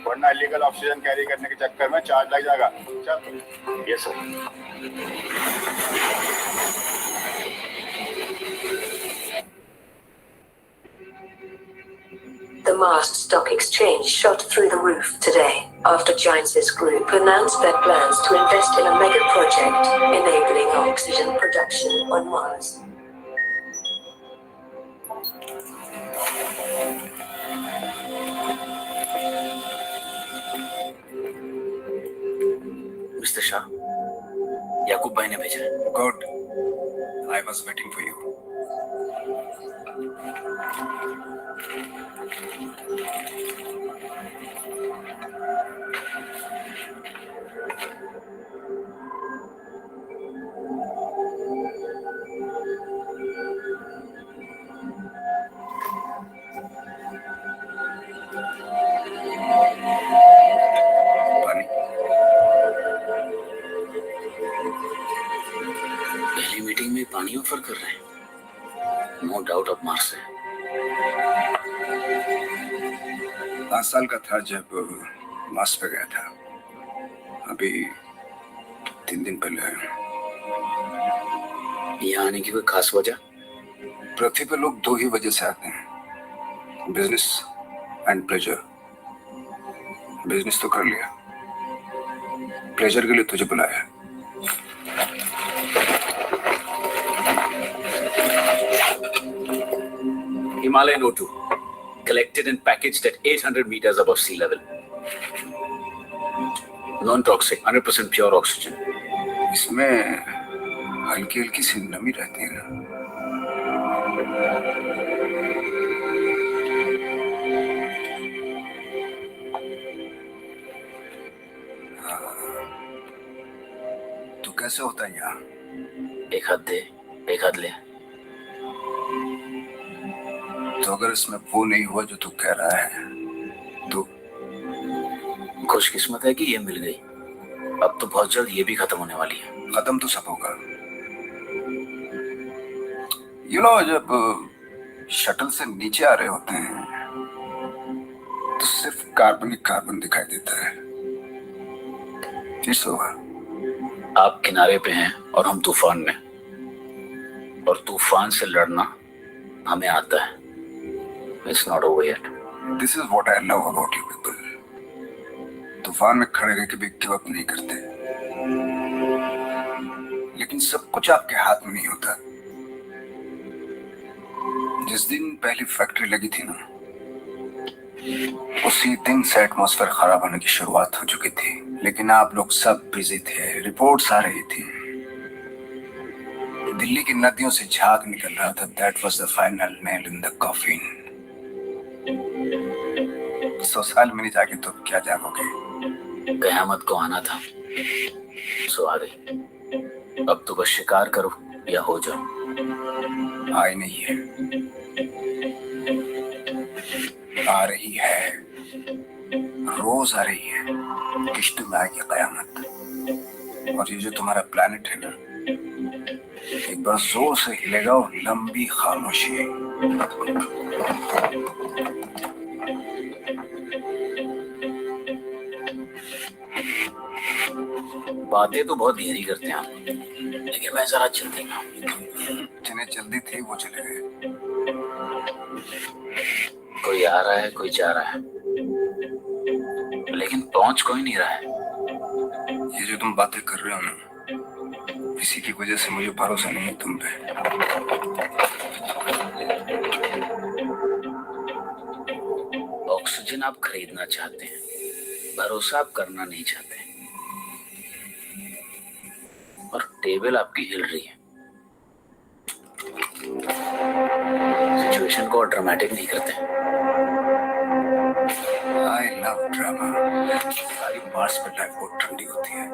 वरना इलीगल ऑक्सीजन कैरी करने के चक्कर में चार्ज लग जाएगा। चल। Yes sir. The Mast Stock Exchange shot through the roof today after Giants Group announced their plans to invest in a mega project enabling oxygen production on Mars. Mister Shah, Yakub भाई ने भेजा है। Good, I was waiting for you. पहली meeting में पानी offer कर रहे हैं। नो डाउट अब मार्स से। 5 साल का था जब मार्स पे गया था, अभी 3 दिन पहले आया। यहाँ आने की कोई खास वजह? पृथ्वी पे लोग 2 ही वजह से आते हैं, बिजनेस एंड प्लेजर। बिजनेस तो कर लिया, प्लेजर के लिए तुझे बुलाया। Himalayan O2, collected and packaged at 800 meters above sea level. Non-toxic, 100% pure oxygen. इसमें हल्की हल्की सी नमी रहती है ना। तो कैसे होता है यहाँ? एक हाथ दे, एक हाथ ले। तो अगर इसमें वो नहीं हुआ जो तू कह रहा है तो? खुशकिस्मत है कि ये मिल गई। अब तो बहुत जल्द ये भी खत्म होने वाली है। खत्म तो सब होगा। यू नो, जब शटल से नीचे आ रहे होते हैं तो सिर्फ कार्बन ही कार्बन दिखाई देता है। फिर होगा। आप किनारे पे हैं और हम तूफान में, और तूफान से लड़ना हमें आता है। It's not over yet. This is what I love about you people. तूफान में खड़े रह के भी गिव अप नहीं करते, लेकिन सब कुछ आपके हाथ में नहीं होता। जिस दिन पहली फैक्ट्री लगी थी ना, उसी दिन से एटमॉस्फेयर खराब होने की शुरुआत हो चुकी थी, लेकिन आप लोग सब बिजी थे, रिपोर्ट्स आ रही थी। दिल्ली की नदियों से झाग निकल रहा था. That was the final nail in the coffin. 100 साल में नहीं जाके तो क्या जागोगे? कयामत को आना था, सो आ गई. अब तो बस शिकार करो या हो जाओ. आई नहीं है, आ रही है, रोज आ रही है. किश्त में आएगी कयामत. और ये जो तुम्हारा प्लेनेट है ना, एक बार जोर से हिलेगा और लंबी खामोशी. बातें तो बहुत गहरी करते हैं आप, लेकिन मैं जरा जल्दी में हूं. जिन्हें जल्दी थी वो चले गए. कोई आ रहा है, कोई जा रहा है, लेकिन पहुंच कोई नहीं रहा है. ये जो तुम बातें कर रहे हो ना, इसी की वजह से मुझे भरोसा नहीं है तुम पे. ऑक्सीजन आप खरीदना चाहते हैं, भरोसा आप करना नहीं चाहते. और टेबल आपकी हिल रही है. सिचुएशन को ड्रामेटिक नहीं करते. I love drama. सारी मार्स पर लाइफ बहुत ठंडी होती है.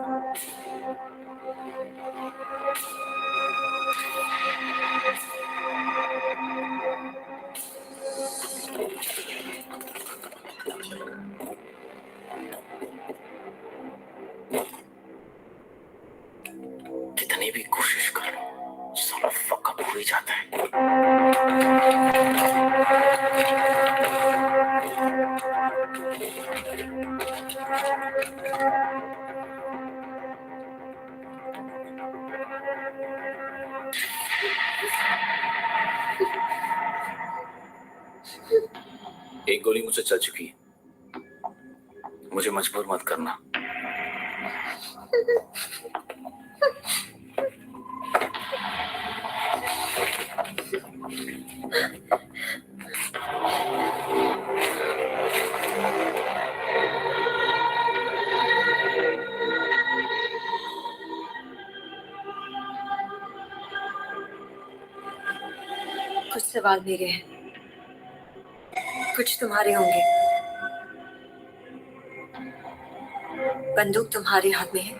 कितनी भी कोशिश कर लो, साला फकअप हो ही जाता है. एक गोली मुझसे चल चुकी है, मुझे मजबूर मत करना. कुछ सवाल मेरे हैं, कुछ तुम्हारे होंगे. बंदूक तुम्हारे हाथ में है,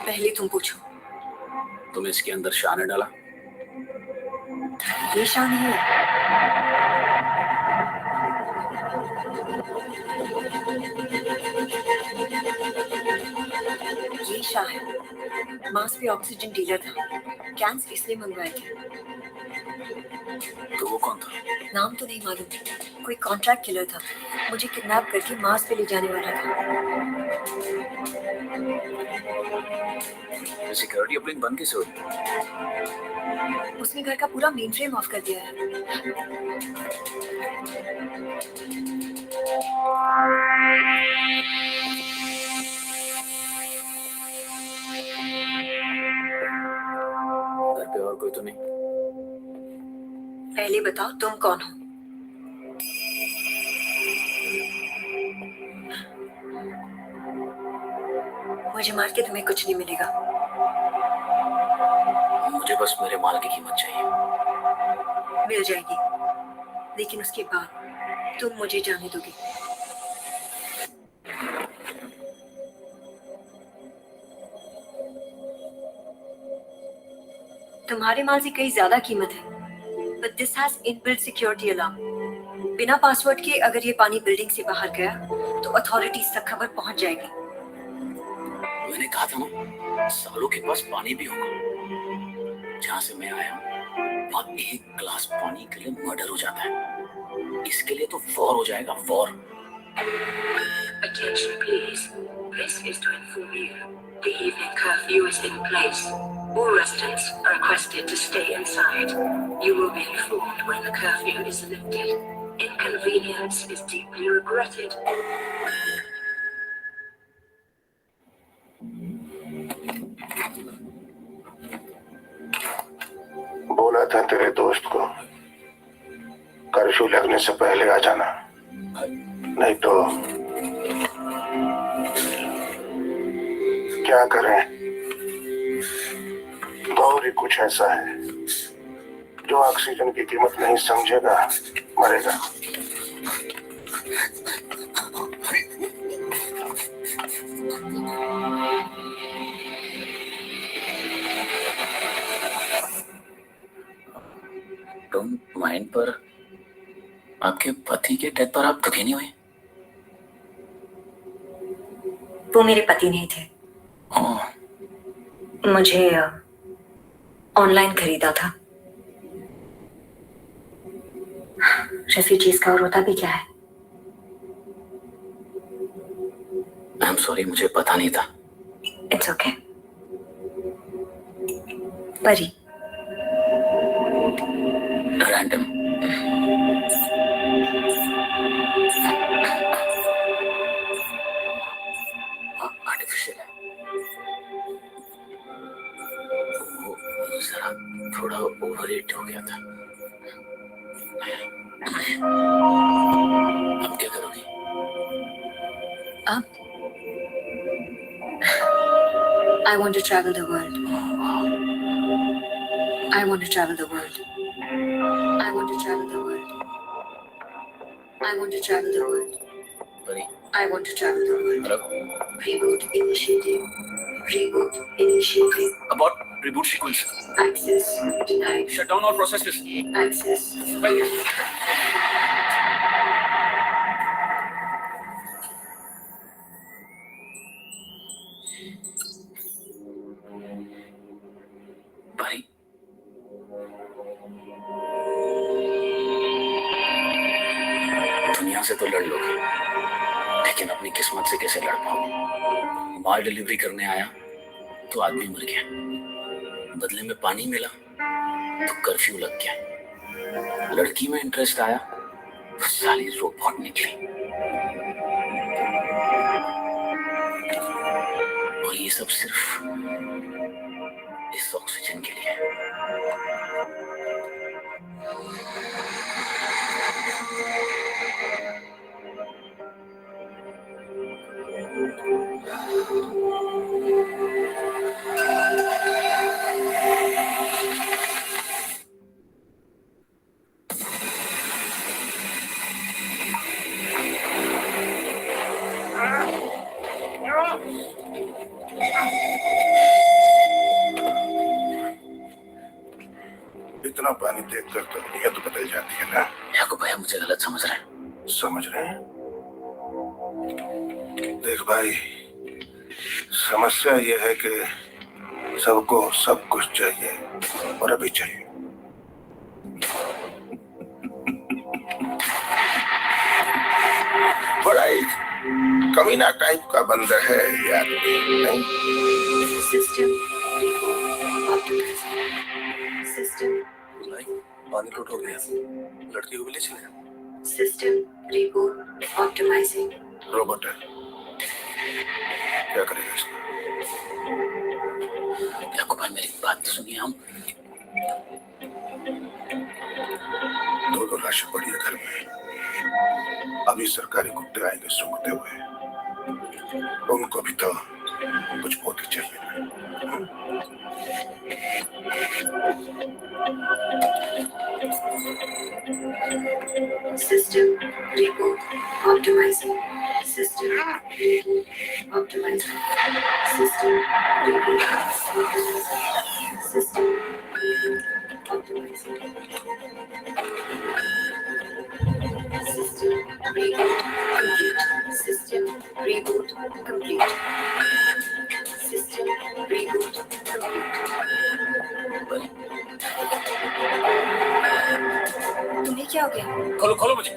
पहले तुम पूछो. तुम इसके अंदर शाह ने डाला. ये शाह नहीं है. ये शाह है. मास पे ऑक्सीजन डीलर था, कैंस इसलिए मंगवाए थे. तो वो कौन था? नाम तो नहीं मालूम, कोई कॉन्ट्रैक्ट किलर था. मुझे किडनैप करके मार्स पे ले जाने वाला था. सिक्योरिटी अपलिंक बंद कैसे हुई? उसने घर का पूरा मेन फ्रेम ऑफ कर दिया है. घर पे और कोई तो नहीं? पहले बताओ तुम कौन हो. मुझे मार के तुम्हें कुछ नहीं मिलेगा. मुझे बस मेरे माल की कीमत चाहिए. मिल जाएगी, लेकिन उसके बाद तुम मुझे जाने दोगे. तुम्हारे माल से कहीं ज्यादा कीमत है, but this has inbuilt security alarm. बिना पासवर्ड के अगर ये पानी बिल्डिंग से बाहर गया तो अथॉरिटीज तक खबर पहुंच जाएगी. मैंने कहा था ना, सालों के पास पानी भी होगा. जहाँ से मैं आया हूँ, वहाँ एक गिलास पानी के लिए मर्डर हो जाता है. इसके लिए तो वॉर हो जाएगा, war. Attention please. This is to inform you. The evening curfew is in place. All residents are requested to stay inside. You will be informed when the curfew is lifted. Inconvenience is deeply regretted. बोला था तेरे दोस्त को curfew लगने से पहले आ जाना, नहीं तो क्या करें. और ही कुछ ऐसा है जो ऑक्सीजन की कीमत नहीं समझेगा मरेगा। डोंट माइंड, पर आपके पति के डेथ पर आप दुखी नहीं हुए? वो मेरे पति नहीं थे, मुझे ऑनलाइन खरीदा था। रेफ्यूजीज का और होता भी क्या है। आई एम सॉरी, मुझे पता नहीं था। It's okay. परी रैंडम। आर्टिफिशियल है वो, जरा थोड़ा ओवर रेट हो गया था। अब क्या करोगी? अब I want to travel the world. I want to travel the world. I want to travel the world. I want to travel the world. Buddy. I want to travel the world. Hello? Reboot initiative. Reboot initiative. About reboot sequence. Access denied. Shut down all processes. Access. भाई, दुनिया से तो लड़ लोगे, लेकिन अपनी किस्मत से कैसे लड़ पाओगे? माल डिलीवरी करने आया तो आदमी मर गया, बदले में पानी मिला तो कर्फ्यू लग गया, लड़की में इंटरेस्ट आया तो साली रोबोट निकली। और ये सब सिर्फ इस ऑक्सीजन के लिए। इतना पानी देखकर तो नीयत बदल जाती है ना। याकूब भैया मुझे गलत समझ रहे हैं। समझ रहे हैं? देख भाई, समस्या ये है कि सबको सब कुछ चाहिए और अभी चाहिए। बड़ा ही कमीना टाइप का बंदर है ये आदमी, नहीं? पानी लूट हो गया, लड़की को भी ले चले। System reboot optimizing. रोबोट है, क्या करेगा इसको? याकूब भाई मेरी बात सुनिए, हम दो लाशें पड़ी है घर में, अभी सरकारी कुत्ते आएंगे सूंघते हुए, उनको भी तो कुछ पोती चाहिए। System reboot optimizing. System reboot optimizing. System reboot optimizing. System reboot optimizing. System reboot complete. System reboot complete. System reboot complete. तुम्हें क्या हो गया? खोलो खोलो मुझे,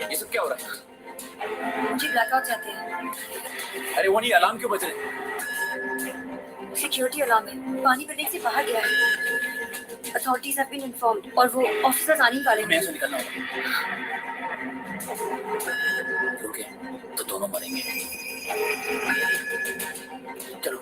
ये सब क्या हो रहा है? मुझे ब्लैकआउट जाते हैं। अरे वो नहीं, अलार्म क्यों बज रहे? सिक्योरिटी अलार्म है, पानी ब्रेक से बाहर गया है। अथॉरिटीज हैव बीन इन्फॉर्म्ड और वो ऑफिसर्स आने वाले हैं। मैं से निकलना होगा। रुके तो दोनों मरेंगे। चलो।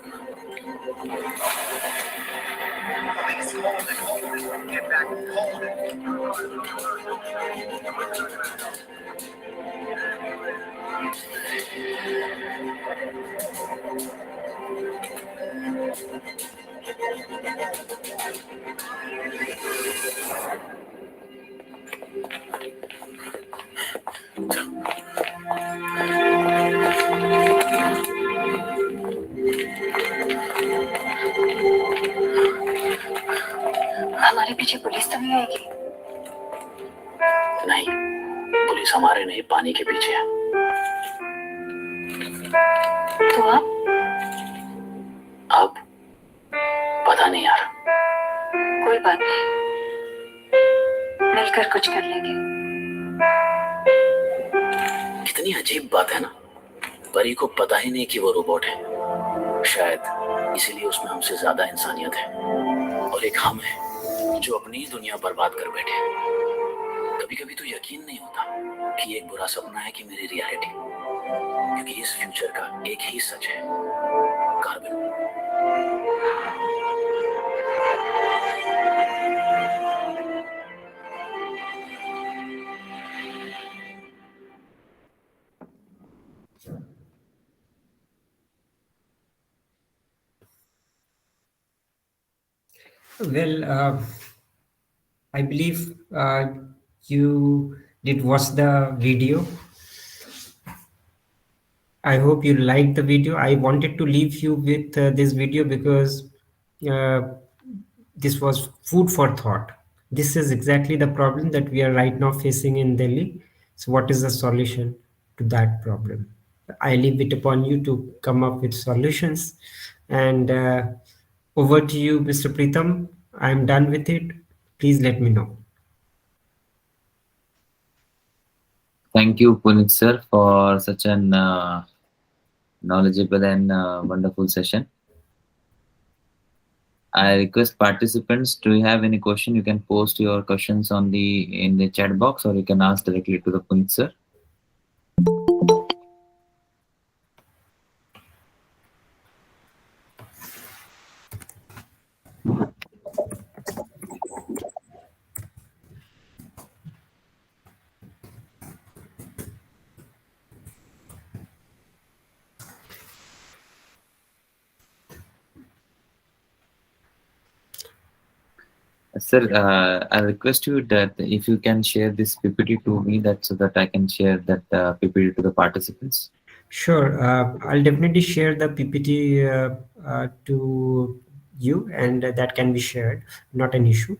पुलिस हमारे नहीं पानी के पीछे है। तो अब पता नहीं यार। कोई बात नहीं, मिलकर कुछ कर लेंगे। कितनी अजीब बात है ना, परी को पता ही नहीं कि वो रोबोट है। शायद इसीलिए उसमें हमसे ज्यादा इंसानियत है, और एक हम है जो अपनी ही दुनिया बर्बाद कर बैठे। कभी कभी तो यकीन नहीं होता कि एक बुरा सपना है कि मेरी रियलिटी, क्योंकि इस फ्यूचर का एक ही सच है, carbon. Well, I believe you did watch the video. I hope you liked the video. I wanted to leave you with this video because uh, this was food for thought. This is exactly the problem that we are right now facing in Delhi. So what is the solution to that problem? I leave it upon you to come up with solutions. And over to you, Mr. Pritam. I'm done with it. Please let me know. Thank you, Punit sir, for such an knowledgeable and wonderful session. I request participants, do you have any question? You can post your questions in the chat box, or you can ask directly to the Punit sir. Sir, I request you that if you can share this PPT to me, so that I can share that PPT to the participants. Sure, I'll definitely share the PPT to you, and that can be shared, not an issue.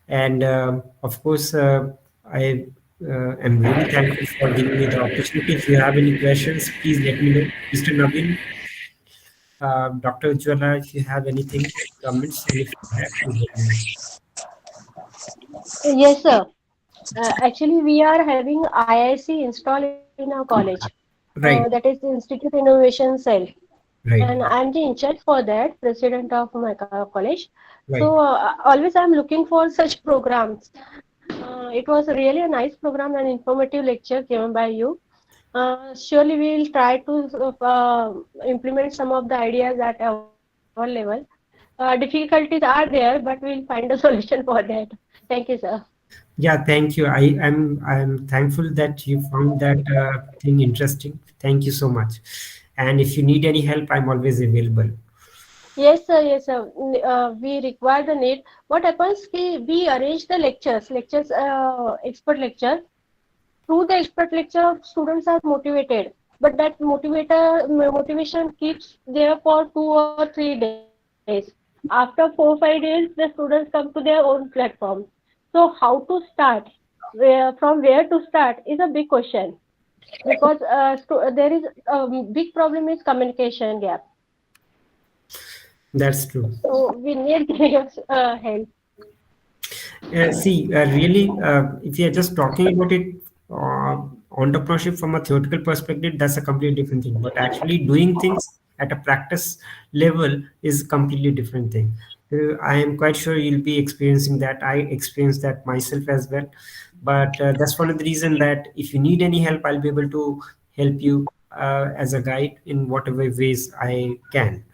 And of course, I am really thankful for giving me the opportunity. If you have any questions, please let me know. Mr. Naveen, Dr. Ujwala, if you have anything, comments, any feedback, please let me know. Yes, sir. Actually, we are having IIC installed in our college. That Right, is Institute Innovation Cell. And right, I'm the in charge for that, president of my college. right. So always I'm looking for such programs. It was really a nice program and informative lecture given by you. Surely we will try to implement some of the ideas at our level. Difficulties are there, but we'll find a solution for that. Thank you, sir. Yeah, thank you. I'm thankful that you found that thing interesting. Thank you so much. And if you need any help, I'm always available. Yes, sir. Yes, sir. We require the need. What happens? We arrange the lectures, expert lecture. Through the expert lecture, students are motivated. But that motivation keeps there for 2 or 3 days. After 4 5 days, the students come to their own platform. So how to start? From where to start is a big question because there is a big problem is communication gap. That's true. So we need their help. See, really, if you're just talking about it, entrepreneurship from a theoretical perspective, that's a completely different thing. But actually doing things at a practice level is a completely different thing. I am quite sure you'll be experiencing that. I experienced that myself as well. But that's one of the reason that if you need any help, I'll be able to help you as a guide in whatever ways I can.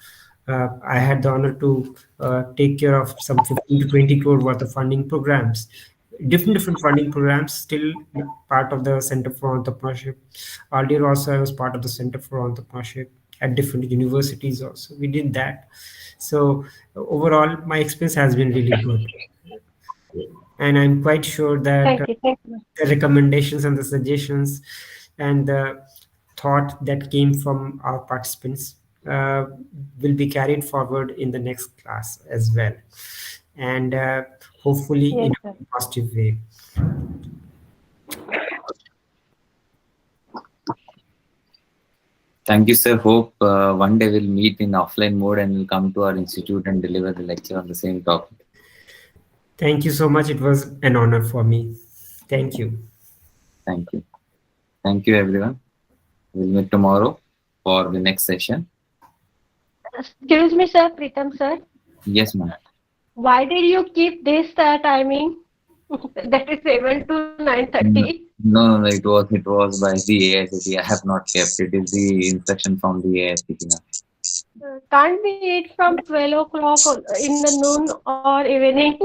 I had the honor to take care of some 15 to 20 crore worth of funding programs, different funding programs, still part of the Center for Entrepreneurship. Earlier also, I was part of the Center for Entrepreneurship at different universities also. We did that. So overall, my experience has been really good. And I'm quite sure that Thank you. Thank you. the recommendations and the suggestions and the thought that came from our participants uh, will be carried forward in the next class as well, and hopefully Yes, in sir. a positive way. Thank you, sir. Hope one day we'll meet in offline mode and we'll come to our institute and deliver the lecture on the same topic. Thank you so much. It was an honor for me. Thank you. Thank you. Thank you, everyone. We'll meet tomorrow for the next session. Excuse me, sir, Pritam sir. Yes, ma'am. Why did you keep this timing? That is 7 to 9:30. No, it was by the AICT. I have not kept it. It is the instruction from the AICT now. Can't be it from 12 o'clock in the noon or evening.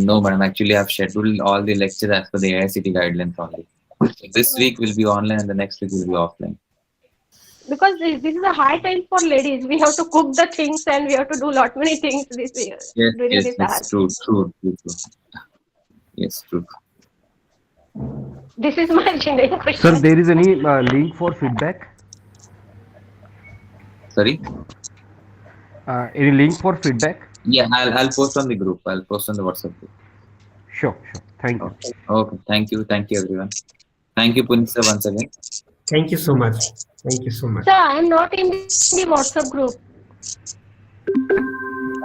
No, madam. Actually, I've scheduled all the lectures as per the AICT guidelines only. This week will be online and the next week will be offline. Because this is a high time for ladies. We have to cook the things and we have to do lot many things this year during this hour. True. Yes, true. This is my generic question. Sir, there is any link for feedback? Sorry? Any link for feedback? Yeah, I'll post on the group. I'll post on the WhatsApp group. Sure. Thank you. Okay. Thank you, everyone. Thank you, Puneet sir, once again. Thank you so much. Thank you so much. Sir, I am not in the WhatsApp group.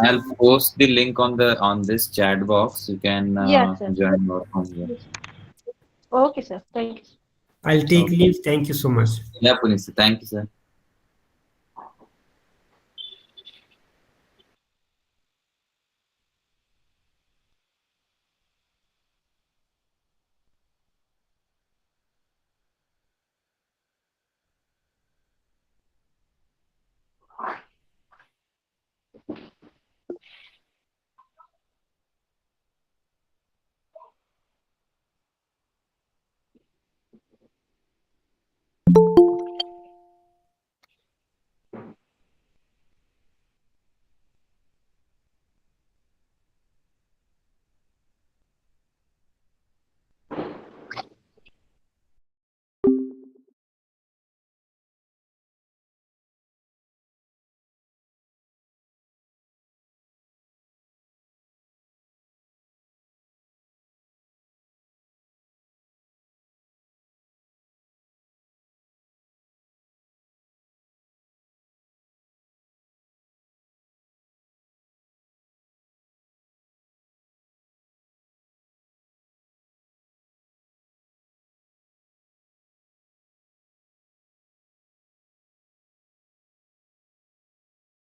I'll post the link on this chat box. You can Yes, sir. join from here. Okay, sir. Thank you. I'll take leave. Thank you so much. Yeah, Puneet sir. Thank you, sir.